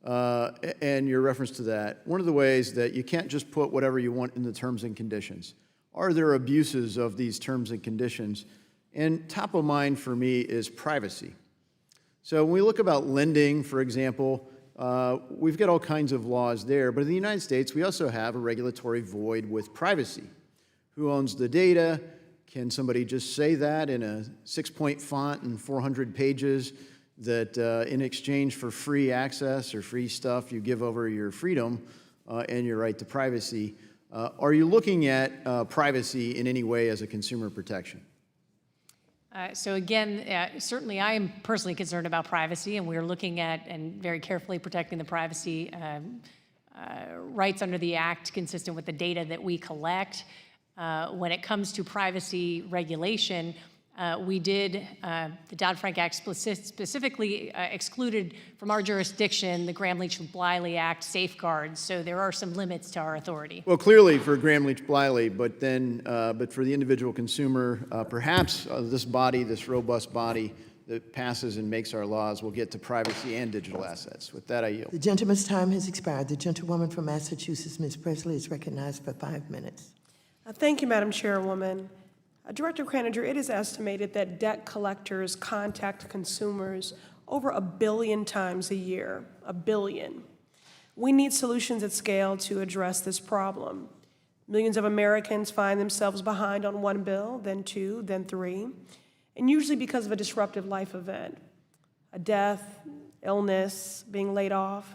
and your reference to that, one of the ways that you can't just put whatever you want in the terms and conditions. are there abuses of these terms and conditions? And top of mind for me is privacy. So when we look about lending, for example, we've got all kinds of laws there, but in the United States, we also have a regulatory void with privacy. Who owns the data? Can somebody just say that in a 6-point font and 400 pages that in exchange for free access or free stuff, you give over your freedom and your right to privacy? Are you looking at privacy in any way as a consumer protection? So again, certainly I am personally concerned about privacy, and we're looking at and very carefully protecting the privacy rights under the Act consistent with the data that we collect. When it comes to privacy regulation, we did, the Dodd-Frank Act specifically excluded from our jurisdiction the Gramm-Leach-Bliley Act safeguards, so there are some limits to our authority. Well, clearly for Gramm-Leach-Bliley, but then, but for the individual consumer, perhaps this body, this robust body that passes and makes our laws will get to privacy and digital assets. With that, I yield. The gentleman's time has expired. The gentlewoman from Massachusetts, Ms. Presley, is recognized for 5 minutes. Thank you, Madam Chairwoman. Director Kraninger, it is estimated that debt collectors contact consumers over 1 billion times a year, 1 billion. We need solutions at scale to address this problem. Millions of Americans find themselves behind on 1 bill, then 2, then 3, and usually because of a disruptive life event, a death, illness, being laid off,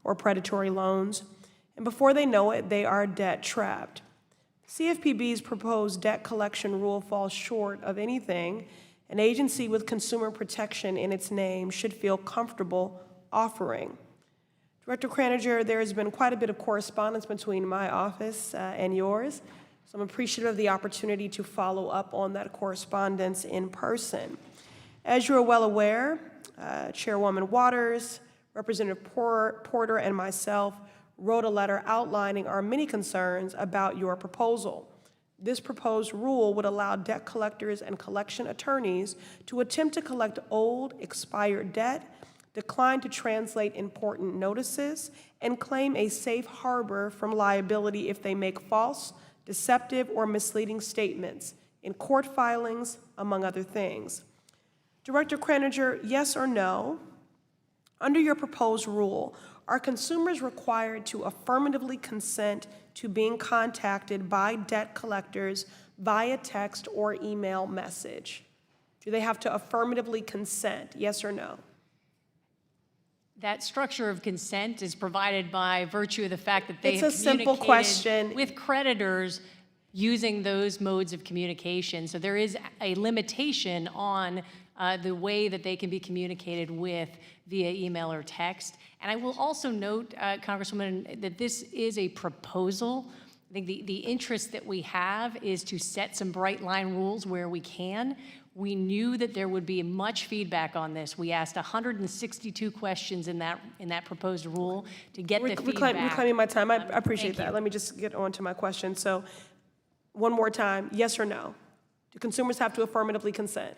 or predatory loans. And before they know it, they are debt trapped. CFPB's proposed debt collection rule falls short of anything an agency with consumer protection in its name should feel comfortable offering. Director Kraninger, there has been quite a bit of correspondence between my office and yours, so I'm appreciative of the opportunity to follow up on that correspondence in person. As you are well aware, Chairwoman Waters, Representative Porter, and myself wrote a letter outlining our many concerns about your proposal. This proposed rule would allow debt collectors and collection attorneys to attempt to collect old, expired debt, decline to translate important notices, and claim a safe harbor from liability if they make false, deceptive, or misleading statements in court filings, among other things. Director Kraninger, yes or no? Under your proposed rule, are consumers required to affirmatively consent to being contacted by debt collectors via text or email message? Do they have to affirmatively consent, yes or no? That structure of consent is provided by virtue of the fact that they It's have a simple question. with creditors using those modes of communication. So there is a limitation on the way that they can be communicated with via email or text. And I will also note, Congresswoman, that this is a proposal. I think the interest that we have is to set some bright line rules where we can. We knew that there would be much feedback on this. We asked 162 questions in that proposed rule to get the feedback. Reclaiming my time, I appreciate that. Let me just get on to my question. So one more time, yes or no? Do consumers have to affirmatively consent?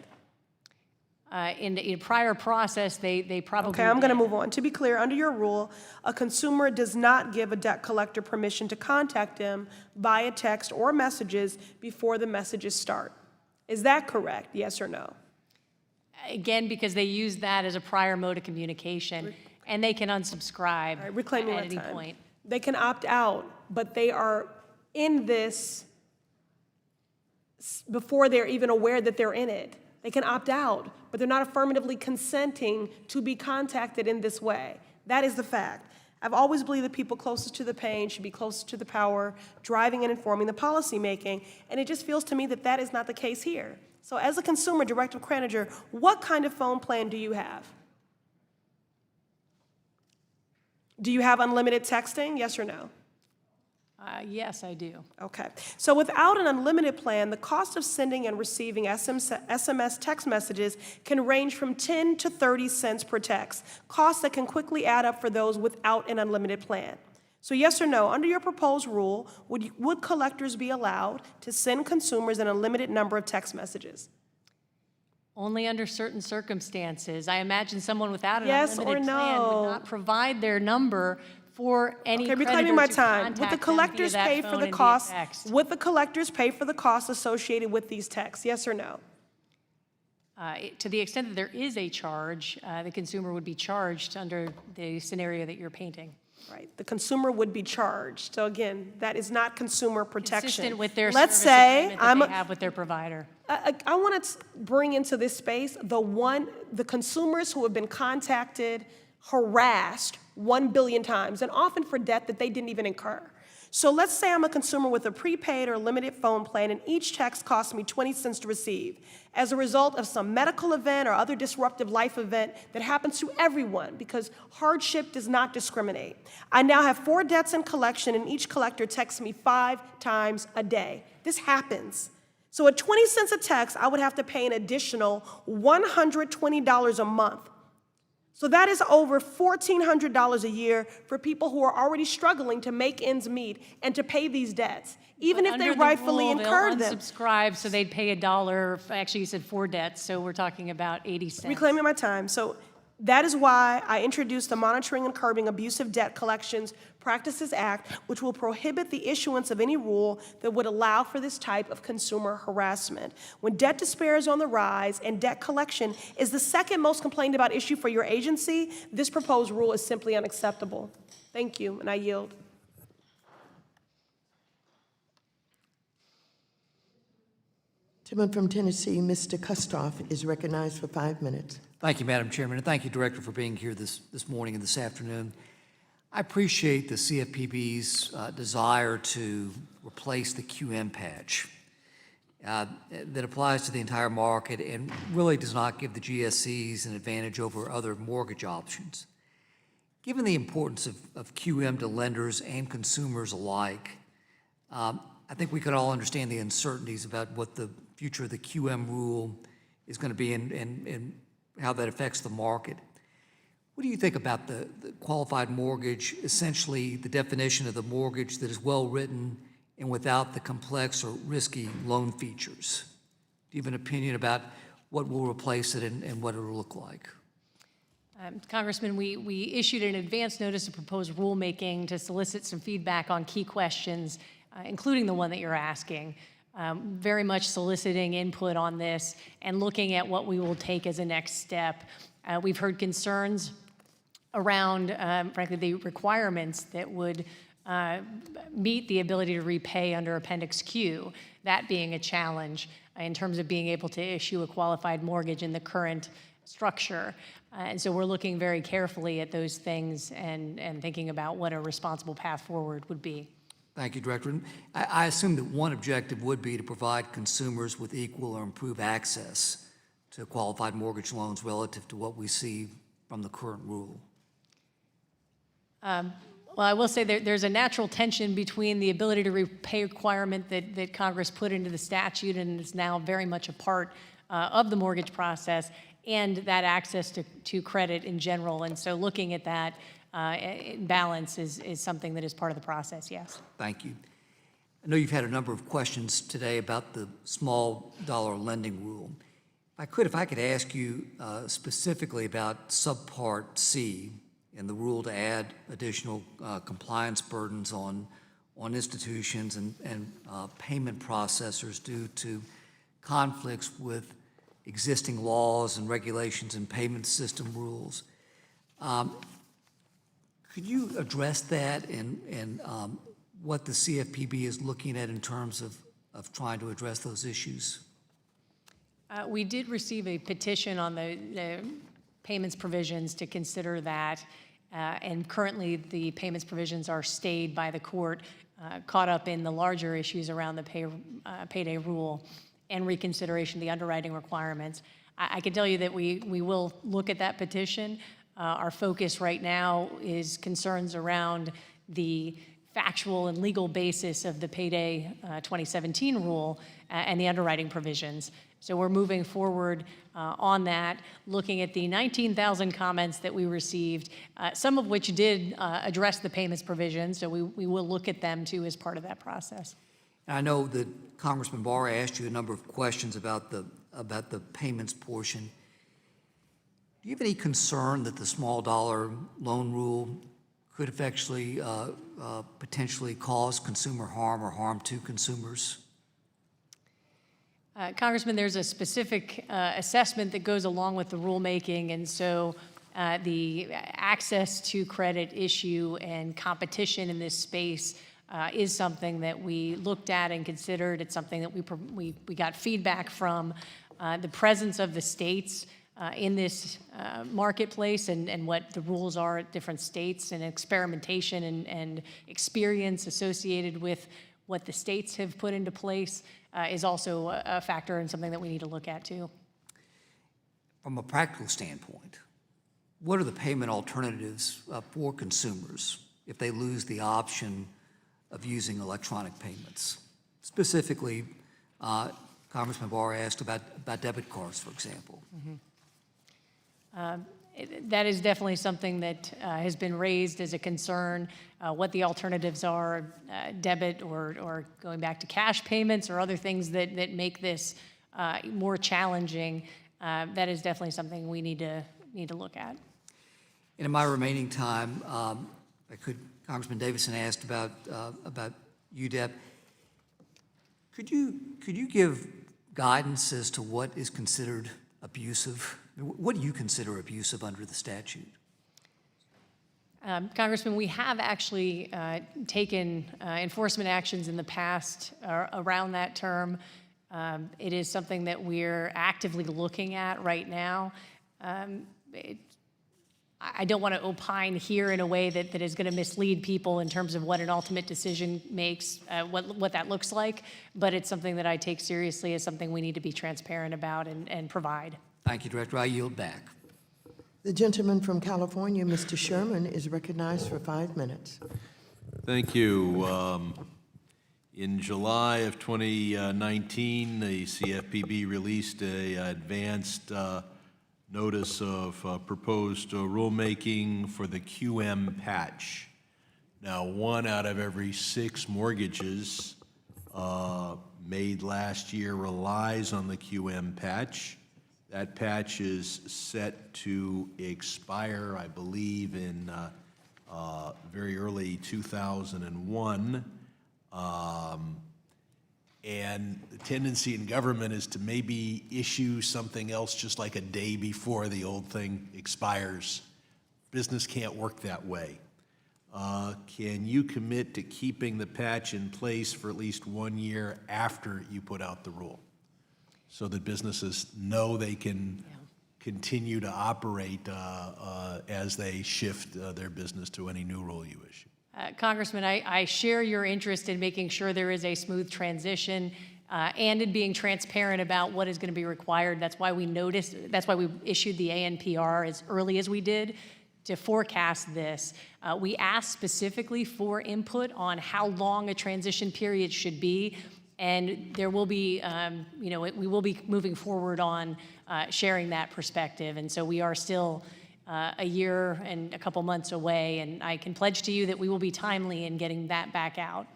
In a prior process, they probably Okay, I'm going to move on. To be clear, under your rule, a consumer does not give a debt collector permission to contact them via text or messages before the messages start. Is that correct, yes or no? Again, because they use that as a prior mode of communication, and they can unsubscribe at any point. They can opt out, but they are in this before they're even aware that they're in it. They can opt out, but they're not affirmatively consenting to be contacted in this way. That is the fact. I've always believed that people closest to the pain should be closest to the power, driving and informing the policymaking, and it just feels to me that that is not the case here. So as a consumer, Director Kraninger, what kind of phone plan do you have? Do you have unlimited texting, yes or no? Yes, I do. Okay. So without an unlimited plan, the cost of sending and receiving SMS text messages can range from 10 to 30 cents per text, costs that can quickly add up for those without an unlimited plan. So yes or no, under your proposed rule, would collectors be allowed to send consumers an unlimited number of text messages? Only under certain circumstances. I imagine someone without an Yes unlimited or plan would no? not provide their number for any Okay, creditor reclaiming my to time. Would the contact them via collectors that pay for phone the and via costs? text. Would the collectors pay for the costs associated with these texts? Yes or no? To the extent that there is a charge, the consumer would be charged under the scenario that you're painting. Right. The consumer would be charged. So again, that is not consumer protection. Consistent with their Let's service say agreement that they have with their provider. I want to bring into this space the consumers who have been contacted, harassed 1 billion times, and often for debt that they didn't even incur. So let's say I'm a consumer with a prepaid or limited phone plan, and each text costs me 20 cents to receive as a result of some medical event or other disruptive life event that happens to everyone because hardship does not discriminate. I now have 4 debts in collection, and each collector texts me 5 times a day. This happens. So at 20 cents a text, I would have to pay an additional $120 a month. So that is over $1,400 a year for people who are already struggling to make ends meet and to pay these debts, even if they rightfully incurred them. Subscribe, so they'd pay $1. Actually, you said 4 debts, so we're talking about 80 cents. Reclaiming my time. So that is why I introduced the Monitoring and Curbing Abusive Debt Collections Practices Act, which will prohibit the issuance of any rule that would allow for this type of consumer harassment. When debt despair is on the rise and debt collection is the second most complained about issue for your agency, this proposed rule is simply unacceptable. Thank you, and I yield. Gentleman from Tennessee, Mr. Kustoff, is recognized for 5 minutes. Thank you, Madam Chairman, and thank you, Director, for being here this morning and this afternoon. I appreciate the CFPB's desire to replace the QM patch that applies to the entire market and really does not give the GSEs an advantage over other mortgage options. Given the importance of QM to lenders and consumers alike, I think we could all understand the uncertainties about what the future of the QM rule is going to be and how that affects the market. What do you think about the qualified mortgage, essentially the definition of the mortgage that is well-written and without the complex or risky loan features? Do you have an opinion about what will replace it and what it will look like? Congressman, we issued an advance notice of proposed rulemaking to solicit some feedback on key questions, including the one that you're asking. Very much soliciting input on this and looking at what we will take as a next step. We've heard concerns around, frankly, the requirements that would meet the ability to repay under Appendix Q, that being a challenge in terms of being able to issue a qualified mortgage in the current structure. And so we're looking very carefully at those things and thinking about what a responsible path forward would be. Thank you, Director. I assume that one objective would be to provide consumers with equal or improved access to qualified mortgage loans relative to what we see from the current rule. Well, I will say there's a natural tension between the ability to repay requirement that Congress put into the statute and is now very much a part of the mortgage process and that access to credit in general. And so looking at that in balance is something that is part of the process, yes. Thank you. I know you've had a number of questions today about the small dollar lending rule. If I could ask you specifically about subpart C in the rule to add additional compliance burdens on institutions and payment processors due to conflicts with existing laws and regulations and payment system rules. Could you address that and what the CFPB is looking at in terms of trying to address those issues? We did receive a petition on the payments provisions to consider that, and currently the payments provisions are stayed by the court, caught up in the larger issues around the payday rule and reconsideration of the underwriting requirements. I can tell you that we will look at that petition. Our focus right now is concerns around the factual and legal basis of the payday 2017 rule and the underwriting provisions. So we're moving forward on that, looking at the 19,000 comments that we received, some of which did address the payments provisions, so we will look at them too as part of that process. I know that Congressman Barr asked you a number of questions about the payments portion. Do you have any concern that the small dollar loan rule could effectually, potentially cause consumer harm or harm to consumers? Congressman, there's a specific assessment that goes along with the rulemaking, and so the access to credit issue and competition in this space is something that we looked at and considered. It's something that we got feedback from. The presence of the states in this marketplace and what the rules are at different states, and experimentation and experience associated with what the states have put into place is also a factor and something that we need to look at too. From a practical standpoint, what are the payment alternatives for consumers if they lose the option of using electronic payments? Specifically, Congressman Barr asked about debit cards, for example. That is definitely something that has been raised as a concern, what the alternatives are, debit or going back to cash payments or other things that make this more challenging. That is definitely something we need to look at. And in my remaining time, Congressman Davison asked about UDEP. Could you give guidance as to what is considered abusive? What do you consider abusive under the statute? Congressman, we have actually taken enforcement actions in the past around that term. It is something that we're actively looking at right now. I don't want to opine here in a way that is going to mislead people in terms of what an ultimate decision makes, what that looks like, but it's something that I take seriously as something we need to be transparent about and provide. Thank you, Director. I yield back. The gentleman from California, Mr. Sherman, is recognized for 5 minutes. Thank you. In July of 2019, the CFPB released an advanced notice of proposed rulemaking for the QM patch. Now, 1 out of every 6 mortgages made last year relies on the QM patch. That patch is set to expire, I believe, in very early 2001. And the tendency in government is to maybe issue something else just like a day before the old thing expires. Business can't work that way. Can you commit to keeping the patch in place for at least 1 year after you put out the rule, so that businesses know they can continue to operate as they shift their business to any new rule you issue? Congressman, I share your interest in making sure there is a smooth transition and in being transparent about what is going to be required. That's why we issued the ANPR as early as we did to forecast this. We asked specifically for input on how long a transition period should be, and there will be, we will be moving forward on sharing that perspective. And so we are still a year and a couple months away, and I can pledge to you that we will be timely in getting that back out.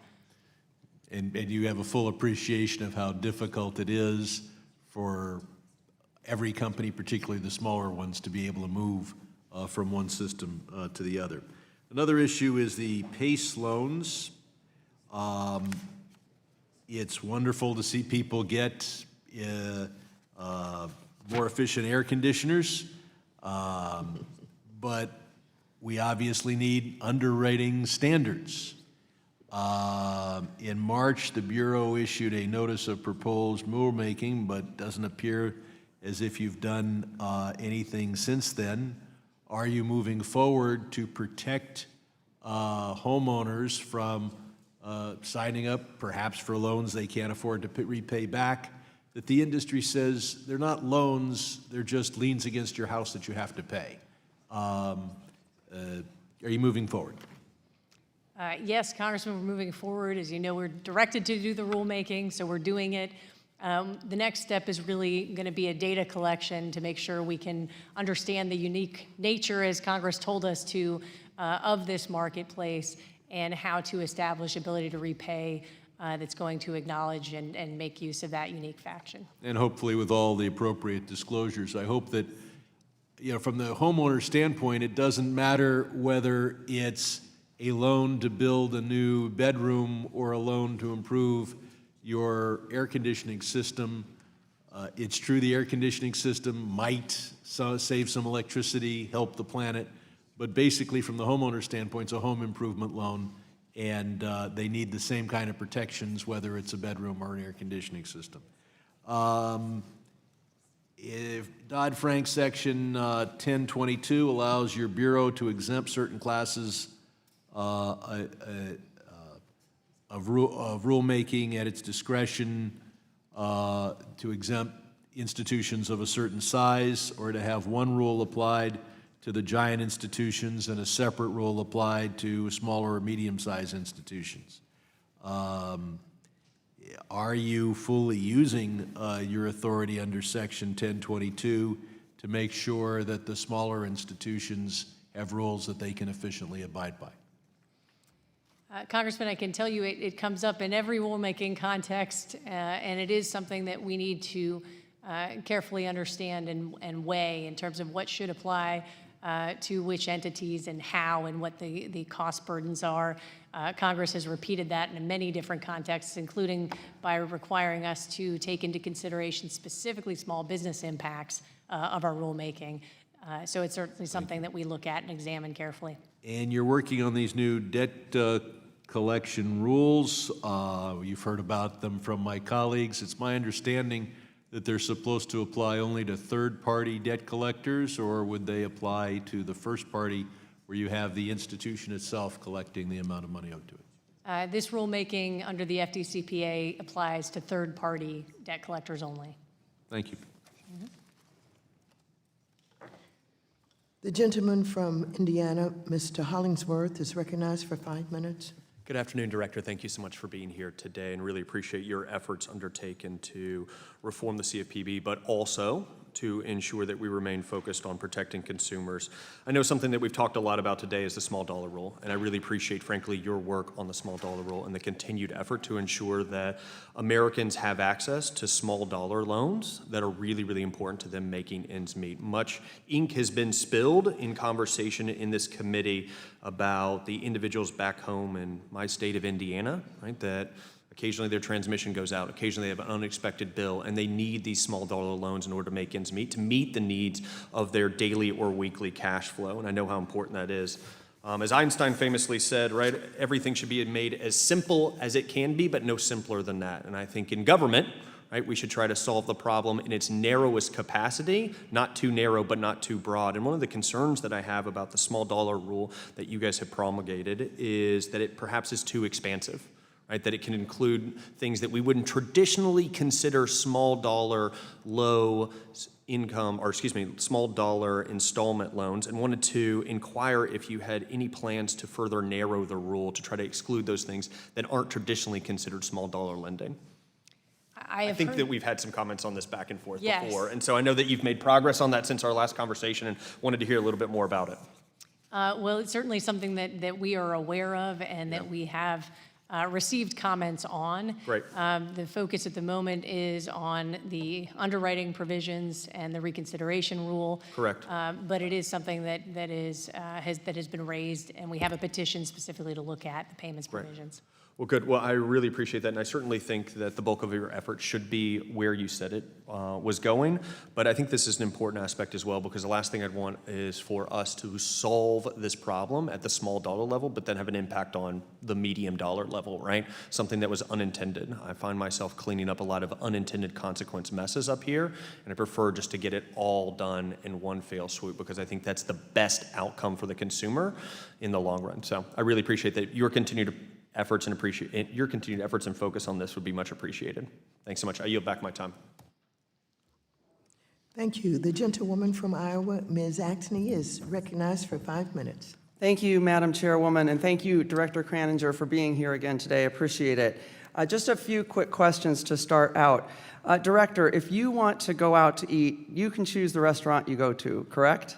And you have a full appreciation of how difficult it is for every company, particularly the smaller ones, to be able to move from one system to the other. Another issue is the PACE loans. It's wonderful to see people get more efficient air conditioners. But we obviously need underwriting standards. In March, the Bureau issued a notice of proposed rulemaking, but doesn't appear as if you've done anything since then. Are you moving forward to protect homeowners from signing up, perhaps for loans they can't afford to repay back, that the industry says they're not loans, they're just liens against your house that you have to pay? Are you moving forward? Yes, Congressman, we're moving forward. As you know, we're directed to do the rulemaking, so we're doing it. The next step is really going to be a data collection to make sure we can understand the unique nature, as Congress told us to, of this marketplace, and how to establish ability to repay that's going to acknowledge and make use of that unique faction. And hopefully with all the appropriate disclosures. I hope that, from the homeowner standpoint, it doesn't matter whether it's a loan to build a new bedroom or a loan to improve your air conditioning system. It's true the air conditioning system might save some electricity, help the planet, but basically from the homeowner standpoint, it's a home improvement loan, and they need the same kind of protections, whether it's a bedroom or an air conditioning system. If Dodd-Frank Section 1022 allows your Bureau to exempt certain classes of rulemaking at its discretion, to exempt institutions of a certain size, or to have one rule applied to the giant institutions and a separate rule applied to smaller or medium-sized institutions. Are you fully using your authority under Section 1022 to make sure that the smaller institutions have rules that they can efficiently abide by? Congressman, I can tell you it comes up in every rulemaking context, and it is something that we need to carefully understand and weigh in terms of what should apply to which entities and how and what the cost burdens are. Congress has repeated that in many different contexts, including by requiring us to take into consideration specifically small business impacts of our rulemaking. So it's certainly something that we look at and examine carefully. And you're working on these new debt collection rules. You've heard about them from my colleagues. It's my understanding that they're supposed to apply only to third-party debt collectors, or would they apply to the first party where you have the institution itself collecting the amount of money owed to it? This rulemaking under the FDCPA applies to third-party debt collectors only. Thank you. The gentleman from Indiana, Mr. Hollingsworth, is recognized for 5 minutes. Good afternoon, Director. Thank you so much for being here today, and really appreciate your efforts undertaken to reform the CFPB, but also to ensure that we remain focused on protecting consumers. I know something that we've talked a lot about today is the small dollar rule, and I really appreciate, frankly, your work on the small dollar rule and the continued effort to ensure that Americans have access to small dollar loans that are really, really important to them making ends meet. Much ink has been spilled in conversation in this committee about the individuals back home in my state of Indiana, right, that occasionally their transmission goes out, occasionally they have an unexpected bill, and they need these small dollar loans in order to make ends meet, to meet the needs of their daily or weekly cash flow, and I know how important that is. As Einstein famously said, right, everything should be made as simple as it can be, but no simpler than that. And I think in government, right, we should try to solve the problem in its narrowest capacity, not too narrow, but not too broad. And one of the concerns that I have about the small dollar rule that you guys have promulgated is that it perhaps is too expansive. Right, that it can include things that we wouldn't traditionally consider small dollar low income, or excuse me, small dollar installment loans, and wanted to inquire if you had any plans to further narrow the rule to try to exclude those things that aren't traditionally considered small dollar lending. I think that we've had some comments on this back and forth before, and so I know that you've made progress on that since our last conversation and wanted to hear a little bit more about it. Well, it's certainly something that we are aware of and that we have received comments on. Great. The focus at the moment is on the underwriting provisions and the reconsideration rule. Correct. But it is something that has been raised, and we have a petition specifically to look at the payments provisions. Well, good. Well, I really appreciate that, and I certainly think that the bulk of your effort should be where you said it was going, but I think this is an important aspect as well, because the last thing I'd want is for us to solve this problem at the small dollar level, but then have an impact on the medium dollar level, right? Something that was unintended. I find myself cleaning up a lot of unintended consequence messes up here, and I prefer just to get it all done in one fell swoop, because I think that's the best outcome for the consumer in the long run. So I really appreciate that your continued efforts and focus on this would be much appreciated. Thanks so much. I yield back my time. Thank you. The gentlewoman from Iowa, Ms. Axney, is recognized for 5 minutes. Thank you, Madam Chairwoman, and thank you, Director Kraninger, for being here again today. I appreciate it. Just a few quick questions to start out. Director, if you want to go out to eat, you can choose the restaurant you go to, correct?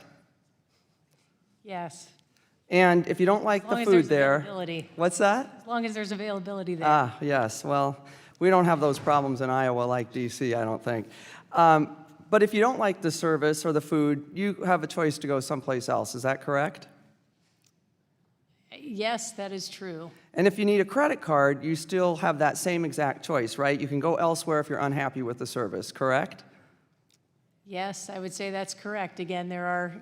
Yes. And if you don't like the food there, what's that? As long as there's availability there. Ah, yes. Well, we don't have those problems in Iowa like D.C., I don't think. But if you don't like the service or the food, you have a choice to go someplace else. Is that correct? Yes, that is true. And if you need a credit card, you still have that same exact choice, right? You can go elsewhere if you're unhappy with the service, correct? Yes, I would say that's correct. Again, there are,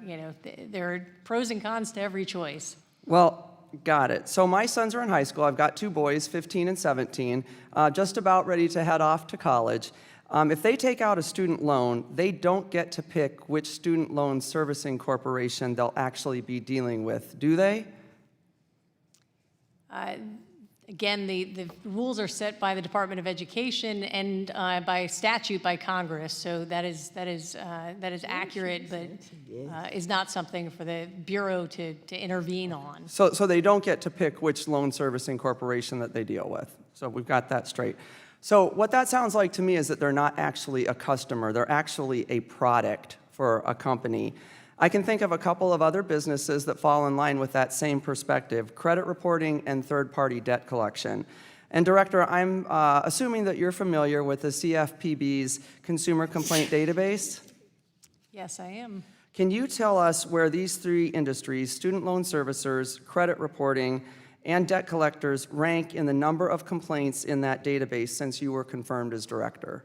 there are pros and cons to every choice. Well, got it. So my sons are in high school. I've got two boys, 15 and 17, just about ready to head off to college. If they take out a student loan, they don't get to pick which student loan servicing corporation they'll actually be dealing with, do they? Again, the rules are set by the Department of Education and by statute by Congress. So that is accurate, but is not something for the Bureau to intervene on. So they don't get to pick which loan servicing corporation that they deal with. So we've got that straight. So what that sounds like to me is that they're not actually a customer. They're actually a product for a company. I can think of a couple of other businesses that fall in line with that same perspective: credit reporting and third-party debt collection. And Director, I'm assuming that you're familiar with the CFPB's Consumer Complaint Database. Yes, I am. Can you tell us where these three industries, student loan servicers, credit reporting, and debt collectors, rank in the number of complaints in that database since you were confirmed as director?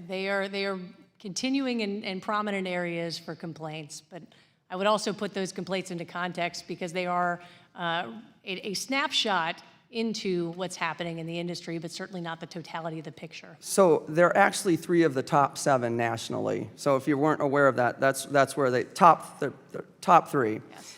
They are continuing in prominent areas for complaints, but I would also put those complaints into context because they are a snapshot into what's happening in the industry, but certainly not the totality of the picture. So they're actually 3 of the top 7 nationally. So if you weren't aware of that, that's where the top 3. Yes.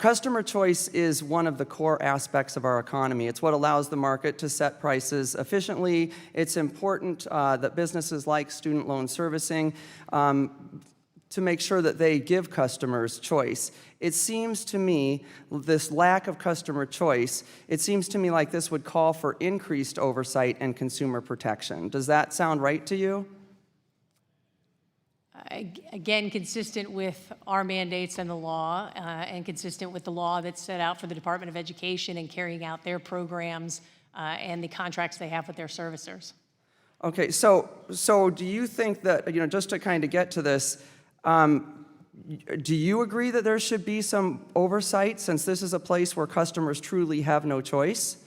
Customer choice is one of the core aspects of our economy. It's what allows the market to set prices efficiently. It's important that businesses like student loan servicing to make sure that they give customers choice. It seems to me, this lack of customer choice, it seems to me like this would call for increased oversight and consumer protection. Does that sound right to you? Again, consistent with our mandates and the law, and consistent with the law that's set out for the Department of Education in carrying out their programs and the contracts they have with their servicers. Okay, so do you think that, just to kind of get to this, do you agree that there should be some oversight since this is a place where customers truly have no choice?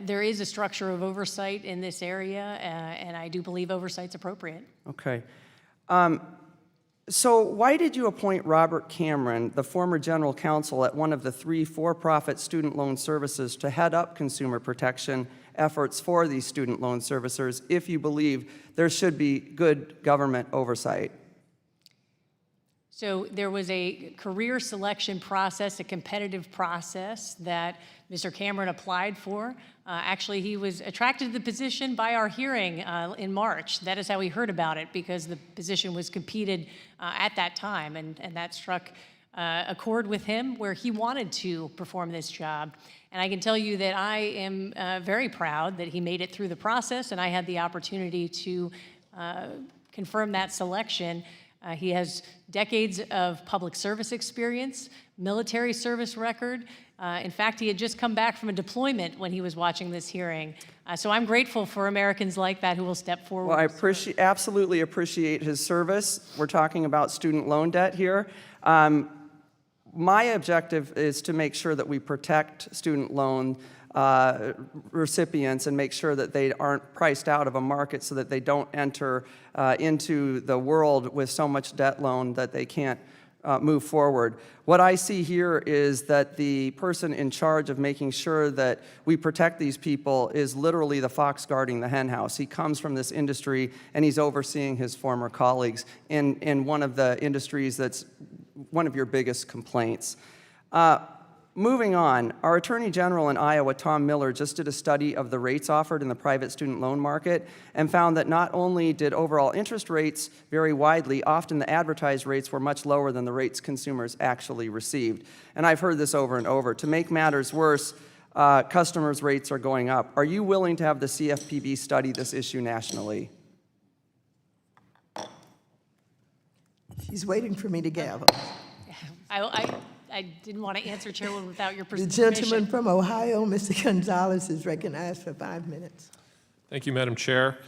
There is a structure of oversight in this area, and I do believe oversight's appropriate. Okay. So why did you appoint Robert Cameron, the former general counsel at one of the 3 for-profit student loan services, to head up consumer protection efforts for these student loan servicers if you believe there should be good government oversight? So there was a career selection process, a competitive process that Mr. Cameron applied for. Actually, he was attracted to the position by our hearing in March. That is how we heard about it, because the position was competed at that time, and that struck a chord with him where he wanted to perform this job. And I can tell you that I am very proud that he made it through the process, and I had the opportunity to confirm that selection. He has decades of public service experience, military service record. In fact, he had just come back from a deployment when he was watching this hearing. So I'm grateful for Americans like that who will step forward. Well, I absolutely appreciate his service. We're talking about student loan debt here. My objective is to make sure that we protect student loan recipients and make sure that they aren't priced out of a market so that they don't enter into the world with so much debt loan that they can't move forward. What I see here is that the person in charge of making sure that we protect these people is literally the fox guarding the hen house. He comes from this industry and he's overseeing his former colleagues in one of the industries that's one of your biggest complaints. Moving on, our Attorney General in Iowa, Tom Miller, just did a study of the rates offered in the private student loan market and found that not only did overall interest rates vary widely, often the advertised rates were much lower than the rates consumers actually received. And I've heard this over and over. To make matters worse, customers' rates are going up. Are you willing to have the CFPB study this issue nationally? She's waiting for me to gavel. I didn't want to answer, Chairwoman, without your The permission. gentleman from Ohio, Mr. Gonzalez, is recognized for 5 minutes. Thank you, Madam Chair.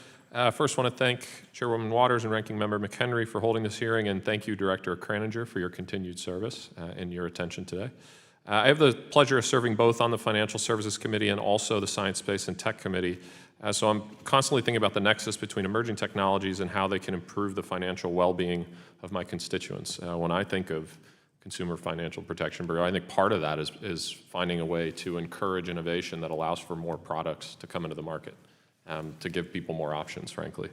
First, want to thank Chairwoman Waters and Ranking Member McHenry for holding this hearing, and thank you, Director Kraninger, for your continued service and your attention today. I have the pleasure of serving both on the Financial Services Committee and also the Science, Space, and Tech Committee. So I'm constantly thinking about the nexus between emerging technologies and how they can improve the financial well-being of my constituents. When I think of Consumer Financial Protection Bureau, I think part of that is finding a way to encourage innovation that allows for more products to come into the market, to give people more options, frankly.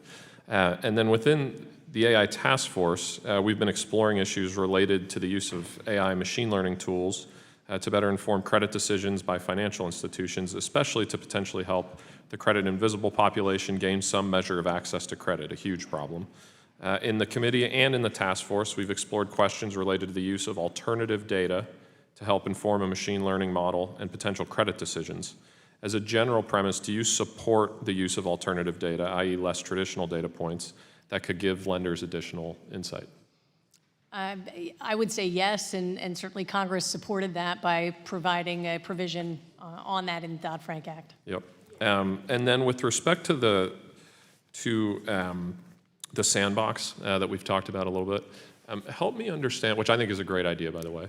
And then within the AI task force, we've been exploring issues related to the use of AI machine learning tools to better inform credit decisions by financial institutions, especially to potentially help the credit invisible population gain some measure of access to credit, a huge problem. In the committee and in the task force, we've explored questions related to the use of alternative data to help inform a machine learning model and potential credit decisions. As a general premise, do you support the use of alternative data, i.e. less traditional data points, that could give lenders additional insight? I would say yes, and certainly Congress supported that by providing a provision on that in the Dodd-Frank Act. Yep. And then with respect to the sandbox that we've talked about a little bit, help me understand, which I think is a great idea, by the way,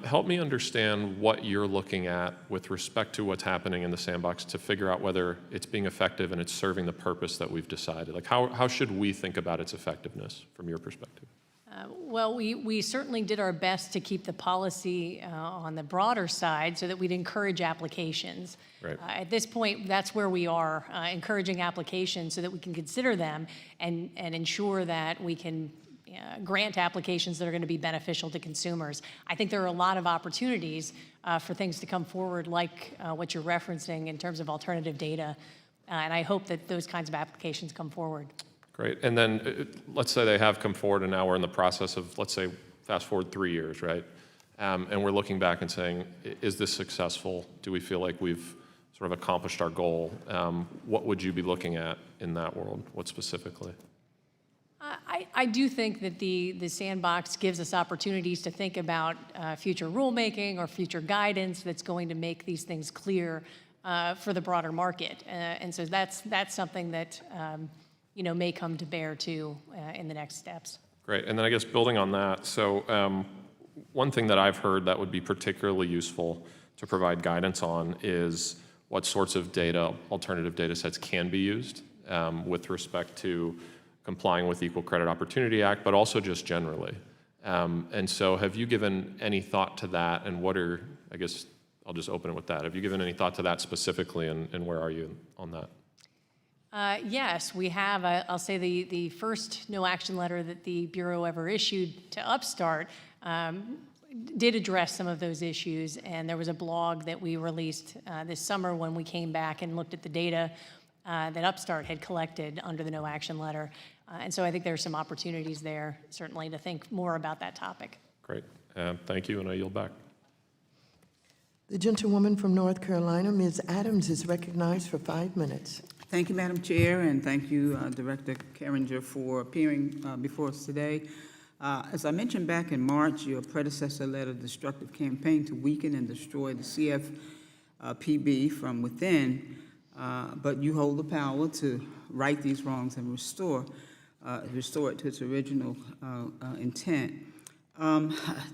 help me understand what you're looking at with respect to what's happening in the sandbox to figure out whether it's being effective and it's serving the purpose that we've decided. Like, how should we think about its effectiveness from your perspective? Well, we certainly did our best to keep the policy on the broader side so that we'd encourage applications. Right. At this point, that's where we are, encouraging applications so that we can consider them and ensure that we can grant applications that are going to be beneficial to consumers. I think there are a lot of opportunities for things to come forward like what you're referencing in terms of alternative data, and I hope that those kinds of applications come forward. Great. And then let's say they have come forward and now we're in the process of, let's say, fast forward 3 years, right? And we're looking back and saying, is this successful? Do we feel like we've sort of accomplished our goal? What would you be looking at in that world? What specifically? I do think that the sandbox gives us opportunities to think about future rulemaking or future guidance that's going to make these things clear for the broader market. And so that's something that may come to bear too in the next steps. Great. And then I guess building on that, so one thing that I've heard that would be particularly useful to provide guidance on is what sorts of data, alternative data sets can be used with respect to complying with the Equal Credit Opportunity Act, but also just generally. And so have you given any thought to that, and what are, I guess I'll just open it with that. Have you given any thought to that specifically, and where are you on that? Yes, we have. I'll say the first no action letter that the Bureau ever issued to Upstart did address some of those issues, and there was a blog that we released this summer when we came back and looked at the data that Upstart had collected under the no action letter. And so I think there are some opportunities there, certainly, to think more about that topic. Great. Thank you, and I yield back. The gentlewoman from North Carolina, Ms. Adams, is recognized for 5 minutes. Thank you, Madam Chair, and thank you, Director Carringer, for appearing before us today. As I mentioned back in March, your predecessor led a destructive campaign to weaken and destroy the CFPB from within, but you hold the power to right these wrongs and restore it to its original intent.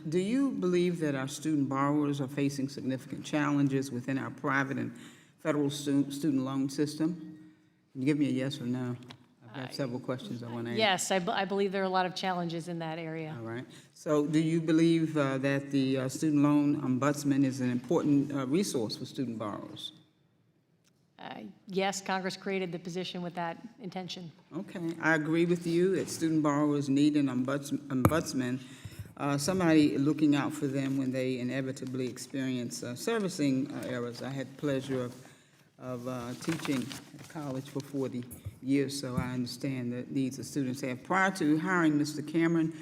Do you believe that our student borrowers are facing significant challenges within our private and federal student loan system? Can you give me a yes or no? I've got several questions I want to ask. Yes, I believe there are a lot of challenges in that area. All right. So do you believe that the Student Loan Ombudsman is an important resource for student borrowers? Yes, Congress created the position with that intention. Okay. I agree with you that student borrowers need an ombudsman, somebody looking out for them when they inevitably experience servicing errors. I had the pleasure of teaching at college for 40 years, so I understand the needs the students have. Prior to hiring Mr. Cameron,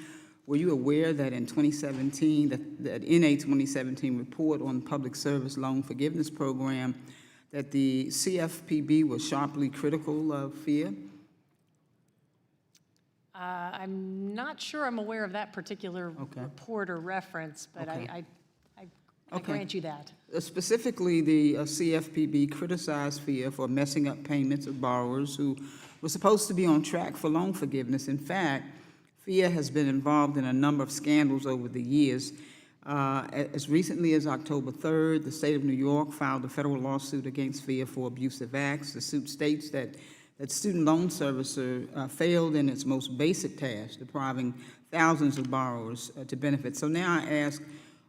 were you aware that in 2017, that in a 2017 report on public service loan forgiveness program, that the CFPB was sharply critical of FIA? I'm not sure I'm aware of that particular report or reference, but I grant you that. Specifically, the CFPB criticized FIA for messing up payments of borrowers who were supposed to be on track for loan forgiveness. In fact, FIA has been involved in a number of scandals over the years. As recently as October 3rd, the state of New York filed a federal lawsuit against FIA for abusive acts. The suit states that student loan servicer failed in its most basic task, depriving thousands of borrowers to benefit. So now I ask,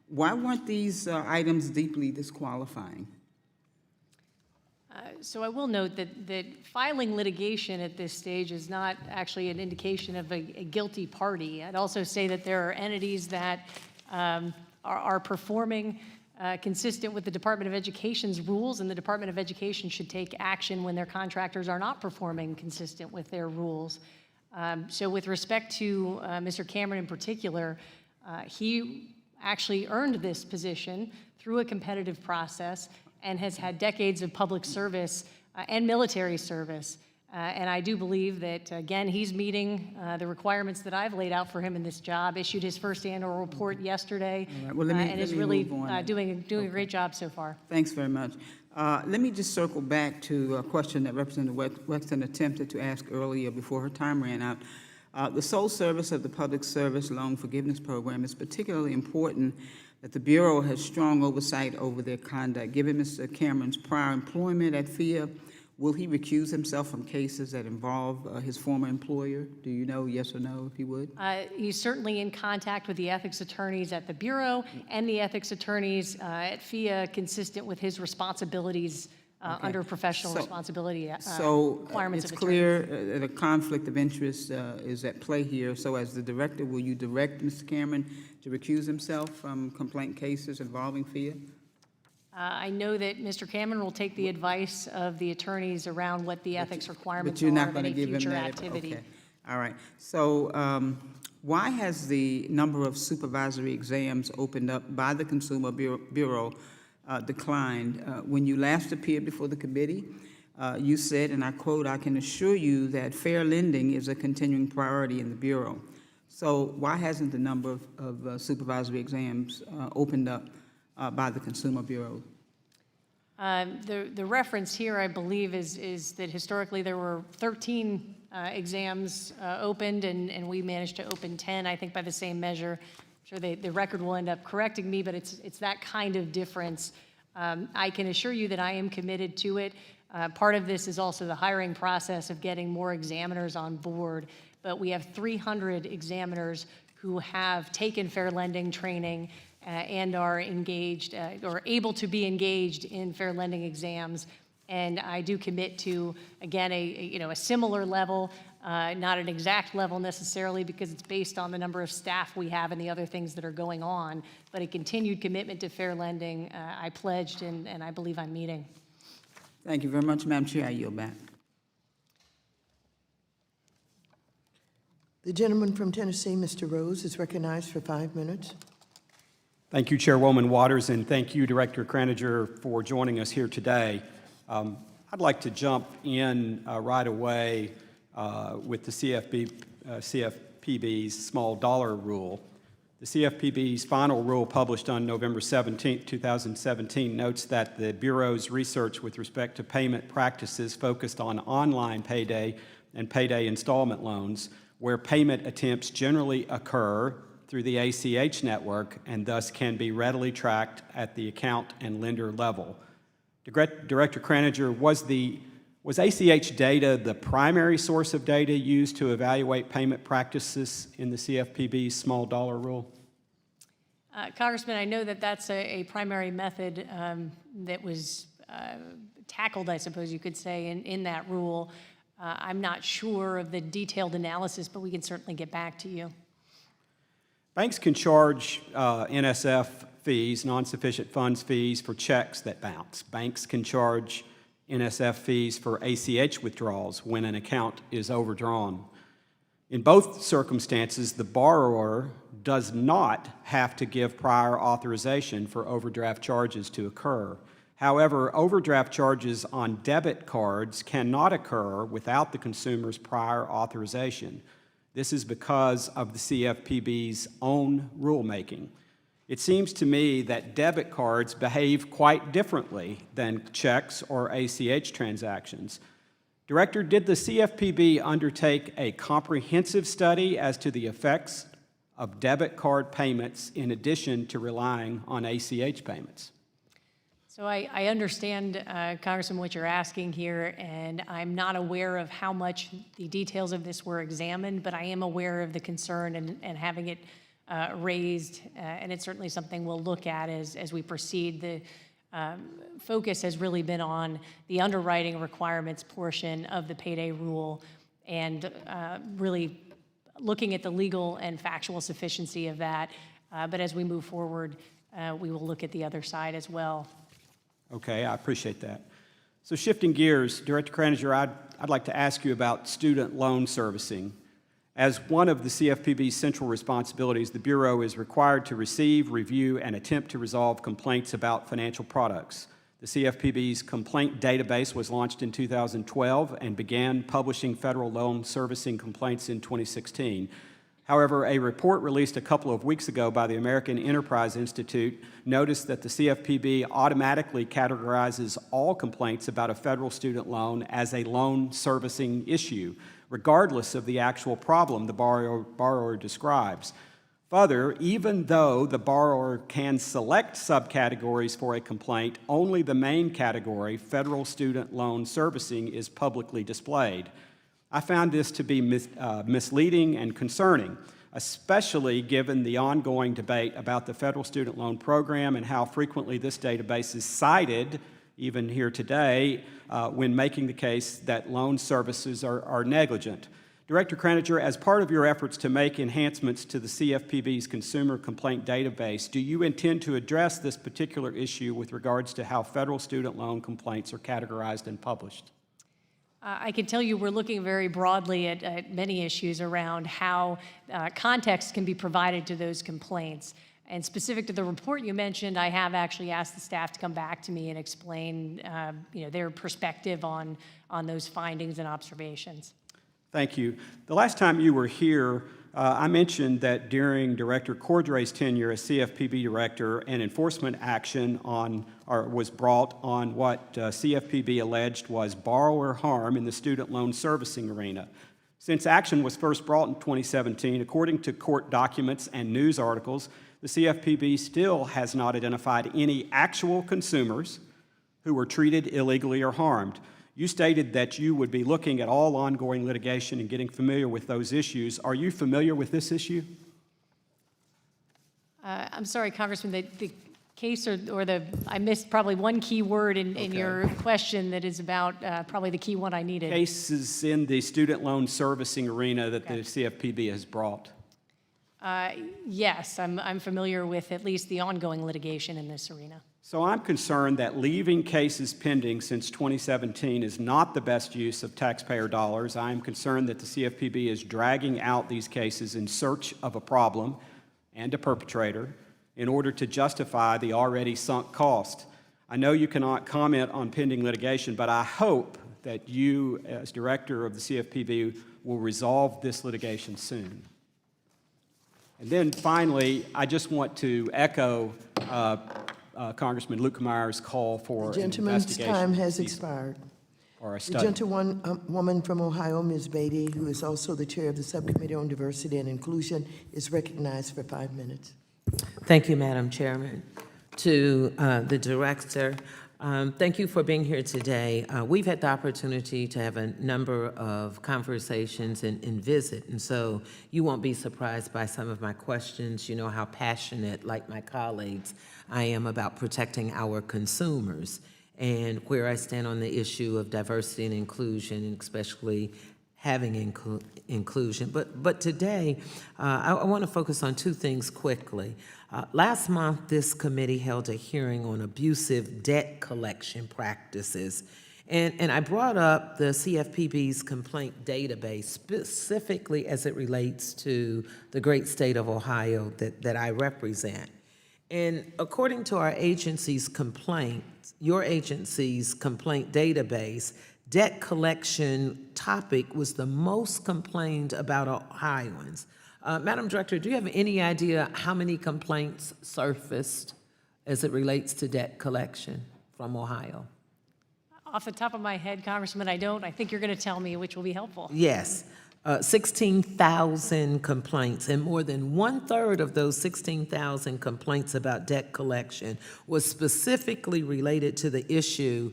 why weren't these items deeply disqualifying? So I will note that filing litigation at this stage is not actually an indication of a guilty party. I'd also say that there are entities that are performing consistent with the Department of Education's rules, and the Department of Education should take action when their contractors are not performing consistent with their rules. So with respect to Mr. Cameron in particular, he actually earned this position through a competitive process and has had decades of public service and military service. And I do believe that, again, he's meeting the requirements that I've laid out for him in this job, issued his first annual report yesterday, and is really doing a great job so far. Thanks very much. Let me just circle back to a question that Representative Wexton attempted to ask earlier before her time ran out. The sole service of the Public Service Loan Forgiveness Program is particularly important that the Bureau has strong oversight over their conduct. Given Mr. Cameron's prior employment at FIA, will he recuse himself from cases that involve his former employer? Do you know, yes or no, if he would? He's certainly in contact with the ethics attorneys at the Bureau and the ethics attorneys at FIA, consistent with his responsibilities under professional responsibility requirements of attorneys. It's clear that a conflict of interest is at play here. So as the director, will you direct Mr. Cameron to recuse himself from complaint cases involving FIA? I know that Mr. Cameron will take the advice of the attorneys around what the ethics requirements But you're are not of going to any give him future that? activity. Okay. All right. So why has the number of supervisory exams opened up by the Consumer Bureau declined? When you last appeared before the committee, you said, and I quote, "I can assure you that fair lending is a continuing priority in the Bureau." So why hasn't the number of supervisory exams opened up by the Consumer Bureau? The reference here, I believe, is that historically there were 13 exams opened, and we managed to open 10, I think, by the same measure. I'm sure the record will end up correcting me, but it's that kind of difference. I can assure you that I am committed to it. Part of this is also the hiring process of getting more examiners on board, but we have 300 examiners who have taken fair lending training and are engaged or able to be engaged in fair lending exams. And I do commit to, again, a similar level, not an exact level necessarily, because it's based on the number of staff we have and the other things that are going on, but a continued commitment to fair lending I pledged, and I believe I'm meeting. Thank you very much, Madam Chair. I yield back. The gentleman from Tennessee, Mr. Rose, is recognized for 5 minutes. Thank you, Chairwoman Waters, and thank you, Director Kraninger, for joining us here today. I'd like to jump in right away with the CFPB's small dollar rule. The CFPB's final rule, published on November 17, 2017, notes that the Bureau's research with respect to payment practices focused on online payday and payday installment loans, where payment attempts generally occur through the ACH network and thus can be readily tracked at the account and lender level. Director Kraninger, was ACH data the primary source of data used to evaluate payment practices in the CFPB's small dollar rule? Congressman, I know that that's a primary method that was tackled, I suppose you could say, in that rule. I'm not sure of the detailed analysis, but we can certainly get back to you. Banks can charge NSF fees, non-sufficient funds fees, for checks that bounce. Banks can charge NSF fees for ACH withdrawals when an account is overdrawn. In both circumstances, the borrower does not have to give prior authorization for overdraft charges to occur. However, overdraft charges on debit cards cannot occur without the consumer's prior authorization. This is because of the CFPB's own rulemaking. It seems to me that debit cards behave quite differently than checks or ACH transactions. Director, did the CFPB undertake a comprehensive study as to the effects of debit card payments in addition to relying on ACH payments? So I understand, Congressman, what you're asking here, and I'm not aware of how much the details of this were examined, but I am aware of the concern and having it raised, and it's certainly something we'll look at as we proceed. The focus has really been on the underwriting requirements portion of the payday rule and really looking at the legal and factual sufficiency of that. But as we move forward, we will look at the other side as well. Okay, I appreciate that. So shifting gears, Director Kraninger, I'd like to ask you about student loan servicing. As one of the CFPB's central responsibilities, the Bureau is required to receive, review, and attempt to resolve complaints about financial products. The CFPB's complaint database was launched in 2012 and began publishing federal loan servicing complaints in 2016. However, a report released a couple of weeks ago by the American Enterprise Institute noticed that the CFPB automatically categorizes all complaints about a federal student loan as a loan servicing issue, regardless of the actual problem the borrower describes. Further, even though the borrower can select subcategories for a complaint, only the main category, federal student loan servicing, is publicly displayed. I found this to be misleading and concerning, especially given the ongoing debate about the federal student loan program and how frequently this database is cited, even here today, when making the case that loan services are negligent. Director Kraninger, as part of your efforts to make enhancements to the CFPB's consumer complaint database, do you intend to address this particular issue with regards to how federal student loan complaints are categorized and published? I can tell you we're looking very broadly at many issues around how context can be provided to those complaints. And specific to the report you mentioned, I have actually asked the staff to come back to me and explain their perspective on those findings and observations. Thank you. The last time you were here, I mentioned that during Director Cordray's tenure as CFPB Director, an enforcement action was brought on what CFPB alleged was borrower harm in the student loan servicing arena. Since action was first brought in 2017, according to court documents and news articles, the CFPB still has not identified any actual consumers who were treated illegally or harmed. You stated that you would be looking at all ongoing litigation and getting familiar with those issues. Are you familiar with this issue? I'm sorry, Congressman, the case I missed probably one key word in your question that is about probably the key one I needed. Cases in the student loan servicing arena that the CFPB has brought. Yes, I'm familiar with at least the ongoing litigation in this arena. So I'm concerned that leaving cases pending since 2017 is not the best use of taxpayer dollars. I am concerned that the CFPB is dragging out these cases in search of a problem and a perpetrator in order to justify the already sunk cost. I know you cannot comment on pending litigation, but I hope that you, as director of the CFPB, will resolve this litigation soon. And then finally, I just want to echo Congressman Luetkemeier's call for The an gentleman's investigation. time has expired. Or a The study. gentlewoman from Ohio, Ms. Beatty, who is also the chair of the Subcommittee on Diversity and Inclusion, is recognized for 5 minutes. Thank you, Madam Chairman. To the director, thank you for being here today. We've had the opportunity to have a number of conversations and visit, and so you won't be surprised by some of my questions. You know how passionate, like my colleagues, I am about protecting our consumers and where I stand on the issue of diversity and inclusion, and especially having inclusion. But today, I want to focus on two things quickly. Last month, this committee held a hearing on abusive debt collection practices. And I brought up the CFPB's complaint database, specifically as it relates to the great state of Ohio that I represent. And according to our agency's complaints, your agency's complaint database, debt collection topic was the most complained about Ohioans. Madam Director, do you have any idea how many complaints surfaced as it relates to debt collection from Ohio? Off the top of my head, Congressman, I don't. I think you're going to tell me, which will be helpful. Yes. 16,000 complaints, and more than 1/3 of those 16,000 complaints about debt collection was specifically related to the issue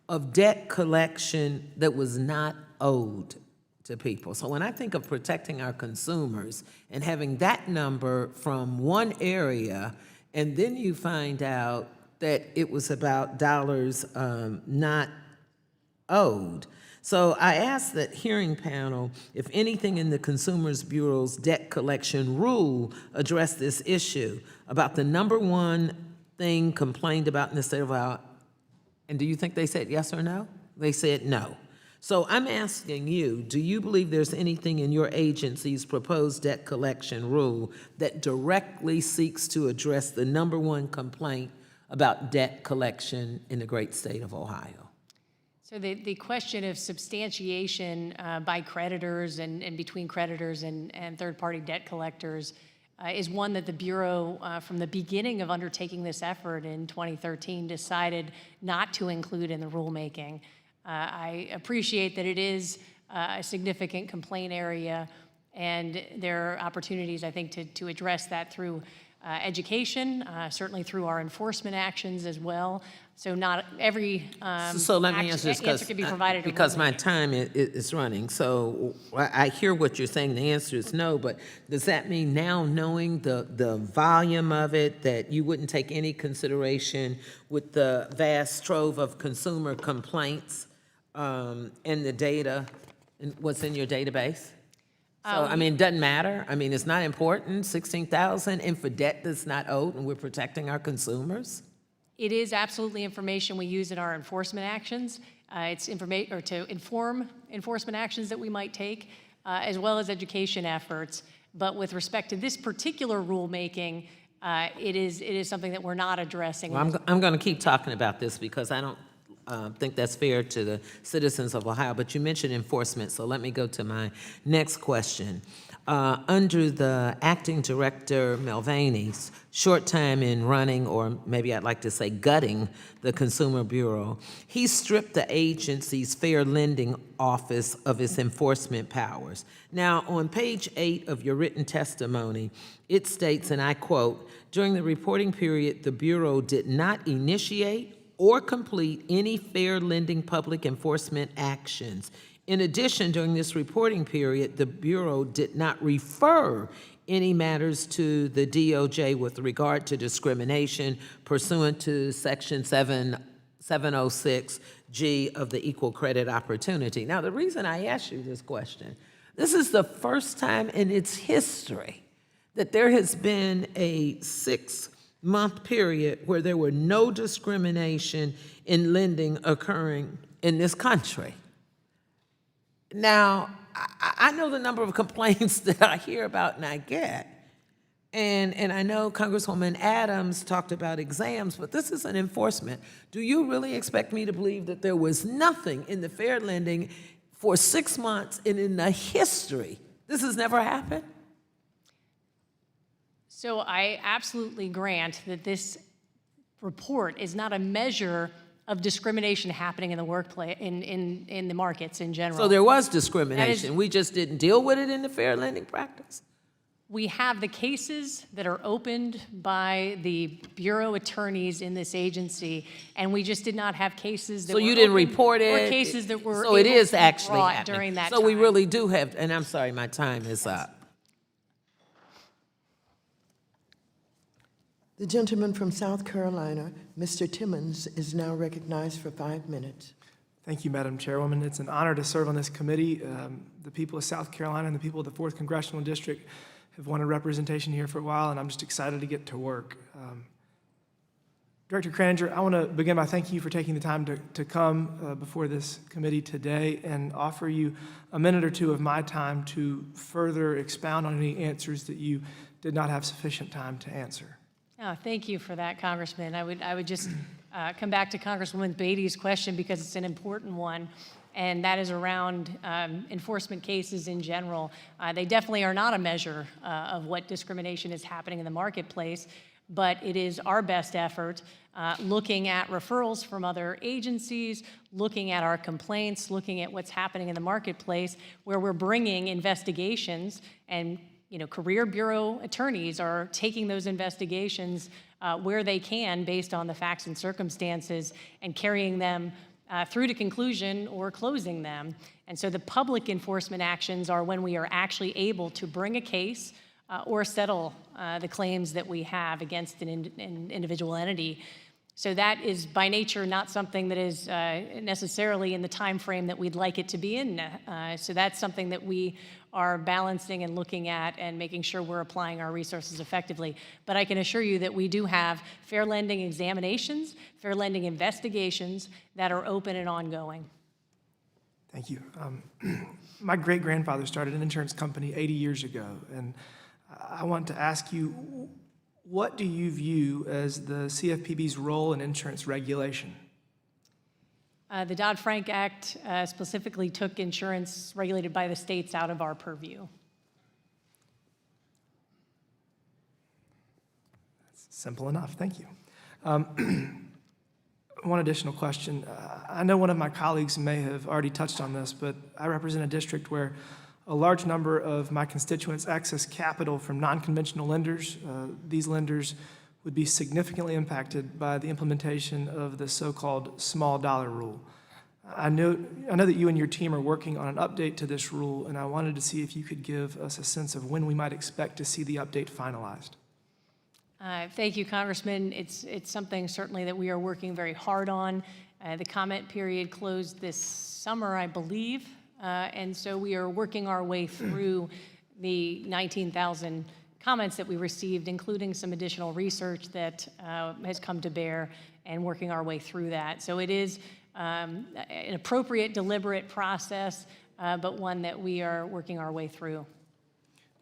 of debt collection that was not owed to people. So when I think of protecting our consumers and having that number from one area, and then you find out that it was about dollars not owed. So I asked that hearing panel if anything in the Consumers Bureau's debt collection rule addressed this issue about the number one thing complained about in the state of Ohio. And do you think they said yes or no? They said no. So I'm asking you, do you believe there's anything in your agency's proposed debt collection rule that directly seeks to address the number one complaint about debt collection in the great state of Ohio? So the question of substantiation by creditors and between creditors and third-party debt collectors is one that the Bureau, from the beginning of undertaking this effort in 2013, decided not to include in the rulemaking. I appreciate that it is a significant complaint area, and there are opportunities, I think, to address that through education, certainly through our enforcement actions as well. So not every so let me answer this can be provided because my time is running. So I hear what you're saying. The answer is no, but does that mean now, knowing the volume of it, that you wouldn't take any consideration with the vast trove of consumer complaints and the data, and what's in your database? So, I mean, it doesn't matter. I mean, it's not important, 16,000, and for debt that's not owed, and we're protecting our consumers? It is absolutely information we use in our enforcement actions. It's information or to inform enforcement actions that we might take, as well as education efforts. But with respect to this particular rulemaking, it is something that we're not addressing. Well, I'm going to keep talking about this because I don't think that's fair to the citizens of Ohio. But you mentioned enforcement, so let me go to my next question. Under the acting director Mulvaney's short time in running, or maybe I'd like to say gutting, the Consumer Bureau, he stripped the agency's Fair Lending Office of its enforcement powers. Now, on page 8 of your written testimony, it states, and I quote, "During the reporting period, the Bureau did not initiate or complete any fair lending public enforcement actions. In addition, during this reporting period, the Bureau did not refer any matters to the DOJ with regard to discrimination pursuant to Section 706G of the Equal Credit Opportunity." Now, the reason I ask you this question, this is the first time in its history that there has been a 6-month period where there were no discrimination in lending occurring in this country. Now, I know the number of complaints that I hear about and I get, and I know Congresswoman Adams talked about exams, but this is an enforcement. Do you really expect me to believe that there was nothing in the fair lending for 6 months and in the history? This has never happened? So I absolutely grant that this report is not a measure of discrimination happening in the workplace, in the markets in general. So there was discrimination. We just didn't deal with it in the fair lending practice? We have the cases that are opened by the Bureau attorneys in this agency, and we just did not have cases that were So you didn't opened report it? or cases that were So it able is to be actually brought happening. during that So we time. really do have, and I'm sorry, my time is up. The gentleman from South Carolina, Mr. Timmons, is now recognized for 5 minutes. Thank you, Madam Chairwoman. It's an honor to serve on this committee. The people of South Carolina and the people of the 4th Congressional District have wanted representation here for a while, and I'm just excited to get to work. Director Kraninger, I want to begin by thanking you for taking the time to come before this committee today and offer you a minute or two of my time to further expound on any answers that you did not have sufficient time to answer. Oh, thank you for that, Congressman. I would just come back to Congresswoman Beatty's question because it's an important one, and that is around enforcement cases in general. They definitely are not a measure of what discrimination is happening in the marketplace. but it is our best effort, looking at referrals from other agencies, looking at our complaints, looking at what's happening in the marketplace, where we're bringing investigations, and Career Bureau attorneys are taking those investigations where they can based on the facts and circumstances and carrying them through to conclusion or closing them. And so the public enforcement actions are when we are actually able to bring a case or settle the claims that we have against an individual entity. So that is by nature not something that is necessarily in the time frame that we'd like it to be in. So that's something that we are balancing and looking at and making sure we're applying our resources effectively. But I can assure you that we do have fair lending examinations, fair lending investigations that are open and ongoing. Thank you. My great-grandfather started an insurance company 80 years ago, and I want to ask you, what do you view as the CFPB's role in insurance regulation? The Dodd-Frank Act specifically took insurance regulated by the states out of our purview. That's simple enough. Thank you. One additional question. I know one of my colleagues may have already touched on this, but I represent a district where a large number of my constituents access capital from non-conventional lenders. These lenders would be significantly impacted by the implementation of the so-called small dollar rule. I know that you and your team are working on an update to this rule, and I wanted to see if you could give us a sense of when we might expect to see the update finalized. Thank you, Congressman. It's something certainly that we are working very hard on. The comment period closed this summer, I believe, and so we are working our way through the 19,000 comments that we received, including some additional research that has come to bear, and working our way through that. So it is an appropriate, deliberate process, but one that we are working our way through.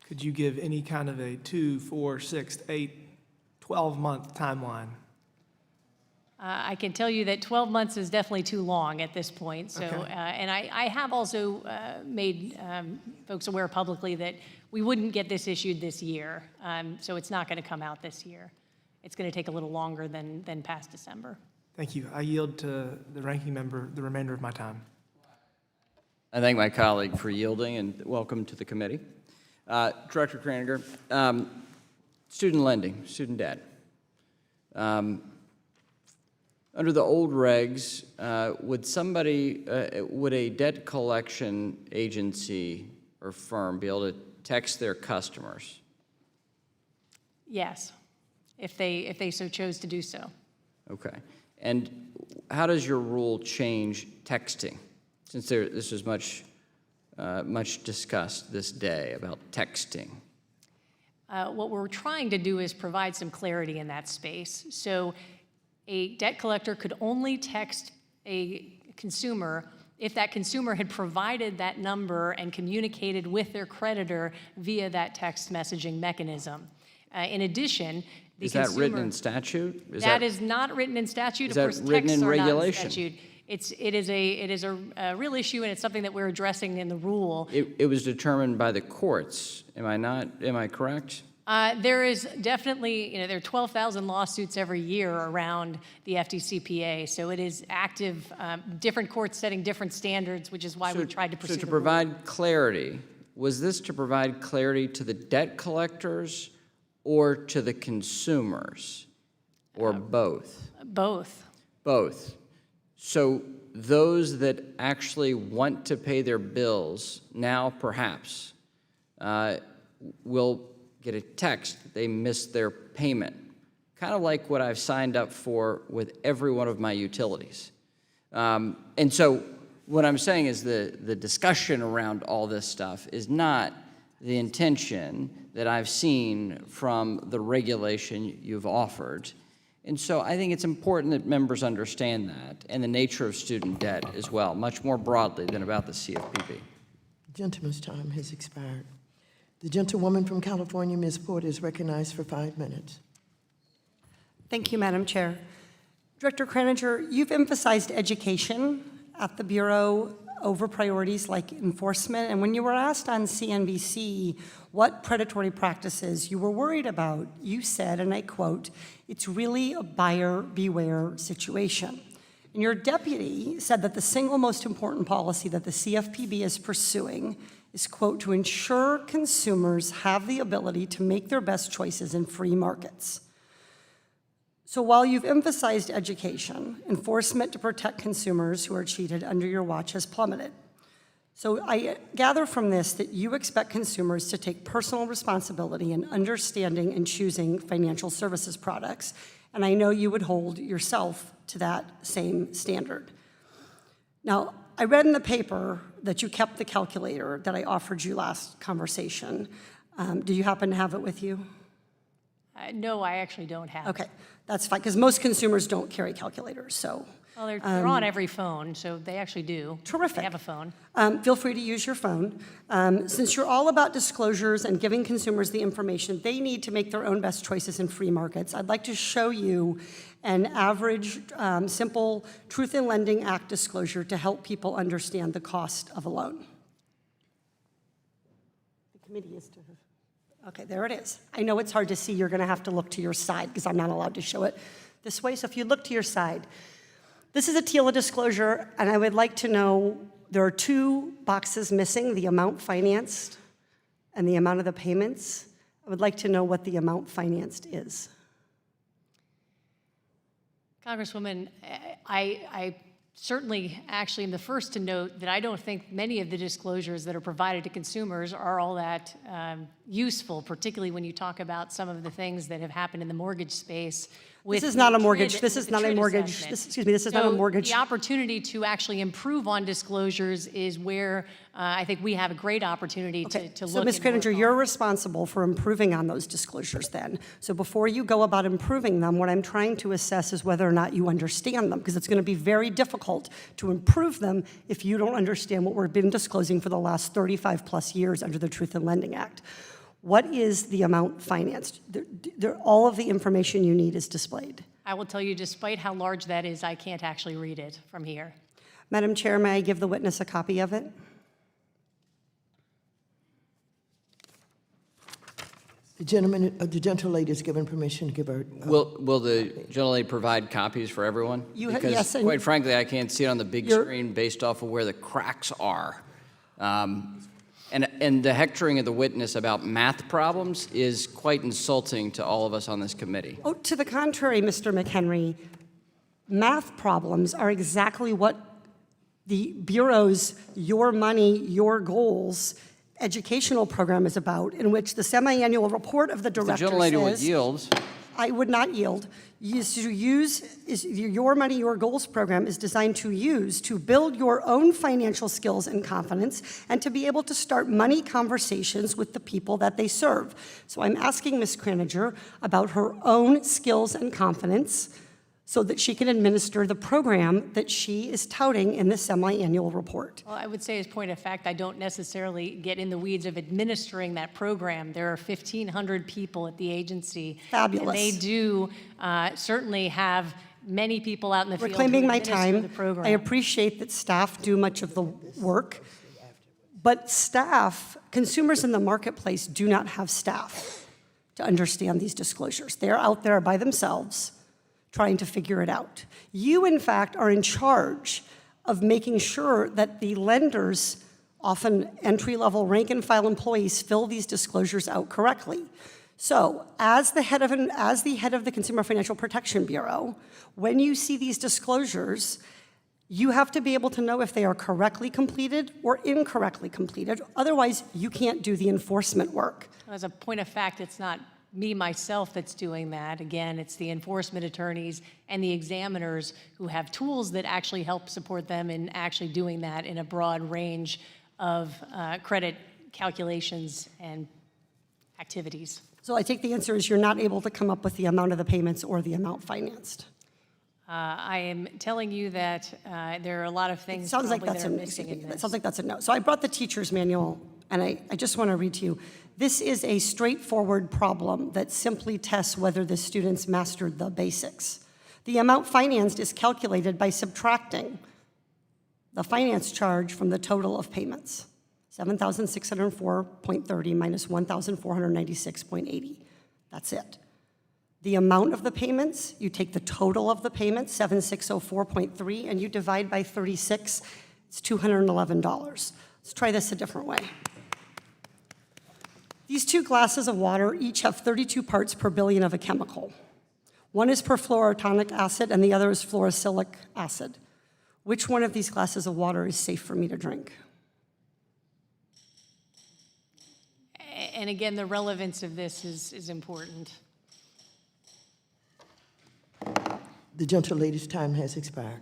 Could you give any kind of a 2, 4, 6, 8, 12-month timeline? I can tell you that 12 months is definitely too long at this point. So, Okay. And I have also made folks aware publicly that we wouldn't get this issued this year. So it's not going to come out this year. It's going to take a little longer than past December. Thank you. I yield to the ranking member the remainder of my time. I thank my colleague for yielding, and welcome to the committee. Director Kraninger, student lending, student debt. Under the old regs, would a debt collection agency or firm be able to text their customers? Yes, if they so chose to do so. Okay. And how does your rule change texting? Since this was much discussed this day about texting. What we're trying to do is provide some clarity in that space. So a debt collector could only text a consumer if that consumer had provided that number and communicated with their creditor via that text messaging mechanism. In addition, the consumer— Is that written in statute? That is not written in statute. Is Of that course, written texts in are not in regulation? statute. It is a real issue, and it's something that we're addressing in the rule. It was determined by the courts. Am I correct? There is definitely, there are 12,000 lawsuits every year around the FDCPA, so it is active, different courts setting different standards, which is why we tried to pursue So to the rule. provide clarity, was this to provide clarity to the debt collectors or to the consumers, or both? Both. Both. So those that actually want to pay their bills now, perhaps, will get a text that they missed their payment, kind of like what I've signed up for with every one of my utilities. And so what I'm saying is the discussion around all this stuff is not the intention that I've seen from the regulation you've offered. And so I think it's important that members understand that and the nature of student debt as well, much more broadly than about the CFPB. Gentleman's time has expired. The gentlewoman from California, Ms. Porter, is recognized for 5 minutes. Thank you, Madam Chair. Director Kraninger, you've emphasized education at the Bureau over priorities like enforcement. And when you were asked on CNBC what predatory practices you were worried about, you said, and I quote, "It's really a buyer beware situation." And your deputy said that the single most important policy that the CFPB is pursuing is, quote, "to ensure consumers have the ability to make their best choices in free markets." So while you've emphasized education, enforcement to protect consumers who are cheated under your watch has plummeted. So I gather from this that you expect consumers to take personal responsibility in understanding and choosing financial services products, and I know you would hold yourself to that same standard. Now, I read in the paper that you kept the calculator that I offered you last conversation. Do you happen to have it with you? No, I actually don't have. Okay, that's fine, because most consumers don't carry calculators, so. Well, they're on every phone, so they actually do. Terrific. They have a phone. Feel free to use your phone. Since you're all about disclosures and giving consumers the information they need to make their own best choices in free markets, I'd like to show you an average, simple Truth in Lending Act disclosure to help people understand the cost of a loan. The committee is to. Okay, there it is. I know it's hard to see. You're going to have to look to your side because I'm not allowed to show it this way. So if you look to your side, this is a TILA disclosure, and I would like to know, there are two boxes missing, the amount financed and the amount of the payments. I would like to know what the amount financed is. Congresswoman, I certainly actually am the first to note that I don't think many of the disclosures that are provided to consumers are all that useful, particularly when you talk about some of the things that have happened in the mortgage space. This is not a mortgage. This is not a mortgage. Excuse me, this is not a mortgage. The opportunity to actually improve on disclosures is where I think we have a great opportunity to look. So, Ms. Kreninger, you're responsible for improving on those disclosures then. So before you go about improving them, what I'm trying to assess is whether or not you understand them, because it's going to be very difficult to improve them if you don't understand what we've been disclosing for the last 35 plus years under the Truth in Lending Act. What is the amount financed? All of the information you need is displayed. I will tell you, despite how large that is, I can't actually read it from here. Madam Chair, may I give the witness a copy of it? The gentlelady is given permission to give her. Will the gentlelady provide copies for everyone? Because yes, quite frankly, I can't see it on the big screen based off of where the cracks are. And the hectoring of the witness about math problems is quite insulting to all of us on this committee. Oh, to the contrary, Mr. McHenry, math problems are exactly what the Bureau's Your Money, Your Goals educational program is about, in which the semi-annual report of the director The gentlelady would says, yield. I would not yield. Your Money, Your Goals program is designed to use to build your own financial skills and confidence and to be able to start money conversations with the people that they serve. So I'm asking Ms. Kreninger about her own skills and confidence so that she can administer the program that she is touting in the semi-annual report. Well, I would say as point of fact, I don't necessarily get in the weeds of administering that program. There are 1,500 people at the agency. Fabulous. And they do certainly have many people out in the field who Reclaiming my administer time, the program. I appreciate that staff do much of the work, but staff, consumers in the marketplace do not have staff to understand these disclosures. They're out there by themselves trying to figure it out. You, in fact, are in charge of making sure that the lenders, often entry-level rank-and-file employees, fill these disclosures out correctly. So, as the head of the Consumer Financial Protection Bureau, when you see these disclosures, you have to be able to know if they are correctly completed or incorrectly completed. Otherwise, you can't do the enforcement work. As a point of fact, it's not me, myself, that's doing that. Again, it's the enforcement attorneys and the examiners who have tools that actually help support them in actually doing that in a broad range of credit calculations and activities. So I take the answer is you're not able to come up with the amount of the payments or the amount financed. I am telling you that there are a lot of things Sounds like probably that's that are a missing in this. Sounds like that's a no. So I brought the teacher's manual, and I just want to read to you. This is a straightforward problem that simply tests whether the students mastered the basics. The amount financed is calculated by subtracting the finance charge from the total of payments, $7,604.30 minus $1,496.80. That's it. The amount of the payments, you take the total of the payments, 7,604.3, and you divide by 36, it's $211. Let's try this a different way. These two glasses of water each have 32 parts per billion of a chemical. One is perfluorotonic acid and the other is fluorosilicic acid. Which one of these glasses of water is safe for me to drink? And again, the relevance of this is important. The gentlelady's time has expired.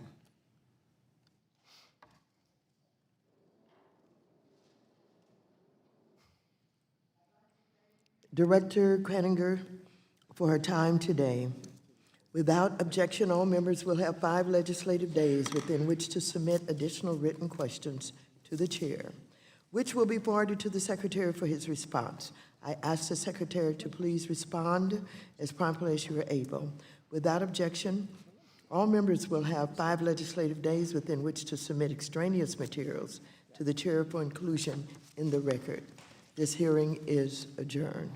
Director Kraninger, for her time today. Without objection, all members will have 5 legislative days within which to submit additional written questions to the chair, which will be forwarded to the secretary for his response. I ask the secretary to please respond as promptly as you are able. Without objection, all members will have 5 legislative days within which to submit extraneous materials to the chair for inclusion in the record. This hearing is adjourned.